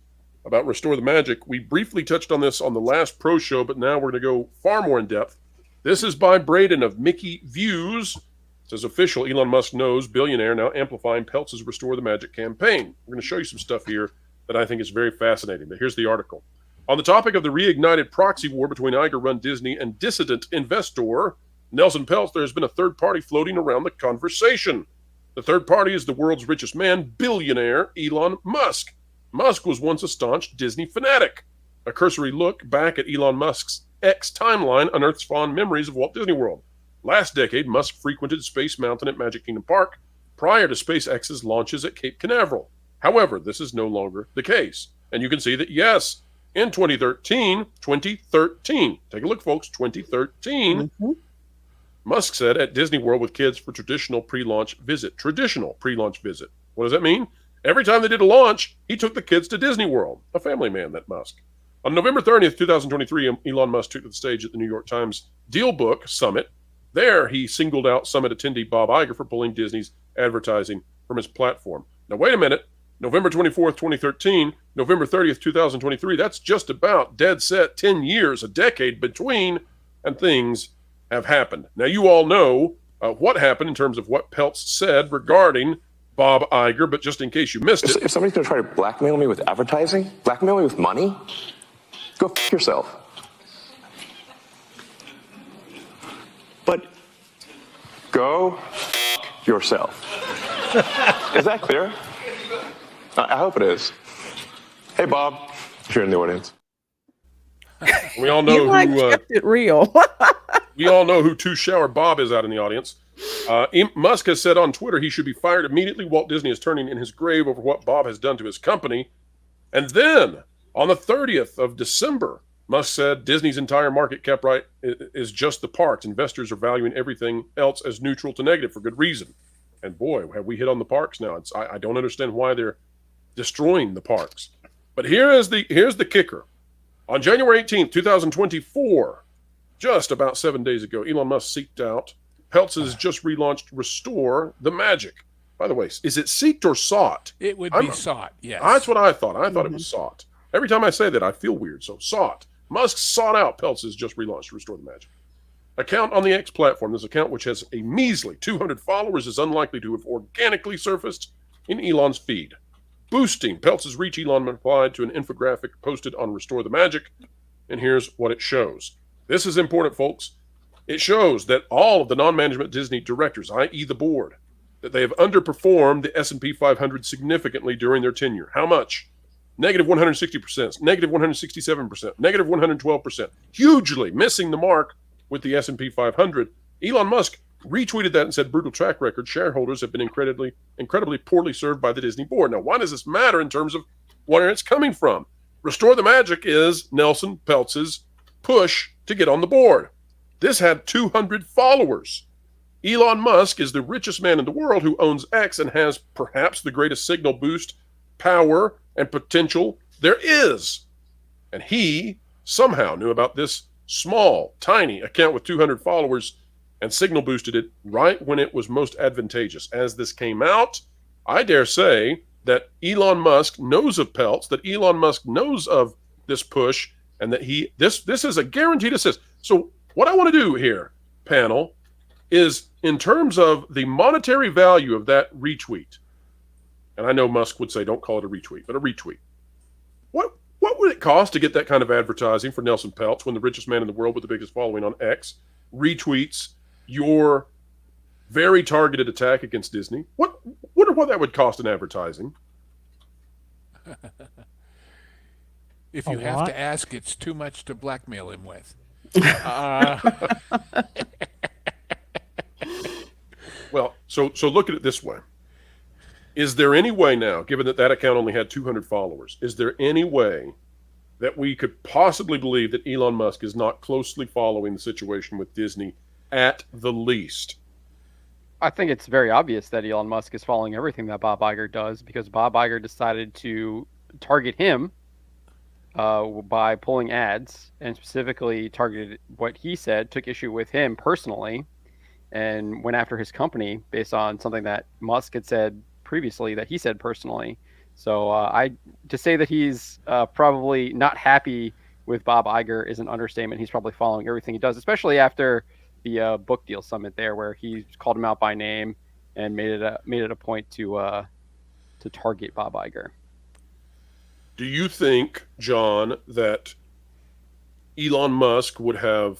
about Restore the Magic. We briefly touched on this on the last Pro Show, but now we're going to go far more in depth. This is by Braden of Mickey Views. It says, official, Elon Musk knows, billionaire, now amplifying Peltz's Restore the Magic campaign. We're going to show you some stuff here that I think is very fascinating. But here's the article. On the topic of the reignited proxy war between Iger-run Disney and dissident investor Nelson Peltz, there has been a third party floating around the conversation. The third party is the world's richest man, billionaire Elon Musk. Musk was once a staunch Disney fanatic. A cursory look back at Elon Musk's X timeline unearths fond memories of Walt Disney World. Last decade, Musk frequented Space Mountain at Magic Kingdom Park prior to SpaceX's launches at Cape Canaveral. However, this is no longer the case. And you can see that, yes, in 2013, take a look, folks, 2013, Musk said at Disney World with kids for traditional pre-launch visit. What does that mean? Every time they did a launch, he took the kids to Disney World. A family man, that Musk. On November 30th, 2023, Elon Musk took to the stage at the New York Times Dealbook Summit. There, he singled out Summit attendee Bob Iger for pulling Disney's advertising from his platform. Now, wait a minute. November 24th, 2013, November 30th, 2023, that's just about dead set 10 years, a decade between, and things have happened. Now, you all know what happened in terms of what Peltz said regarding Bob Iger, but just in case you missed it. If somebody's going to try to blackmail me with advertising, blackmail me with money, go f yourself. But go f yourself. Is that clear? I hope it is. Hey, Bob, if you're in the audience. We all know who kept it real. We all know who Two Shower Bob is out in the audience. Musk has said on Twitter he should be fired immediately. Walt Disney is turning in his grave over what Bob has done to his company. And then, on the 30th of December, Musk said Disney's entire market cap right is just the parks. Investors are valuing everything else as neutral to negative for good reason. And boy, have we hit on the parks now. I don't understand why they're destroying the parks. But here's the kicker. On January 18th, 2024, just about 7 days ago, Elon Musk seeked out Peltz's just relaunched Restore the Magic. By the way, is it seeked or sought? It would be sought, yes. That's what I thought. I thought it was sought. Every time I say that, I feel weird. So sought. Musk sought out Peltz's just relaunched Restore the Magic account on the X platform. This account, which has a measly 200 followers, is unlikely to have organically surfaced in Elon's feed. Boosting Peltz's reach, Elon replied to an infographic posted on Restore the Magic, and here's what it shows. This is important, folks. It shows that all of the non-management Disney directors, i.e. the board, that they have underperformed the S&P 500 significantly during their tenure. How much? Negative 160%, negative 167%, negative 112%. Hugely missing the mark with the S&P 500. Elon Musk retweeted that and said, brutal track record. Shareholders have been incredibly poorly served by the Disney board. Now, why does this matter in terms of where it's coming from? Restore the Magic is Nelson Peltz's push to get on the board. This had 200 followers. Elon Musk is the richest man in the world who owns X and has perhaps the greatest signal boost, power, and potential there is. And he somehow knew about this small, tiny account with 200 followers and signal boosted it right when it was most advantageous. As this came out, I dare say that Elon Musk knows of Peltz, that Elon Musk knows of this push, and that this is a guaranteed assist. So what I want to do here, panel, is in terms of the monetary value of that retweet, and I know Musk would say don't call it a retweet, but a retweet. What would it cost to get that kind of advertising for Nelson Peltz when the richest man in the world with the biggest following on X retweets your very targeted attack against Disney? Wonder what that would cost in advertising. If you have to ask, it's too much to blackmail him with. Well, so look at it this way. Is there any way now, given that account only had 200 followers, is there any way that we could possibly believe that Elon Musk is not closely following the situation with Disney at the least? I think it's very obvious that Elon Musk is following everything that Bob Iger does, because Bob Iger decided to target him by pulling ads, and specifically targeted what he said, took issue with him personally, and went after his company based on something that Musk had said previously that he said personally. So to say that he's probably not happy with Bob Iger is an understatement. He's probably following everything he does, especially after the book deal summit there, where he called him out by name and made it a point to target Bob Iger. Do you think, John, that Elon Musk would have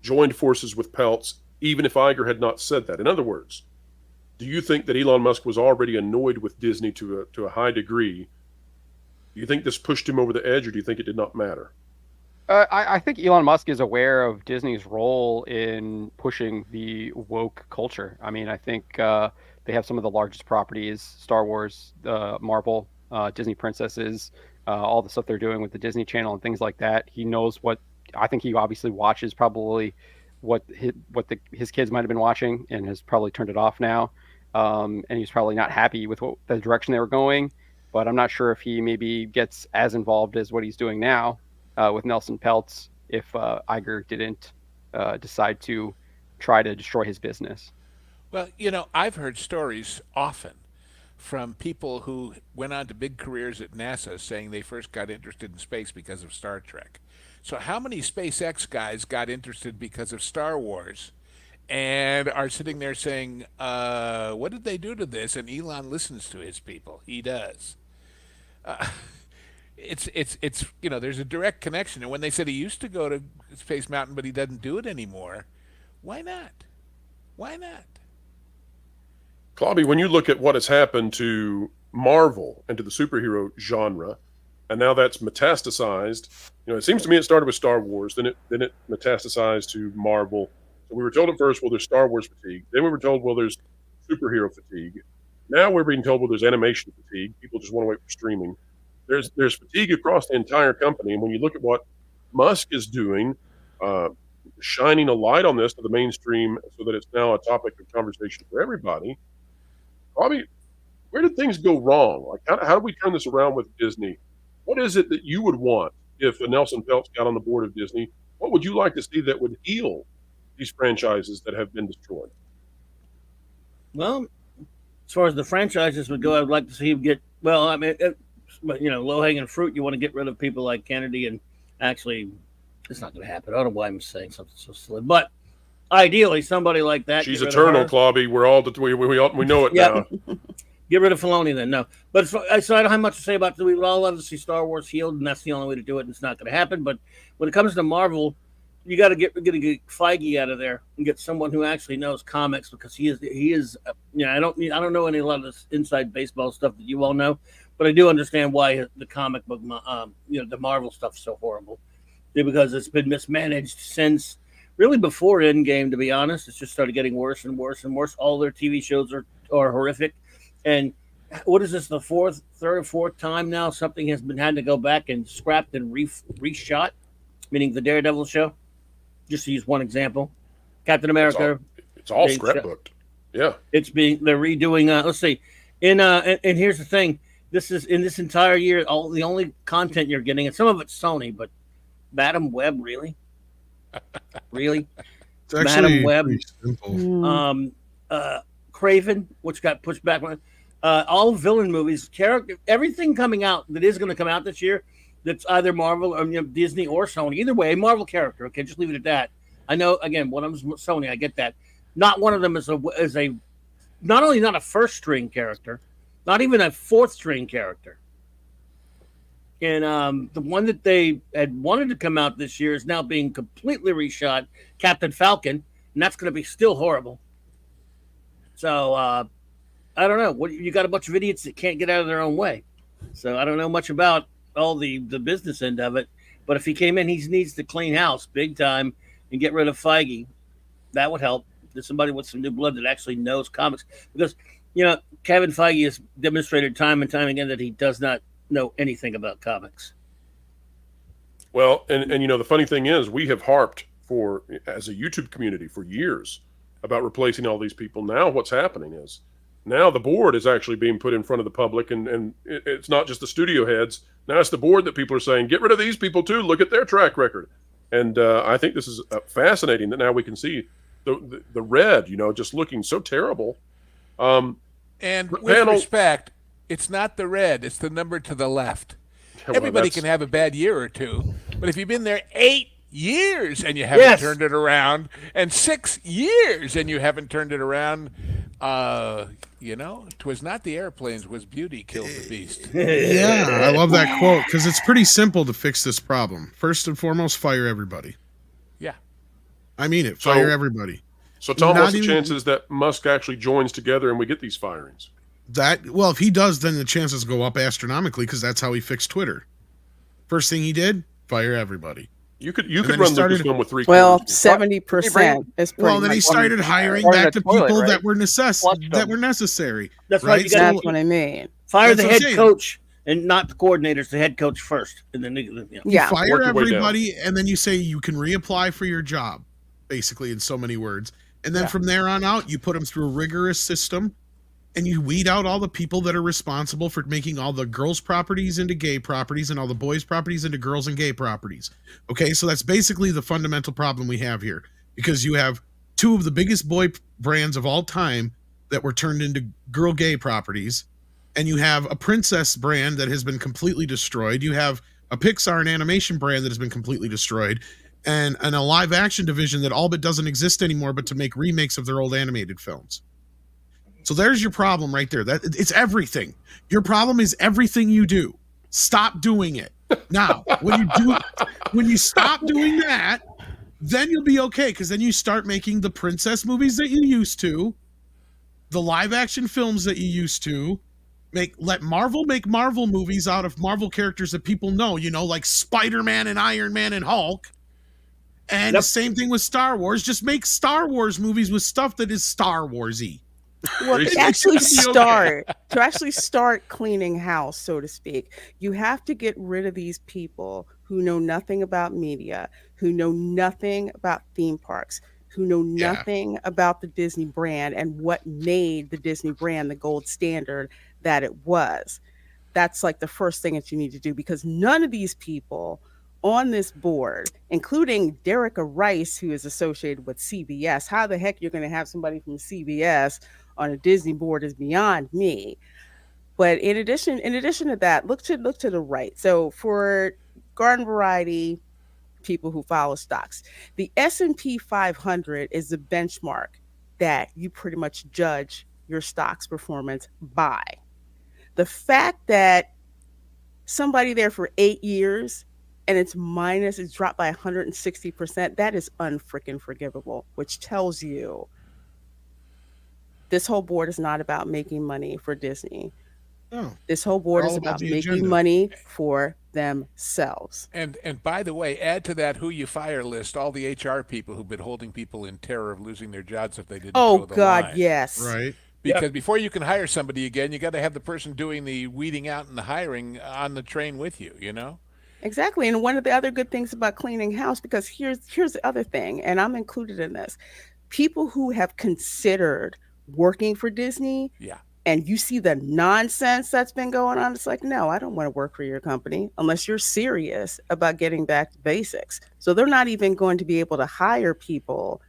joined forces with Peltz even if Iger had not said that? In other words, do you think that Elon Musk was already annoyed with Disney to a high degree? Do you think this pushed him over the edge, or do you think it did not matter? I think Elon Musk is aware of Disney's role in pushing the woke culture. I mean, I think they have some of the largest properties: Star Wars, Marvel, Disney princesses, all the stuff they're doing with the Disney Channel and things like that. He knows what. I think he obviously watches probably what his kids might have been watching and has probably turned it off now. And he's probably not happy with the direction they were going. But I'm not sure if he maybe gets as involved as what he's doing now with Nelson Peltz if Iger didn't decide to try to destroy his business. Well, you know, I've heard stories often from people who went on to big careers at NASA saying they first got interested in space because of Star Trek. So how many SpaceX guys got interested because of Star Wars and are sitting there saying, what did they do to this? And Elon listens to his people. He does. It's you know, there's a direct connection. And when they said he used to go to Space Mountain, but he doesn't do it anymore, why not? Why not? Clobby, when you look at what has happened to Marvel and to the superhero genre, and now that's metastasized, you know, it seems to me it started with Star Wars, then it metastasized to Marvel. So we were told at first, well, there's Star Wars fatigue. Then we were told, well, there's superhero fatigue. Now we're being told, well, there's animation fatigue. People just want to wait for streaming. There's fatigue across the entire company. And when you look at what Musk is doing, shining a light on this to the mainstream so that it's now a topic of conversation for everybody, Bobby, where did things go wrong? Like, how do we turn this around with Disney? What is it that you would want if a Nelson Peltz got on the board of Disney? What would you like to see that would heal these franchises that have been destroyed? Well, as far as the franchises would go, I would like to see him get, well, I mean, you know, low-hanging fruit, you want to get rid of people like Kennedy, and actually, it's not going to happen. I don't know why I'm saying something so silly, but ideally, somebody like that. She's eternal, Clobby. We know it now. Get rid of Filoni then. No, but so I don't have much to say about it. We would all love to see Star Wars healed, and that's the only way to do it. And it's not going to happen. But when it comes to Marvel, you got to get Feige out of there and get someone who actually knows comics, because he is. You know, I don't know a lot of this inside baseball stuff that you all know, but I do understand why the comic book, you know, the Marvel stuff's so horrible, because it's been mismanaged since really before Endgame. To be honest, it's just started getting worse and worse and worse. All their TV shows are horrific. And what is this, the third or fourth time now something has been had to go back and scrapped and reshot, meaning the Daredevil show, just to use one example. Captain America. It's all scrapbooked. Yeah. They're redoing, let's see. And here's the thing. This is, in this entire year, the only content you're getting, and some of it's Sony, but Madam Web, really? Really? It's actually Madam Web. simple. Craven, which got pushed back. All villain movies, everything coming out that is going to come out this year, that's either Marvel or Disney or Sony. Either way, a Marvel character. Okay, just leave it at that. I know. Again, one of them is Sony. I get that. Not one of them is a not only not a first string character, not even a fourth string character. And the one that they had wanted to come out this year is now being completely reshot, Captain Falcon, and that's going to be still horrible. So I don't know. You got a bunch of idiots that can't get out of their own way. So I don't know much about all the business end of it. But if he came in, he needs to clean house big time and get rid of Feige. That would help. There's somebody with some new blood that actually knows comics. Because, you know, Kevin Feige has demonstrated time and time again that he does not know anything about comics. Well, and you know, the funny thing is, we have harped as a YouTube community for years about replacing all these people. Now what's happening is now the board is actually being put in front of the public, and it's not just the studio heads. Now it's the board that people are saying, get rid of these people too. Look at their track record. And I think this is fascinating that now we can see the red, just looking so terrible. And with respect, it's not the red; it's the number to the left. Well, Everybody can have a bad year or two, but if you've been there 8 years and you haven't turned it around, and 6 years and you haven't turned it around, 'twas not the airplanes, was beauty killed the beast. Yeah, I love that quote because it's pretty simple to fix this problem. First and foremost, fire everybody. Yeah. I mean it. Fire everybody. So, Tom, what's the chances that Musk actually joins together and we get these firings? If he does, then the chances go up astronomically because that's how he fixed Twitter. First thing he did, fire everybody. You could run Lucasfilm with 3 Well, 70% is pretty. Well, then he started hiring back the people that were necessary. That's right. That's what I mean. Fire the head coach and not the coordinators. The head coach first, and then you fire everybody, and then you say you can reapply for your job, basically in so many words. And then from there on out, you put them through a rigorous system. And you weed out all the people that are responsible for making all the girls' properties into gay properties and all the boys' properties into girls and gay properties. Okay, so that's basically the fundamental problem we have here. Because you have 2 of the biggest boy brands of all time that were turned into girl gay properties. And you have a princess brand that has been completely destroyed. You have a Pixar and animation brand that has been completely destroyed. And a live action division that all but doesn't exist anymore but to make remakes of their old animated films. So there's your problem right there. It's everything. Your problem is everything you do. Stop doing it. Now, when you stop doing that, then you'll be okay because then you start making the princess movies that you used to, the live action films that you used to, let Marvel make Marvel movies out of Marvel characters that people know, like Spider-Man and Iron Man and Hulk. And the same thing with Star Wars. Just make Star Wars movies with stuff that is Star Wars-y. Well, to actually start cleaning house, so to speak, you have to get rid of these people who know nothing about media, who know nothing about theme parks, who know nothing about the Disney brand and what made the Disney brand the gold standard that it was. That's like the first thing that you need to do because none of these people on this board, including Derica Rice, who is associated with CBS, how the heck you're going to have somebody from CBS on a Disney board is beyond me. But in addition to that, look to the right. So for garden variety people who follow stocks, the S&P 500 is the benchmark that you pretty much judge your stock's performance by. The fact that somebody there for 8 years and it's dropped by 160%, that is unfreaking forgivable, which tells you this whole board is not about making money for Disney. No. This whole board is about making money for themselves. And by the way, add to that who you fire list all the HR people who've been holding people in terror of losing their jobs if they didn't toe the line. Yes. Right. Because before you can hire somebody again, you got to have the person doing the weeding out and the hiring on the train with you, Exactly. And one of the other good things about cleaning house, because here's the other thing, and I'm included in this. People who have considered working for Disney, and you see the nonsense that's been going on, it's like, no, I don't want to work for your company unless you're serious about getting back to basics. So they're not even going to be able to hire people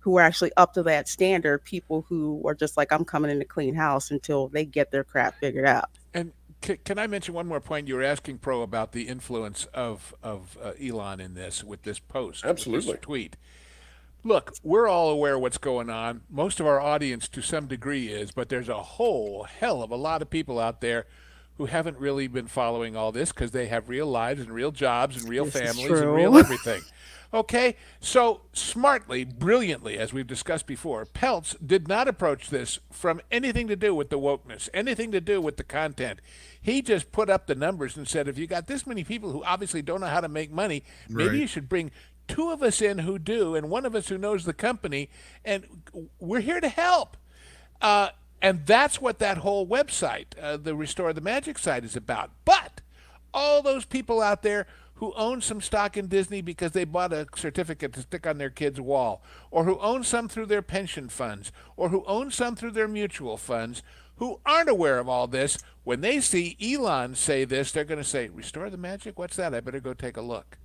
who are actually up to that standard, people who are just like, I'm coming in to clean house until they get their crap figured out. And can I mention one more point? You were asking Pro about the influence of Elon in this with this post. Absolutely. With this tweet. Look, we're all aware what's going on. Most of our audience to some degree is, but there's a whole hell of a lot of people out there who haven't really been following all this because they have real lives and real jobs and real families and real everything. Okay, so smartly, brilliantly, as we've discussed before, Peltz did not approach this from anything to do with the wokeness, anything to do with the content. He just put up the numbers and said, if you got this many people who obviously don't know how to make money, maybe you should bring 2 of us in who do and 1 of us who knows the company, and we're here to help. And that's what that whole website, the Restore the Magic site, is about. But all those people out there who own some stock in Disney because they bought a certificate to stick on their kid's wall, or who own some through their pension funds, or who own some through their mutual funds, who aren't aware of all this, when they see Elon say this, they're going to say, Restore the Magic? What's that? I better go take a look.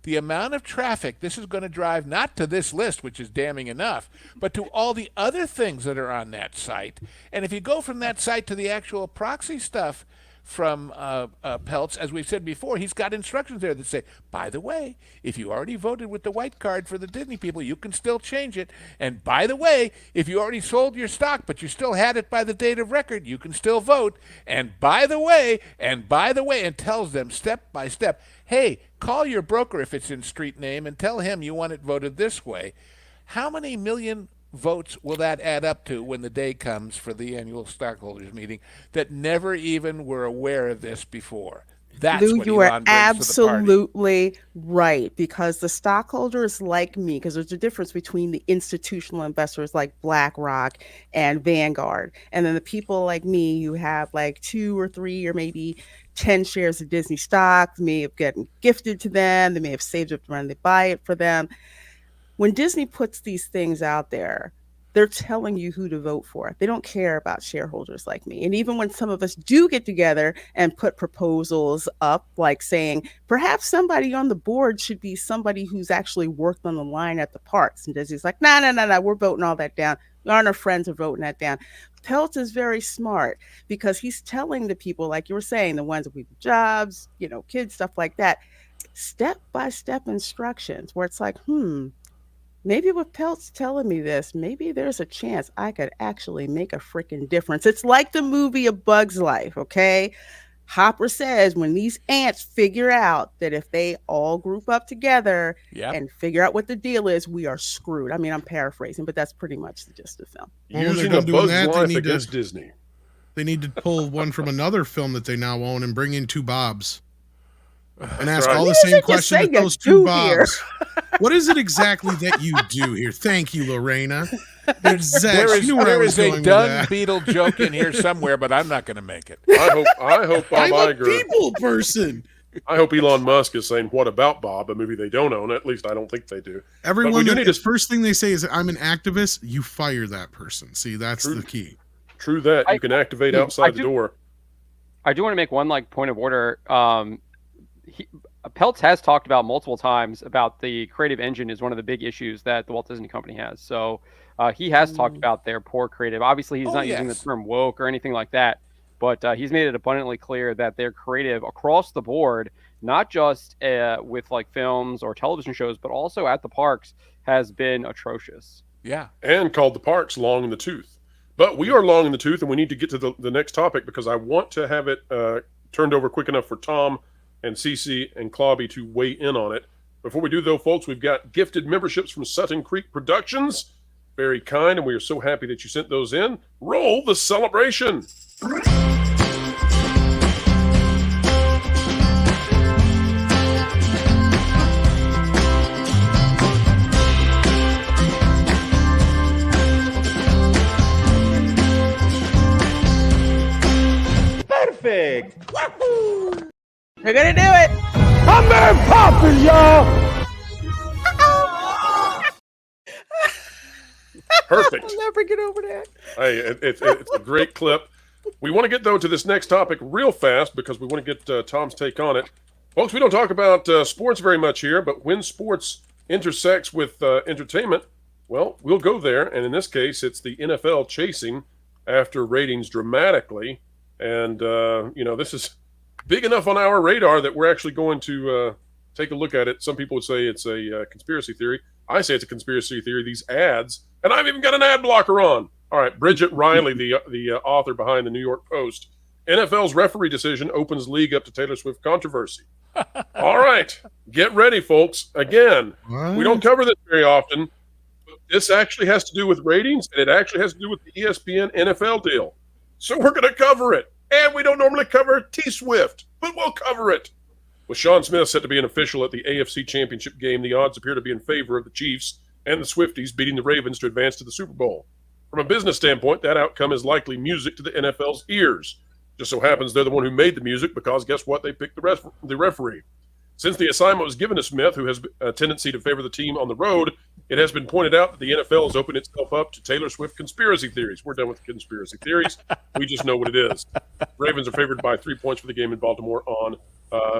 the amount of traffic this is going to drive, not to this list, which is damning enough, but to all the other things that are on that site. And if you go from that site to the actual proxy stuff from Peltz, as we've said before, he's got instructions there that say, by the way, if you already voted with the white card for the Disney people, you can still change it. And by the way, if you already sold your stock, but you still had it by the date of record, you can still vote. And by the way, and tells them step by step, hey, call your broker if it's in street name and tell him you want it voted this way. How many million votes will that add up to when the day comes for the annual stockholders meeting that never even were aware of this before? That's Lou, what you Elon are brings to the party. absolutely right, because the stockholders like me, because there's a difference between the institutional investors like BlackRock and Vanguard, and then the people like me who have like 2 or 3 or maybe 10 shares of Disney stock, may have gotten gifted to them, they may have saved up when they buy it for them. When Disney puts these things out there, they're telling you who to vote for. They don't care about shareholders like me. And even when some of us do get together and put proposals up, like saying, perhaps somebody on the board should be somebody who's actually worked on the line at the parks. And Disney's like, no, we're voting all that down. Our friends are voting that down. Peltz is very smart because he's telling the people, like you were saying, the ones with jobs, kids, stuff like that, step-by-step instructions where it's like, maybe with Peltz telling me this, maybe there's a chance I could actually make a freaking difference. It's like the movie A Bug's Life, okay? Hopper says when these ants figure out that if they all group up together and figure out what the deal is, we are screwed. I mean, I'm paraphrasing, but that's pretty much the gist of the film. Using A Bug's Life against Disney. They need to pull one from another film that they now own and bring in 2 Bobs. And ask all the same questions that those 2 Bobs. What is it exactly that you do here? Thank you, Lorena. There is a dung beetle joke in here somewhere, but I'm not going to make it. I hope Bob I'm Iger. a people person. I hope Elon Musk is saying, "What about Bob?" A movie they don't own. At least I don't think they do. Everyone, the first thing they say is, "I'm an activist." You fire that person. See, that's the key. True that. You can activate outside the door. I do want to make one point of order. Peltz has talked about multiple times about the creative engine is one of the big issues that the Walt Disney Company has. So he has talked about their poor creative. Obviously, he's not using the term woke or anything like that, but he's made it abundantly clear that their creative across the board, not just with like films or television shows, but also at the parks, has been atrocious. Yeah. And called the parks long in the tooth. But we are long in the tooth, and we need to get to the next topic because I want to have it turned over quick enough for Tom and Cece and Clobby to weigh in on it. Before we do, though, folks, we've got gifted memberships from Sutton Creek Productions. Very kind, and we are so happy that you sent those in. Roll the celebration. Perfect. Woo-hoo! We're gonna do it. I'm very popping, y'all. Perfect. I'll never get over that. Hey, it's a great clip. We want to get, though, to this next topic real fast because we want to get Tom's take on it. Folks, we don't talk about sports very much here, but when sports intersects with entertainment, well, we'll go there. And in this case, it's the NFL chasing after ratings dramatically. And, this is big enough on our radar that we're actually going to take a look at it. Some people would say it's a conspiracy theory. I say it's a conspiracy theory. These ads, and I've even got an ad blocker on. All right, Bridget Riley, the author behind the New York Post. NFL's referee decision opens league up to Taylor Swift controversy. All right, get ready, folks. Again, we don't cover this very often, but this actually has to do with ratings, and it actually has to do with the ESPN NFL deal. So we're going to cover it. And we don't normally cover T-Swift, but we'll cover it. With Sean Smith set to be an official at the AFC Championship game, the odds appear to be in favor of the Chiefs and the Swifties beating the Ravens to advance to the Super Bowl. From a business standpoint, that outcome is likely music to the NFL's ears. Just so happens they're the one who made the music because guess what? They picked the referee. Since the assignment was given to Smith, who has a tendency to favor the team on the road, it has been pointed out that the NFL has opened itself up to Taylor Swift conspiracy theories. We're done with conspiracy theories. We just know what it is. Ravens are favored by 3 points for the game in Baltimore on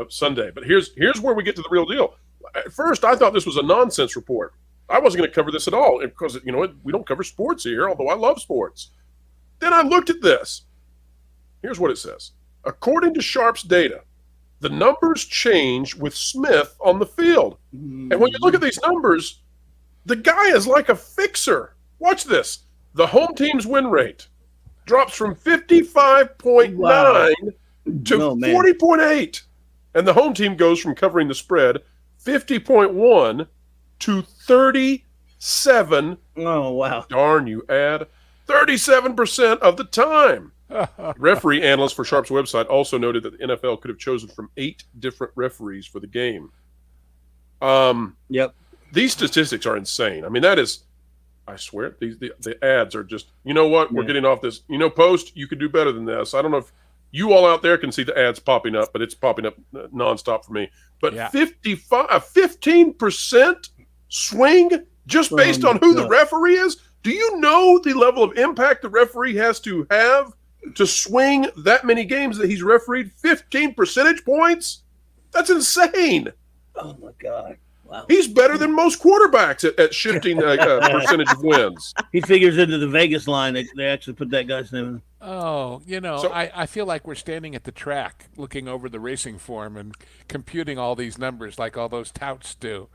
Sunday. But here's where we get to the real deal. at first I thought this was a nonsense report. I wasn't going to cover this at all because, we don't cover sports here, although I love sports. Then I looked at this. Here's what it says. According to Sharp's data, the numbers change with Smith on the field. And when you look at these numbers, the guy is like a fixer. Watch this. The home team's win rate drops from 55.9 to 40.8. And the home team goes from covering the spread 50.1 to 37. Oh, wow. Darn you, Ad. 37% of the time. Referee analyst for Sharp's website also noted that the NFL could have chosen from 8 different referees for the game. Yep. These statistics are insane. I mean, that is, I swear, the ads are just, you know what? We're getting off this. Post, you could do better than this. I don't know if you all out there can see the ads popping up, but it's popping up nonstop for me. But 15% swing just based on who the referee is? Do you know the level of impact the referee has to have to swing that many games that he's refereed? 15 percentage points? That's insane. Oh, my God. Wow. He's better than most quarterbacks at shifting percentage of wins. He figures into the Vegas line. They actually put that guy's name in. Oh, I feel like we're standing at the track looking over the racing form and computing all these numbers like all those touts do.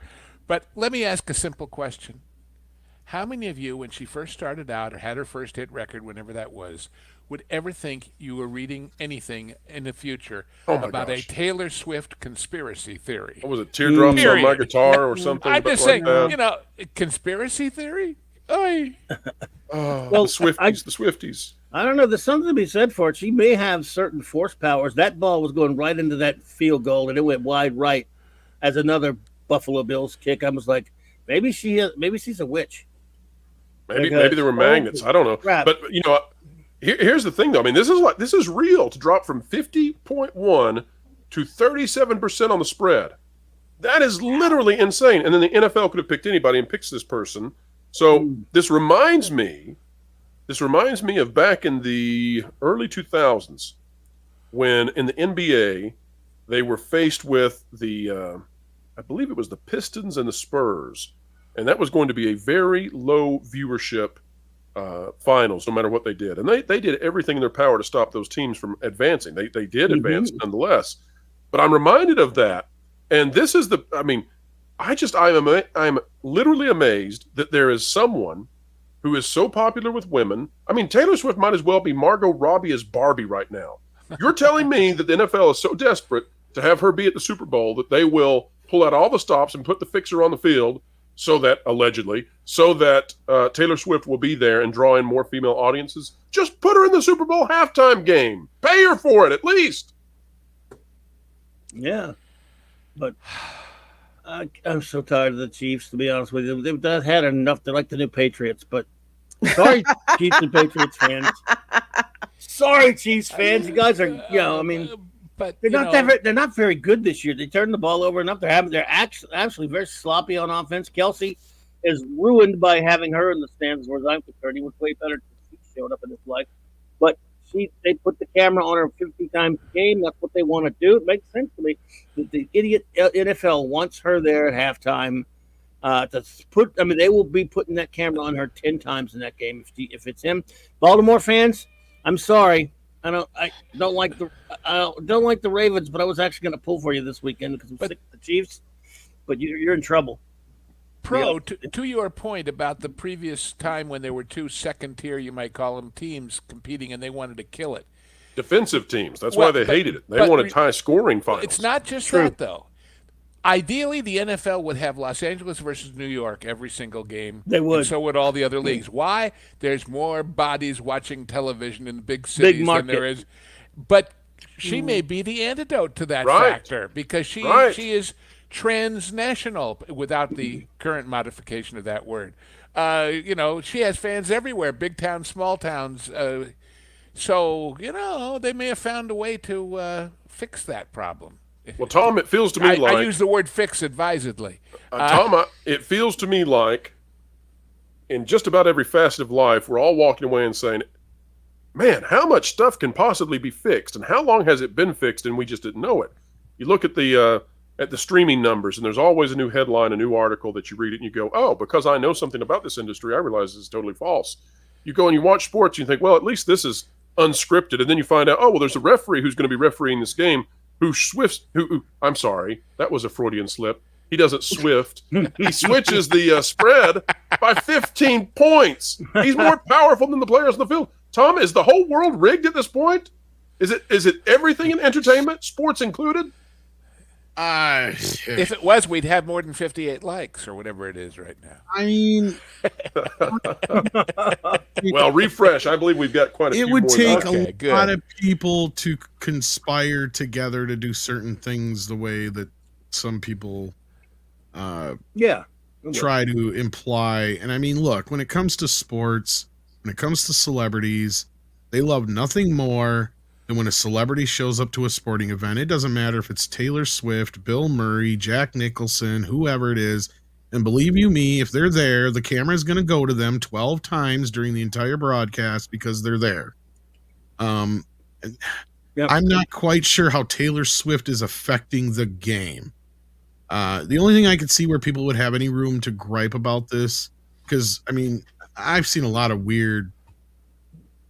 But let me ask a simple question. How many of you, when she first started out or had her first hit record, whenever that was, would ever think you were reading anything in the future about a Taylor Swift conspircy theory? What was it, teardrops on my guitar or something? I'm just saying, conspiracy theory? Oy. The Swifties. I don't know. There's something to be said for it. She may have certain force powers. That ball was going right into that field goal, and it went wide right as another Buffalo Bills kick. I was like, maybe she's a witch. Maybe they were magnets. I don't know. Crap. But here's the thing, though. I mean, this is real to drop from 50.1 to 37% on the spread. That is literally insane. And then the NFL could have picked anybody and picks this person. So this reminds me of back in the early 2000s when in the NBA they were faced with the I believe it was the Pistons and the Spurs. And that was going to be a very low viewership finals, no matter what they did. And they did everything in their power to stop those teams from advancing. They did advance nonetheless. But I'm reminded of that. And this is I'm literally amazed that there is someone who is so popular with women. I mean, Taylor Swift might as well be Margot Robbie as Barbie right now. You're telling me that the NFL is so desperate to have her be at the Super Bowl that they will pull out all the stops and put the fixer on the field allegedly, so that Taylor Swift will be there and draw in more female audiences? Just put her in the Super Bowl halftime game. Pay her for it, at least. Yeah. But I'm so tired of the Chiefs, to be honest with you. They've had enough. They're like the new Patriots, but sorry, Chiefs and Patriots fans. Sorry, Chiefs fans. You guys are, but they're not very good this year. They turned the ball over enough. They're actually very sloppy on offense. Kelsey is ruined by having her in the stands, as far as I'm concerned. He was way better if she showed up in his life. But they put the camera on her 50 times a game. That's what they want to do. It makes sense to me. The idiot NFL wants her there at halftime. They will be putting that camera on her 10 times in that game if it's him. Baltimore fans, I'm sorry. I don't like the Ravens, but I was actually going to pull for you this weekend because I'm sick of the Chiefs. But you're in trouble. To your point about the previous time when there were two second-tier, you might call them, teams competing, and they wanted to kill it. Defensive teams. That's why they hated it. They wanted high-scoring finals. It's not just that, though. Ideally, the NFL would have Los Angeles versus New York every single game. They would. And so would all the other leagues. Why? There's more bodies watching television in the big cities than there is. But she may be the antidote to that factor because she is transnational without the current modification of that word. She has fans everywhere, big towns, small towns. So they may have found a way to fix that problem. Well, Tom, it feels to me like... I use the word fix advisedly. Tom, it feels to me like in just about every facet of life, we're all walking away and saying, man, how much stuff can possibly be fixed? And how long has it been fixed and we just didn't know it? You look at the at the streaming numbers, and there's always a new headline, a new article that you read it and you go, oh, because I know something about this industry, I realize it's totally false. You go and you watch sports, and you think, well, at least this is unscripted, and then you find out, oh, well, there's a referee who's going to be refereeing this game who I'm sorry, that was a Freudian slip. He doesn't swift. He switches the spread by 15 points. He's more powerful than the players on the field. Tom, is the whole world rigged at this point? Is it everything in entertainment, sports included? If it was, we'd have more than 58 likes or whatever it is right now. I mean, well, refresh. I believe we've got quite a few. It would more take than a lot of people to conspire together to do certain things the way that some people try to imply. And I mean, look, when it comes to sports, when it comes to celebrities, they love nothing more than when a celebrity shows up to a sporting event. It doesn't matter if it's Taylor Swift, Bill Murray, Jack Nicholson, whoever it is. And believe you me, if they're there, the camera is going to go to them 12 times during the entire broadcast because they're there. I'm not quite sure how Taylor Swift is affecting the game. The only thing I could see where people would have any room to gripe about this, because, I mean, I've seen a lot of weird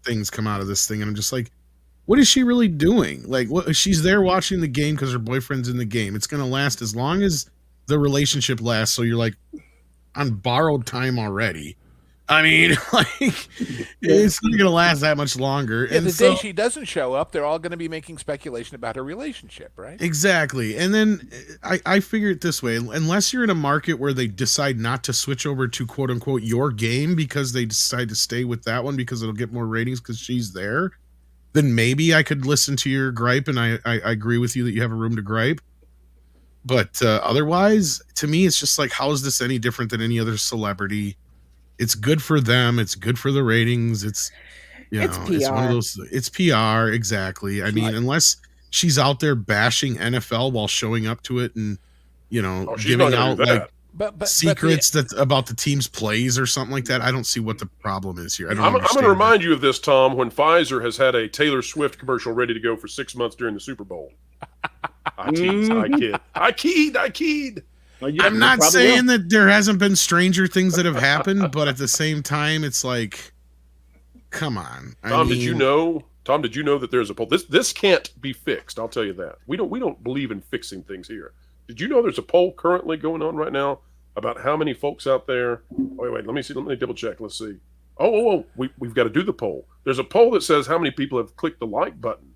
things come out of this thing, and I'm just like, what is she really doing? Like, what, she's there watching the game because her boyfriend's in the game. It's going to last as long as the relationship lasts, so you're like on borrowed time already. I mean, like, it's not going to last that much longer. Yeah, and the day she doesn't show up, they're all going to be making speculation about her relationship, right? Exactly. And then I figure it this way. Unless you're in a market where they decide not to switch over to quote unquote your game because they decide to stay with that one because it'll get more ratings because she's there, then maybe I could listen to your gripe, and I agree with you that you have a room to gripe. But otherwise, to me, it's just like, how is this any different than any other celebrity? It's good for them. It's good for the ratings. It's, you know, it's one of those. It's PR, exactly. I mean, unless she's out there bashing NFL while showing up to it and, you know, giving out like secrets that about the team's plays or something like that, I don't see what the problem is here. I'm going to remind you of this, Tom, when Pfizer has had a Taylor Swift commercial ready to go for 6 months during the Super Bowl. I tease, I kid. Well, I'm not saying that there hasn't been stranger things that have happened, but at the same time, it's like, come on. Tom, did you know that there's a poll? This can't be fixed. I'll tell you that. We don't believe in fixing things here. Did you know there's a poll currently going on right now about how many folks out there? Wait. Let me see. Let me double check. Let's see. We've got to do the poll. There's a poll that says how many people have clicked the like button.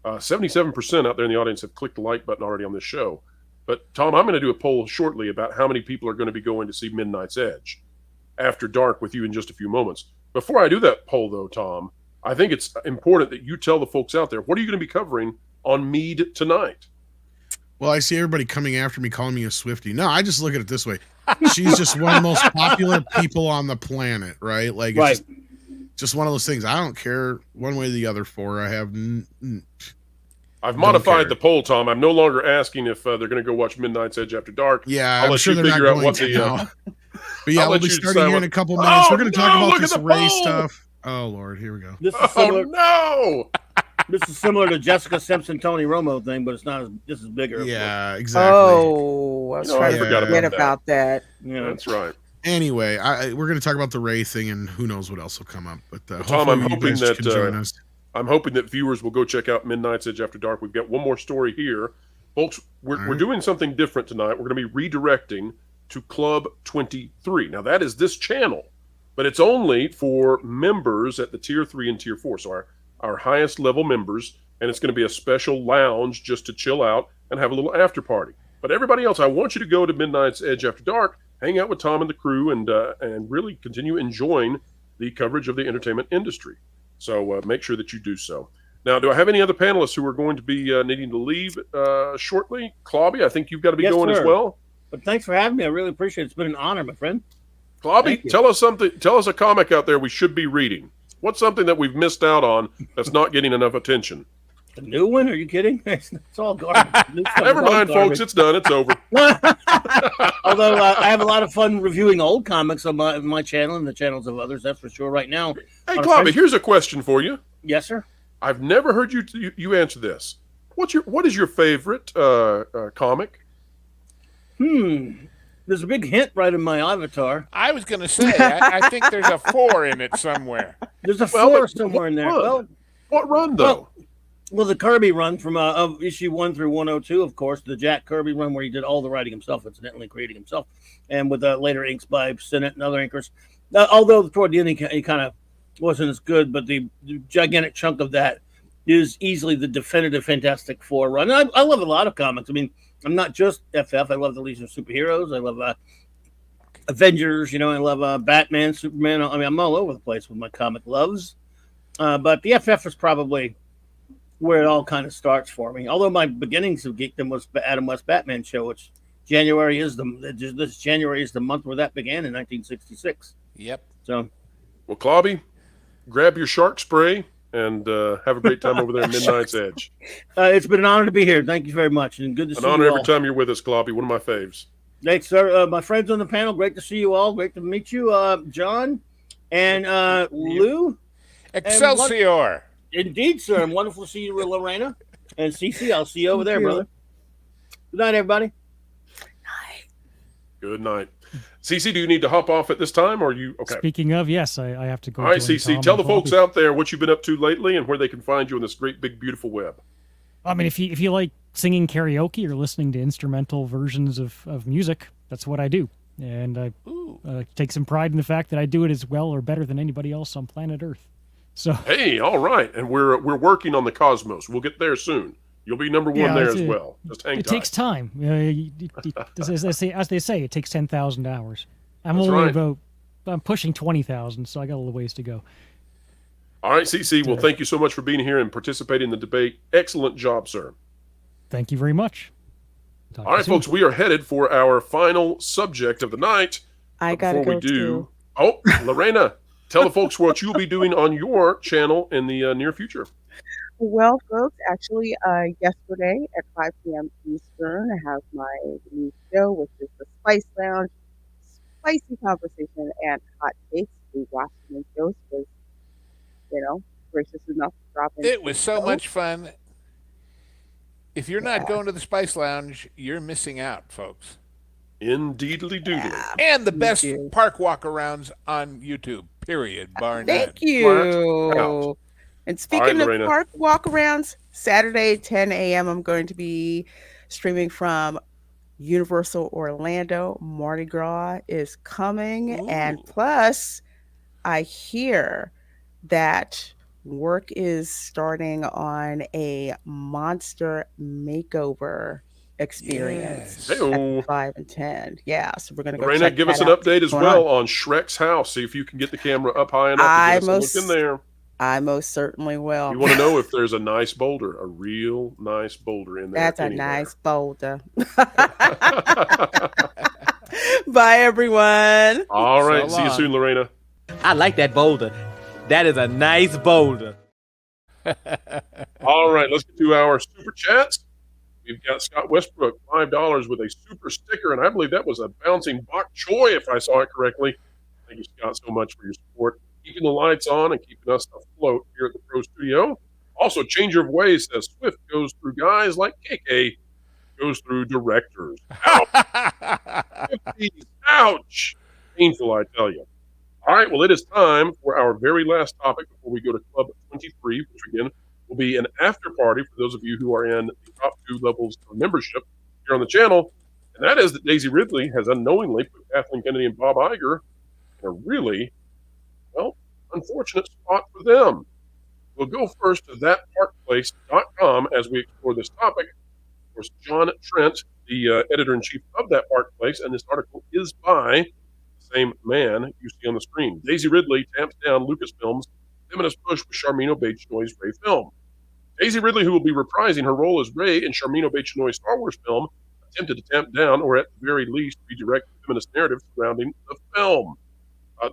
77% out there in the audience have clicked the like button already on this show. But, Tom, I'm going to do a poll shortly about how many people are going to be going to see Midnight's Edge after dark with you in just a few moments. Before I do that poll, though, Tom, I think it's important that you tell the folks out there, what are you going to be covering on Mead tonight? Well, I see everybody coming after me, calling me a Swiftie. No, I just look at it this way. She's just one of the most popular people on the planet, right? Like, it's just one of those things. I don't care one way or the other for her. I have... I've modified the poll, Tom. I'm no longer asking if they're going to go watch Midnight's Edge after dark. Yeah, I'll I'm let sure you they're figure not out what going the. to now. But yeah, we'll be starting here in a couple minutes. We're going to talk about this race stuff. Oh Lord, here we go. This is similar, no! This is similar to Jessica Simpson, Tony Romo thing, but it's not. This is bigger. Yeah, exactly. Oh, I was trying to forget about that. Yeah, that's right. Anyway, we're going to talk about the Ray thing, and who knows what else will come up. But Tom, I'm hoping that join us. I'm hoping that viewers will go check out Midnight's Edge After Dark. We've got one more story here. Folks, we're doing something different tonight. We're going to be redirecting to Club 23. Now, that is this channel, but it's only for members at the Tier 3 and Tier 4, so our highest level members, and it's going to be a special lounge just to chill out and have a little after party. But everybody else, I want you to go to Midnight's Edge After Dark, hang out with Tom and the crew, and really continue enjoying the coverage of the entertainment industry. So make sure that you do so. Now, do I have any other panelists who are going to be needing to leave shortly? Clobby, I think you've got to be going as well. But thanks for having me. I really appreciate it. It's been an honor, my friend. Clobby, tell us something. Tell us a comic out there we should be reading. What's something that we've missed out on that's not getting enough attention? A new one? Are you kidding? It's all garbage. Never mind, folks. It's done. It's over. Although I have a lot of fun reviewing old comics on my channel and the channels of others, that's for sure right now. Hey, Clobby, here's a question for you. Yes, sir. I've never heard you answer this. What is your favorite comic? There's a big hint right in my avatar. I was going to say, I think there's a 4 in it somewhere. There's a 4 somewhere in there. Well, what run though? Well, the Kirby run from of issue 1 through 102, of course, the Jack Kirby run where he did all the writing himself, incidentally creating himself, and with later inks by Sinnott and other inkers. Although toward the end he kind of wasn't as good, but the gigantic chunk of that is easily the definitive Fantastic Four run. And I love a lot of comics. I mean, I'm not just FF. I love the Legion of Superheroes. I love Avengers. I love Batman, Superman. I mean, I'm all over the place with my comic loves. But the FF is probably where it all kind of starts for me. Although my beginnings of geekdom was the Adam West Batman show, which this January is the month where that began in 1966. Yep. So, well, Clobby, grab your shark spray and have a great time over there at Midnight's Edge. It's been an honor to be here. Thank you very much, and good to see you all. An honor every time you're with us, Clobby. One of my faves. Thanks, sir. My friends on the panel, great to see you all. Great to meet you, John and Lou. Excelsior. Indeed, sir. And wonderful to see you, Lorena. And Cece, I'll see you over there, brother. Good night, everybody. Good night. Cece, do you need to hop off at this time, or are you okay? Speaking of, yes, I have to go. All right, Cece, tell the folks out there what you've been up to lately and where they can find you on this great, big, beautiful web. I mean, if you like singing karaoke or listening to instrumental versions of music, that's what I do. And I take some pride in the fact that I do it as well or better than anybody else on planet Earth. So hey, all right, and we're working on the Cosmos. We'll get there soon. You'll be number one there as well. Just hang tight. It takes time. As they say, it takes 10,000 hours. I'm pushing 20,000, so I got a little ways to go. All right, CC. Well, thank you so much for being here and participating in the debate. Excellent job, sir. Thank you very much. All right, folks, we are headed for our final subject of the night. Before we do, Lorena, tell the folks what you'll be doing on your channel in the near future. Well, folks, actually, yesterday at 5 p.m. Eastern, I have my new show, which is the Spice Lounge, spicy conversation and hot takes. We watched the shows was, gracious enough to drop in. It was so much fun. If you're not going to the Spice Lounge, you're missing out, folks. Indeedly doodly. And the best park walk-arounds on YouTube, period, bar none. Thank you. And speaking of park walk-arounds, Saturday, 10 a.m., I'm going to be streaming from Universal Orlando. Mardi Gras is coming. Ooh. And plus, I hear that work is starting on a monster makeover experience at 5 and 10. Yeah, so we're going to go Lorena, check give us an update as well on Shrek's house. See if you can get the camera up high enough to look in there. I most certainly will. You want to know if there's a nice boulder, a real nice boulder in there. That's a nice boulder. Bye, everyone. All right. See you soon, Lorena. I like that boulder. That is a nice boulder. All right. Let's get to our super chats. We've got Scott Westbrook, $5 with a super sticker, and I believe that was a bouncing bok choy, if I saw it correctly. Thank you, Scott, so much for your support. Keeping the lights on and keeping us afloat here at the Pro Studio. Also, Changer of Ways says Swift goes through guys like KK goes through directors. Ouch. Ouch. Painful, I tell you. All right, well, it is time for our very last topic before we go to Club 23, which again will be an after party for those of you who are in the top 2 levels of membership here on the channel. And that is that Daisy Ridley has unknowingly put Kathleen Kennedy and Bob Iger in a really unfortunate spot for them. We'll go first to thatparkplace.com as we explore this topic. Of course, John Trent, the editor-in-chief of That Park Place, and this article is by the same man you see on the screen. Daisy Ridley tamps down Lucasfilm's feminist push with Sharmeen Obaid-Chinoy's Rey film. Daisy Ridley, who will be reprising her role as Rey in Sharmeen Obaid-Chinoy's Star Wars film, attempted to tamp down, or at the very least, redirect the feminist narrative surrounding the film.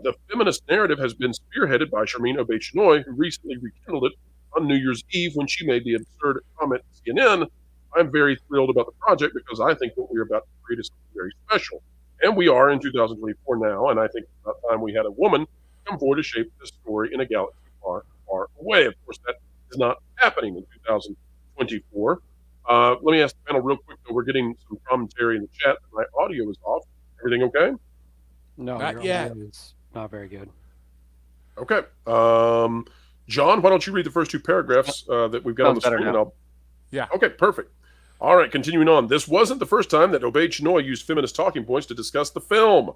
The feminist narrative has been spearheaded by Sharmeen Obaid-Chinoy, who recently rekindled it on New Year's Eve when she made the absurd comment to CNN, "I'm very thrilled about the project because I think what we're about to create is something very special." And we are in 2024 now, and I think it's about time we had a woman come forward to shape this story in a galaxy far, far away. Of course, that is not happening in 2024. Let me ask the panel real quick, though. we're getting some commentary in the chat that my audio is off. Everything okay? No, Not your yet. audio is not very good. Okay. John, why don't you read the first two paragraphs that we've got on the Sounds better screen? now. Yeah. Okay, perfect. All right, continuing on. This wasn't the first time that Obey Chinoy used feminist talking points to discuss the film.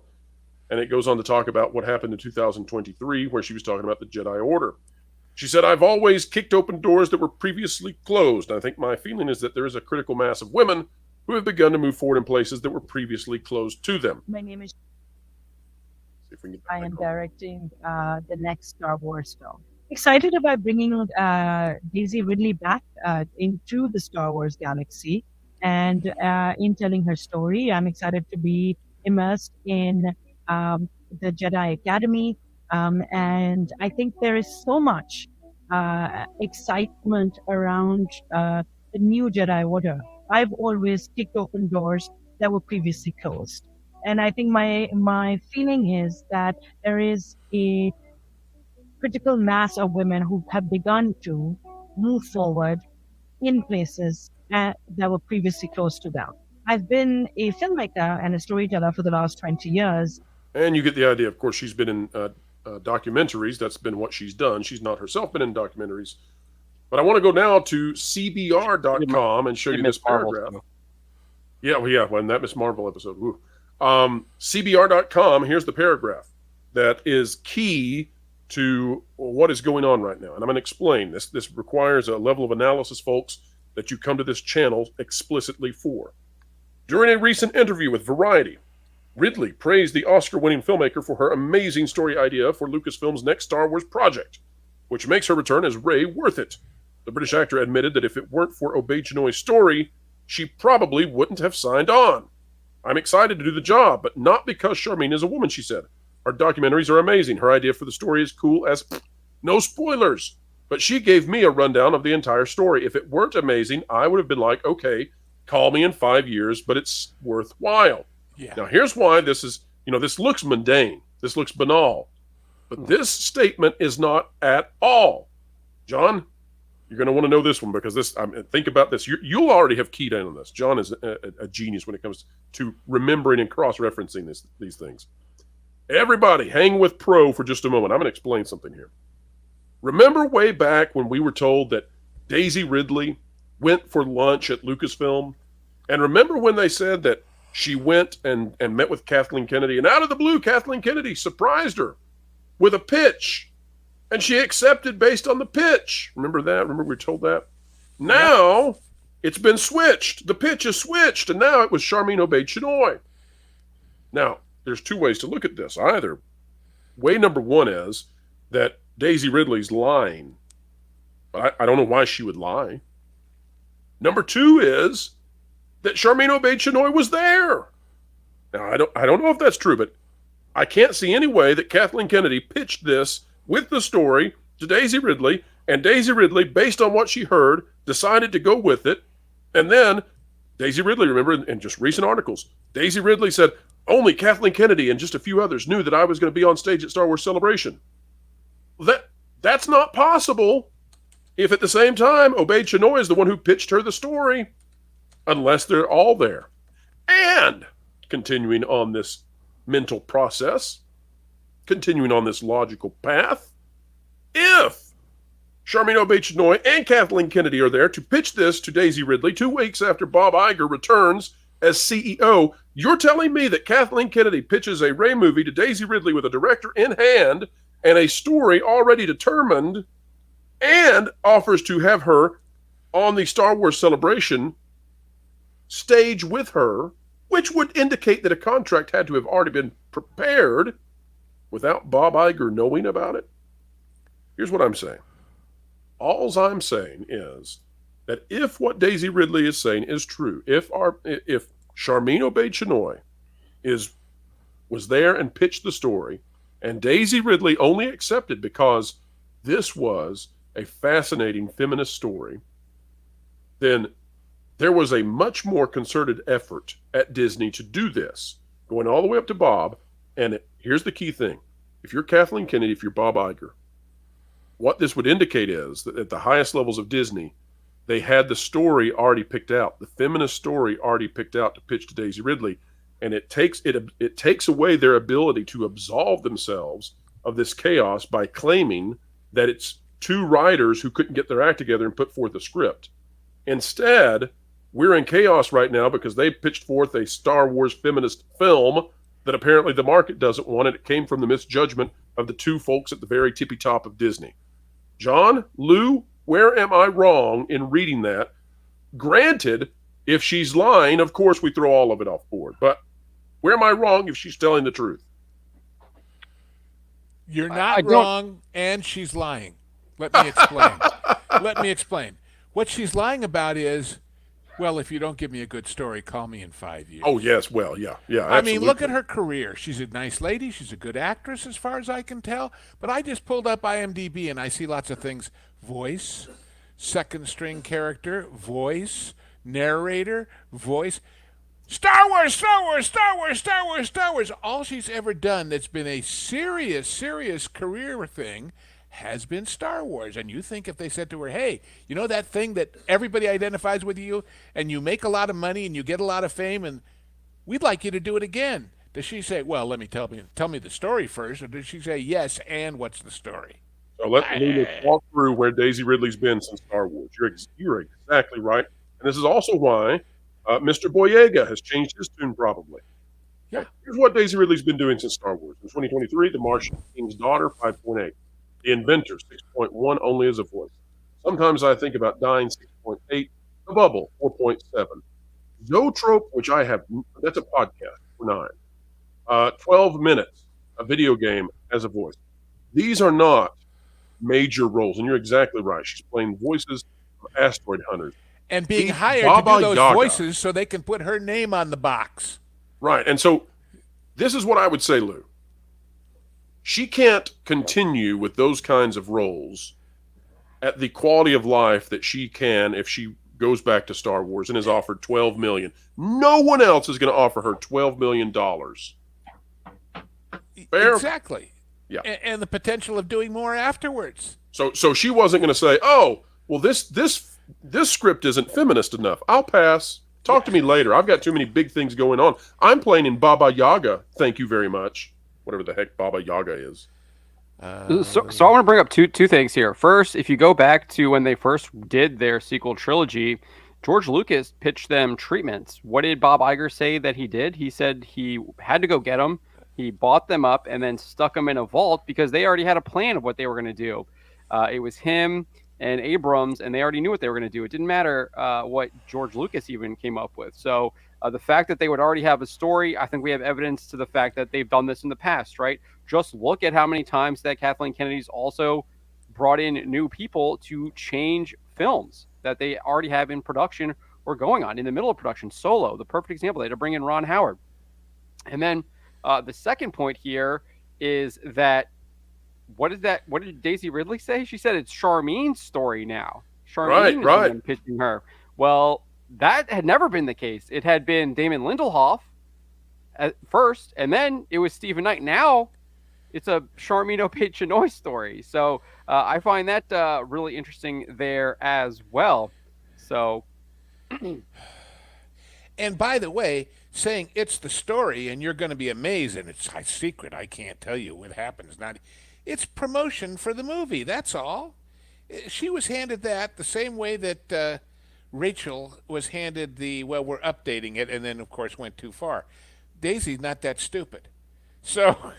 And it goes on to talk about what happened in 2023, where she was talking about the Jedi Order. She said, I've always kicked open doors that were previously closed. I think my feeling is that there is a critical mass of women who have begun to move forward in places that were previously closed to them. My name is. See if we can get I am directing the next Star Wars film. Excited about bringing Daisy Ridley back into the Star Wars galaxy and in telling her story. I'm excited to be immersed in the Jedi Academy. And I think there is so much excitement around the new Jedi Order. I've always kicked open doors that were previously closed. And I think my feeling is that there is a critical mass of women who have begun to move forward in places that were previously closed to them. I've been a filmmaker and a storyteller for the last 20 years. And you get the idea. Of course, she's been in documentaries. That's been what she's done. She's not herself been in documentaries. But I want to go now to CBR.com and show you this paragraph. Yeah, well, in that Miss Marvel episode. Woo. CBR.com, here's the paragraph that is key to what is going on right now. And I'm going to explain this. This requires a level of analysis, folks, that you come to this channel explicitly for. During a recent interview with Variety, Ridley praised the Oscar-winning filmmaker for her amazing story idea for Lucasfilm's next Star Wars project, which makes her return as Rey worth it. The British actor admitted that if it weren't for Obey Chinoy's story, she probably wouldn't have signed on. I'm excited to do the job, but not because Charmin is a woman, she said. Our documentaries are amazing. Her idea for the story is cool as no spoilers. But she gave me a rundown of the entire story. If it weren't amazing, I would have been like, okay, call me in 5 years, but it's worthwhile. Yeah. Now, here's why this is, this looks mundane. This looks banal. But this statement is not at all. John, you're going to want to know this one because think about this. You'll already have keyed in on this. John is a genius when it comes to remembering and cross-referencing these things. Everybody, hang with Pro for just a moment. I'm going to explain something here. Remember way back when we were told that Daisy Ridley went for lunch at Lucasfilm? And remember when they said that she went and met with Kathleen Kennedy, and out of the blue, Kathleen Kennedy surprised her with a pitch, and she accepted based on the pitch. Remember that? Remember we were told that? Now, it's been switched. The pitch is switched, and now it was Charmin Obey Chinoy. Now, there's two ways to look at this. Either way number one is that Daisy Ridley's lying, but I don't know why she would lie. Number two is that Charmin Obey Chinoy was there. Now, I don't know if that's true, but I can't see any way that Kathleen Kennedy pitched this with the story to Daisy Ridley, and Daisy Ridley, based on what she heard, decided to go with it. And then Daisy Ridley, remember in just recent articles, Daisy Ridley said, only Kathleen Kennedy and just a few others knew that I was going to be on stage at Star Wars Celebration. That's not possible if at the same time Obey Chinoy is the one who pitched her the story, unless they're all there. And continuing on this mental process, continuing on this logical path, if Charmin Obey Chinoy and Kathleen Kennedy are there to pitch this to Daisy Ridley 2 weeks after Bob Iger returns as CEO, you're telling me that Kathleen Kennedy pitches a Rey movie to Daisy Ridley with a director in hand and a story already determined and offers to have her on the Star Wars Celebration stage with her, which would indicate that a contract had to have already been prepared without Bob Iger knowing about it? Here's what I'm saying. Alls I'm saying is that if what Daisy Ridley is saying is true, if Charmin Obey Chinoy was there and pitched the story, and Daisy Ridley only accepted because this was a fascinating feminist story, then there was a much more concerted effort at Disney to do this, going all the way up to Bob. And here's the key thing. If you're Kathleen Kennedy, if you're Bob Iger, what this would indicate is that at the highest levels of Disney, they had the story already picked out, the feminist story already picked out to pitch to Daisy Ridley, and it takes away their ability to absolve themselves of this chaos by claiming that it's two writers who couldn't get their act together and put forth a script. Instead, we're in chaos right now because they pitched forth a Star Wars feminist film that apparently the market doesn't want, and it came from the misjudgment of the two folks at the very tippy top of Disney. John, Lou, where am I wrong in reading that? Granted, if she's lying, of course we throw all of it off board. But where am I wrong if she's telling the truth? You're not wrong, and she's lying. Let me explain. Let me explain. What she's lying about is, well, if you don't give me a good story, call me in 5 years. Oh, yes. Well, yeah. I mean, look at her career. She's a nice lady. She's a good actress as far as I can tell. But I just pulled up IMDb, and I see lots of things. Voice, second string character, voice, narrator, voice. Star Wars, Star Wars, Star Wars, Star Wars, Star Wars. All she's ever done that's been a serious career thing has been Star Wars. And you think if they said to her, hey, you know that thing that everybody identifies with you and you make a lot of money and you get a lot of fame and we'd like you to do it again. Does she say, well, tell me the story first, or does she say, yes, and what's the story? So let's walk through where Daisy Ridley's been since Star Wars. You're exactly right. And this is also why Mr. Boyega has changed his tune probably. Yeah. Here's what Daisy Ridley's been doing since Star Wars. In 2023, The Martian, King's Daughter, 5.8. The Inventor, 6.1, only as a voice. Sometimes I Think About Dying, 6.8. The Bubble, 4.7. Zoetrope, which I have, that's a podcast, for 9. 12 Minutes, a video game as a voice. These are not major roles, and you're exactly right. She's playing voices of asteroid hunters. And being hired to do those voices so they can put her name on the box. Right, and so this is what I would say, Lou. She can't continue with those kinds of roles at the quality of life that she can if she goes back to Star Wars and is offered $12 million. No one else is going to offer her $12 million. Fair? Exactly. Yeah. And the potential of doing more afterwards. So she wasn't going to say, oh, well, this script isn't feminist enough. I'll pass. Talk to me later. I've got too many big things going on. I'm playing in Baba Yaga. Thank you very much. Whatever the heck Baba Yaga is. So I want to bring up two things here. First, if you go back to when they first did their sequel trilogy, George Lucas pitched them treatments. What did Bob Iger say that he did? He said he had to go get them. He bought them up and then stuck them in a vault because they already had a plan of what they were going to do. It was him and Abrams, and they already knew what they were going to do. It didn't matter what George Lucas even came up with. So the fact that they would already have a story, I think we have evidence to the fact that they've done this in the past, right? Just look at how many times that Kathleen Kennedy's also brought in new people to change films that they already have in production or going on in the middle of production. Solo, the perfect example. They had to bring in Ron Howard. And then the second point here is that what did Daisy Ridley say? She said it's Charmine's story now. Charmine is pitching her. Well, that had never been the case. It had been Damon Lindelof at first, and then it was Stephen Knight. Now it's a Charmine Obaid-Chinoy story. So I find that really interesting there as well. So, and by the way, saying it's the story and you're going to be amazed, and it's a secret. I can't tell you what happens. It's promotion for the movie. That's all. She was handed that the same way that Rachel was handed we're updating it, and then, of course, went too far. Daisy's not that stupid. So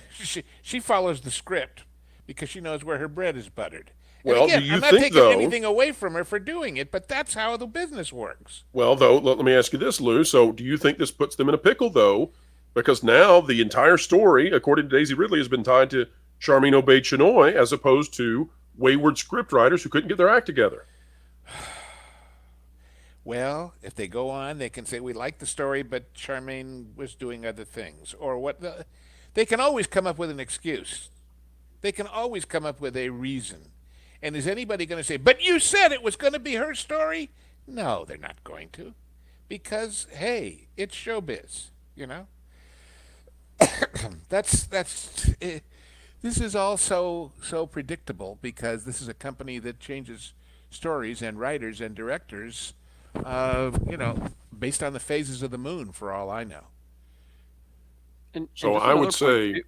she follows the script because she knows where her bread is buttered. Well, again, do you I'm not think, taking though, anything away from her for doing it, but that's how the business works. Well, though, let me ask you this, Lou. So do you think this puts them in a pickle, though? Because now the entire story, according to Daisy Ridley, has been tied to Charmine Obaid-Chinoy as opposed to wayward scriptwriters who couldn't get their act together. Well, if they go on, they can say, we like the story, but Charmaine was doing other things. Or they can always come up with an excuse. They can always come up with a reason. And is anybody going to say, but you said it was going to be her story? No, they're not going to. Because, hey, it's showbiz, you know? This is all so predictable because this is a company that changes stories and writers and directors, based on the phases of the moon, for all I know. So I would say,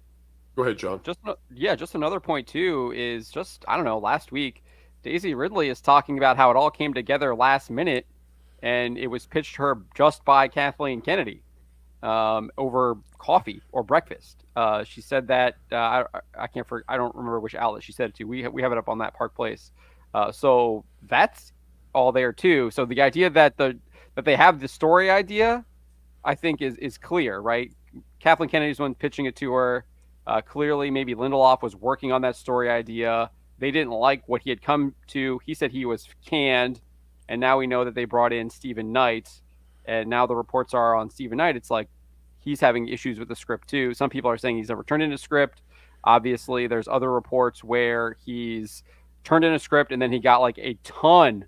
go ahead, John. Just another point too is I don't know, last week, Daisy Ridley is talking about how it all came together last minute, and it was pitched to her just by Kathleen Kennedy over coffee or breakfast. She said that I don't remember which outlet she said it to. We have it up on that Park Place. So that's all there too. So the idea that they have the story idea, I think is clear, right? Kathleen Kennedy's one pitching it to her. Clearly, maybe Lindelof was working on that story idea. They didn't like what he had come to. He said he was canned, and now we know that they brought in Stephen Knight, and now the reports are on Stephen Knight. It's like he's having issues with the script too. Some people are saying he's never turned in a script. Obviously, there's other reports where he's turned in a script and then he got like a ton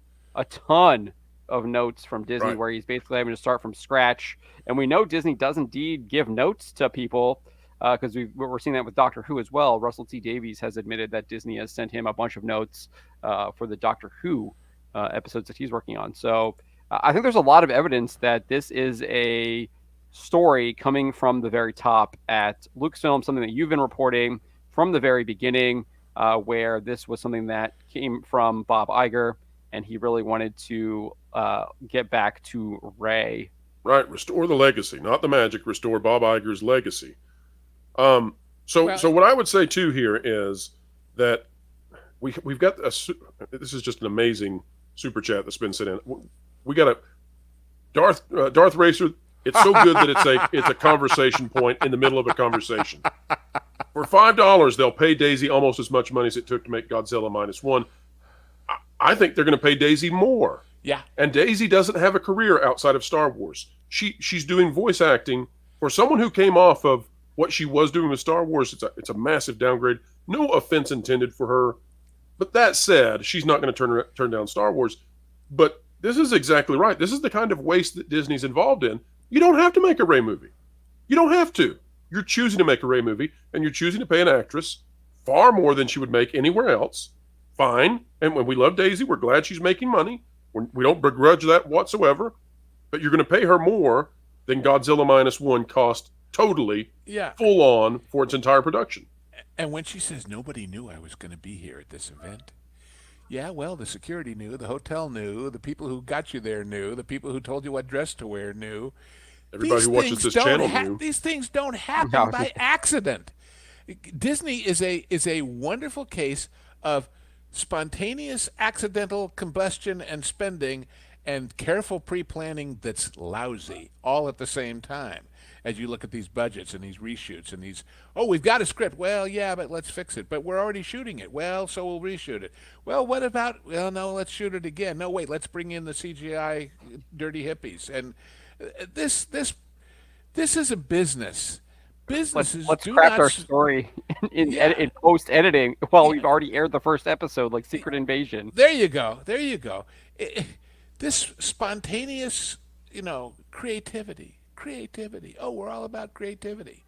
of notes from Disney, where he's basically having to start from scratch. And we know Disney does indeed give notes to people, because we're seeing that with Doctor Who as well. Russell T Davies has admitted that Disney has sent him a bunch of notes for the Doctor Who episodes that he's working on. So I think there's a lot of evidence that this is a story coming from the very top at Lucasfilm, something that you've been reporting from the very beginning, where this was something that came from Bob Iger, and he really wanted to get back to Rey. Right, restore the legacy, not the magic. Restore Bob Iger's legacy. So what I would say too here is that we've got this is just an amazing super chat that's been sent in. We got a Darth Racer. It's so good that it's a conversation point in the middle of a conversation. For $5, they'll pay Daisy almost as much money as it took to make Godzilla -1. I think they're going to pay Daisy more. Yeah. And Daisy doesn't have a career outside of Star Wars. She's doing voice acting. For someone who came off of what she was doing with Star Wars, it's a massive downgrade. No offense intended for her. But that said, she's not going to turn down Star Wars. But this is exactly right. This is the kind of waste that Disney's involved in. You don't have to make a Rey movie. You don't have to. You're choosing to make a Rey movie, and you're choosing to pay an actress far more than she would make anywhere else. Fine. And when we love Daisy, we're glad she's making money. We don't begrudge that whatsoever. But you're going to pay her more than Godzilla -1 cost totally, full on, for its entire production. And when she says nobody knew I was going to be here at this event, yeah, well, the security knew, the hotel knew, the people who got you there knew, the people who told you what dress to wear knew. Everybody who watches this channel knew. These things don't happen by accident. Disney is a wonderful case of spontaneous accidental combustion and spending and careful pre-planning that's lousy all at the same time. As you look at these budgets and these reshoots and these, we've got a script. Well, yeah, but let's fix it. But we're already shooting it. Well, so we'll reshoot it. Well, what about, well, no, let's shoot it again. No, wait, let's bring in the CGI dirty hippies. And this is a business. Businesses let's craft our story in post-editing while we've already aired the first episode, like Secret Invasion. There you go. This spontaneous, creativity. Oh, we're all about creativity.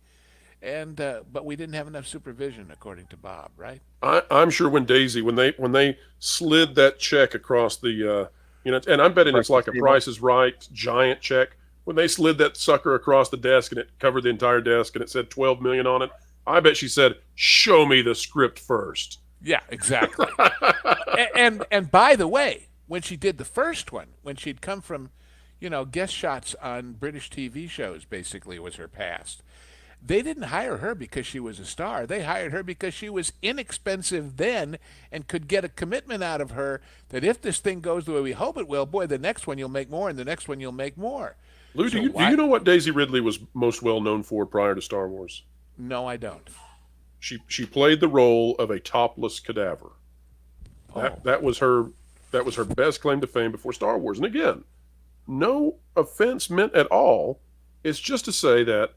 And but we didn't have enough supervision, according to Bob, right? I'm sure when they slid that check across the and I'm betting it's like a Price is Right giant check. When they slid that sucker across the desk and it covered the entire desk and it said $12 million on it, I bet she said, "Show me the script first." Yeah, exactly. and by the way, when she did the first one, when she'd come from, guest shots on British TV shows, basically was her past. They didn't hire her because she was a star. They hired her because she was inexpensive then and could get a commitment out of her that if this thing goes the way we hope it will, boy, the next one you'll make more, and the next one you'll make more. Lou, do you know what Daisy Ridley was most well known for prior to Star Wars? No, I don't. She played the role of a topless cadaver. That was her best claim to fame before Star Wars. And again, no offense meant at all. It's just to say that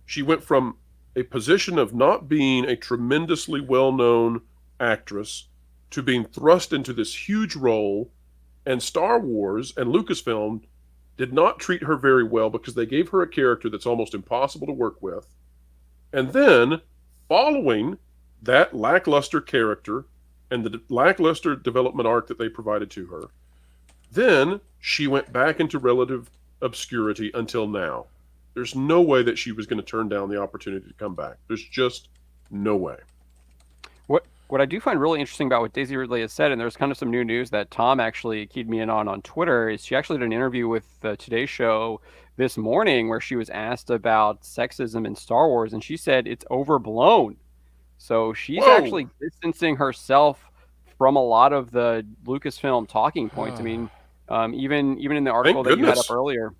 she went from a position of not being a tremendously well-known actress to being thrust into this huge role, and Star Wars and Lucasfilm did not treat her very well because they gave her a character that's almost impossible to work with. And then, following that lackluster character and the lackluster development arc that they provided to her. Then she went back into relative obscurity until now. There's no way that she was going to turn down the opportunity to come back. There's just no way. What I do find really interesting about what Daisy Ridley has said, and there's kind of some new news that Tom actually keyed me in on Twitter, is she actually did an interview with the Today Show this morning where she was asked about sexism in Star Wars, and she said it's overblown. So she's actually distancing herself from a lot of the Lucasfilm talking points. I mean, even in the article that you had up earlier,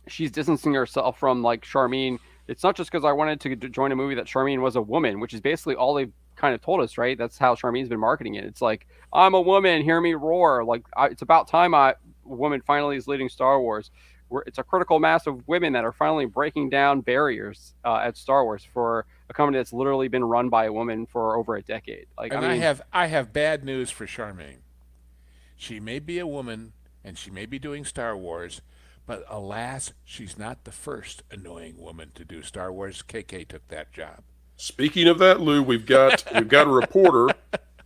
she's distancing herself from like Charmin. It's not just because I wanted to join a movie that Charmin was a woman, which is basically all they've kind of told us, right? That's how Charmin's been marketing it. It's like, I'm a woman, hear me roar. Like, it's about time a woman finally is leading Star Wars. It's a critical mass of women that are finally breaking down barriers at Star Wars for a company that's literally been run by a woman for over a decade. Like, And I mean, I have bad news for Charmaine. She may be a woman and she may be doing Star Wars, but alas, she's not the first annoying woman to do Star Wars. KK took that job. Speaking of that, Lou, we've got a reporter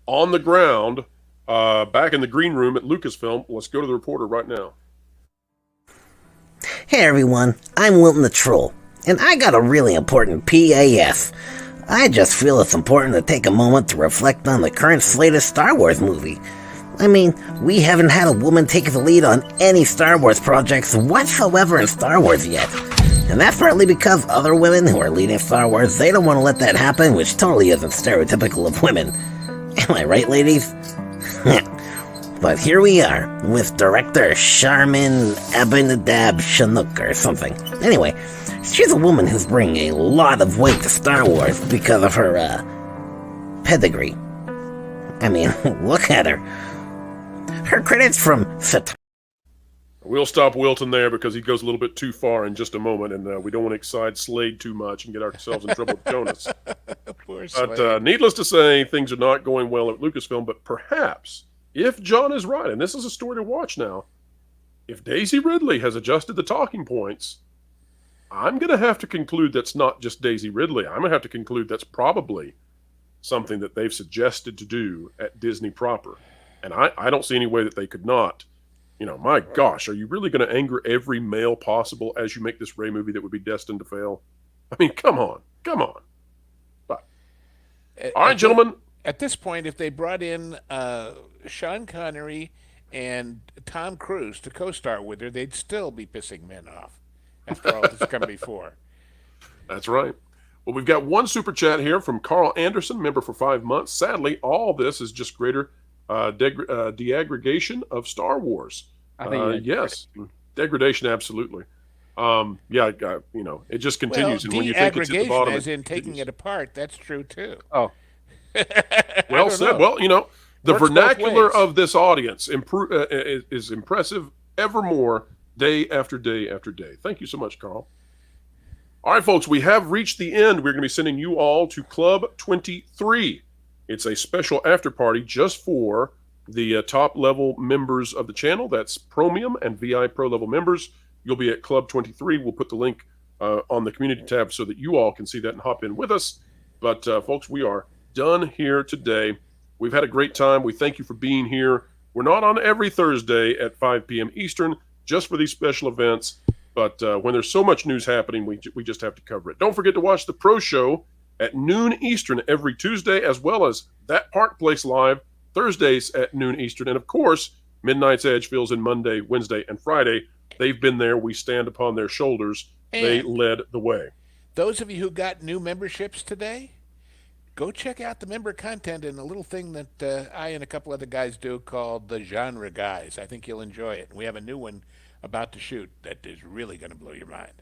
on the ground back in the green room at Lucasfilm. Let's go to the reporter right now. Hey everyone, I'm Wilton the Troll, and I got a really important PAF. I just feel it's important to take a moment to reflect on the current slate of Star Wars movie. I mean, we haven't had a woman take the lead on any Star Wars projects whatsoever in Star Wars yet. And that's partly because other women who are leading Star Wars, they don't want to let that happen, which totally isn't stereotypical of women. Am I right, ladies? But here we are, with director Charmin Abinadab Chinook or something. Anyway, she's a woman who's bringing a lot of weight to Star Wars because of her, pedigree. I mean, look at her. Her credits from We'll stop Wilton there because he goes a little bit too far in just a moment, and we don't want to excite Slade too much and get ourselves in trouble with Jonas. But needless to say, things are not going well at Lucasfilm, but perhaps, if John is right, and this is a story to watch now, if Daisy Ridley has adjusted the talking points, I'm going to have to conclude that's not just Daisy Ridley. I'm going to have to conclude that's probably something that they've suggested to do at Disney proper. And I don't see any way that they could not. You know, my gosh, are you really going to anger every male possible as you make this Rey movie that would be destined to fail? I mean, come on. But, all right, gentlemen. At this point, if they brought in Sean Connery and Tom Cruise to co-star with her, they'd still be pissing men off after all that's come before. That's right. Well, we've got one super chat here from Carl Anderson, member for 5 months. Sadly, all this is just greater deaggregation of Star Wars. I think yes, degradation, absolutely. It just continues. Well, and when you think it's at the bottom, as in taking it apart, that's true too. Oh, well said. Well, the vernacular of this audience is impressive evermore, day after day after day. Thank you so much, Carl. All right, folks, we have reached the end. We're going to be sending you all to Club 23. It's a special after party just for the top level members of the channel. That's Promium and VI Pro level members. You'll be at Club 23. We'll put the link on the community tab so that you all can see that and hop in with us. But folks, we are done here today. We've had a great time. We thank you for being here. We're not on every Thursday at 5 p.m. Eastern, just for these special events. But when there's so much news happening, we just have to cover it. Don't forget to watch the Pro Show at noon Eastern every Tuesday, as well as That Park Place Live Thursdays at noon Eastern. And of course, Midnight's Edge fills in Monday, Wednesday, and Friday. They've been there. We stand upon their shoulders. And they led the way. Those of you who got new memberships today, go check out the member content and a little thing that I and a couple other guys do called the Genre Guys. I think you'll enjoy it. We have a new one about to shoot that is really going to blow your mind.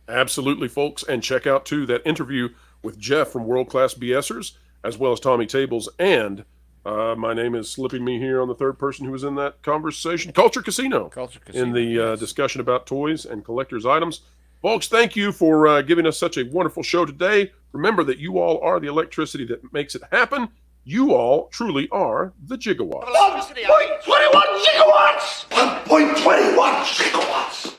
Absolutely, folks. And check out, too, that interview with Jeff from World Class BSers, as well as Tommy Tables. And my name is slipping me here on the third person who was in that conversation. Culture Casino. In the discussion about toys and collector's items. Folks, thank you for giving us such a wonderful show today. Remember that you all are the electricity that makes it happen. You all truly are the gigawatts. 1.21 gigawatts! 1.21 gigawatts!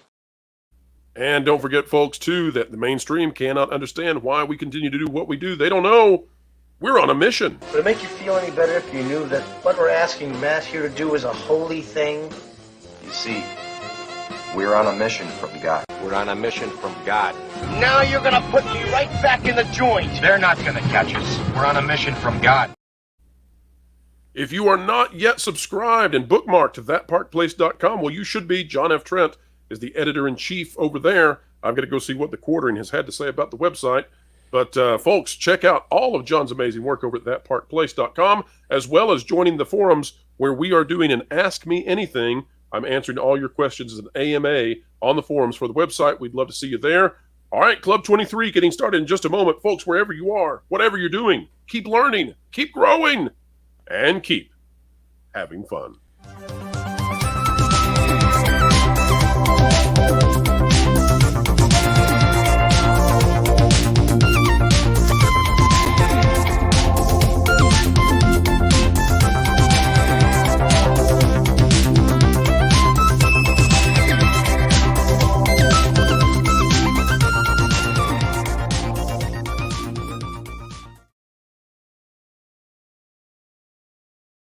And don't forget, folks, too, that the mainstream cannot understand why we continue to do what we do. They don't know. We're on a mission. Would it make you feel any better if you knew that what we're asking Matt here to do is a holy thing? You see, we're on a mission from God. We're on a mission from God. Now you're gonna put me right back in the joint. They're not gonna catch us. We're on a mission from God. If you are not yet subscribed and bookmarked to thatparkplace.com, well, you should be. John F. Trent is the editor-in-chief over there. I'm going to go see what the Quartering has had to say about the website. But, folks, check out all of John's amazing work over at thatparkplace.com, as well as joining the forums where we are doing an Ask Me Anything. I'm answering all your questions as an AMA on the forums for the website. We'd love to see you there. All right, Club 23 getting started in just a moment. Folks, wherever you are, whatever you're doing, keep learning, keep growing, and keep having fun.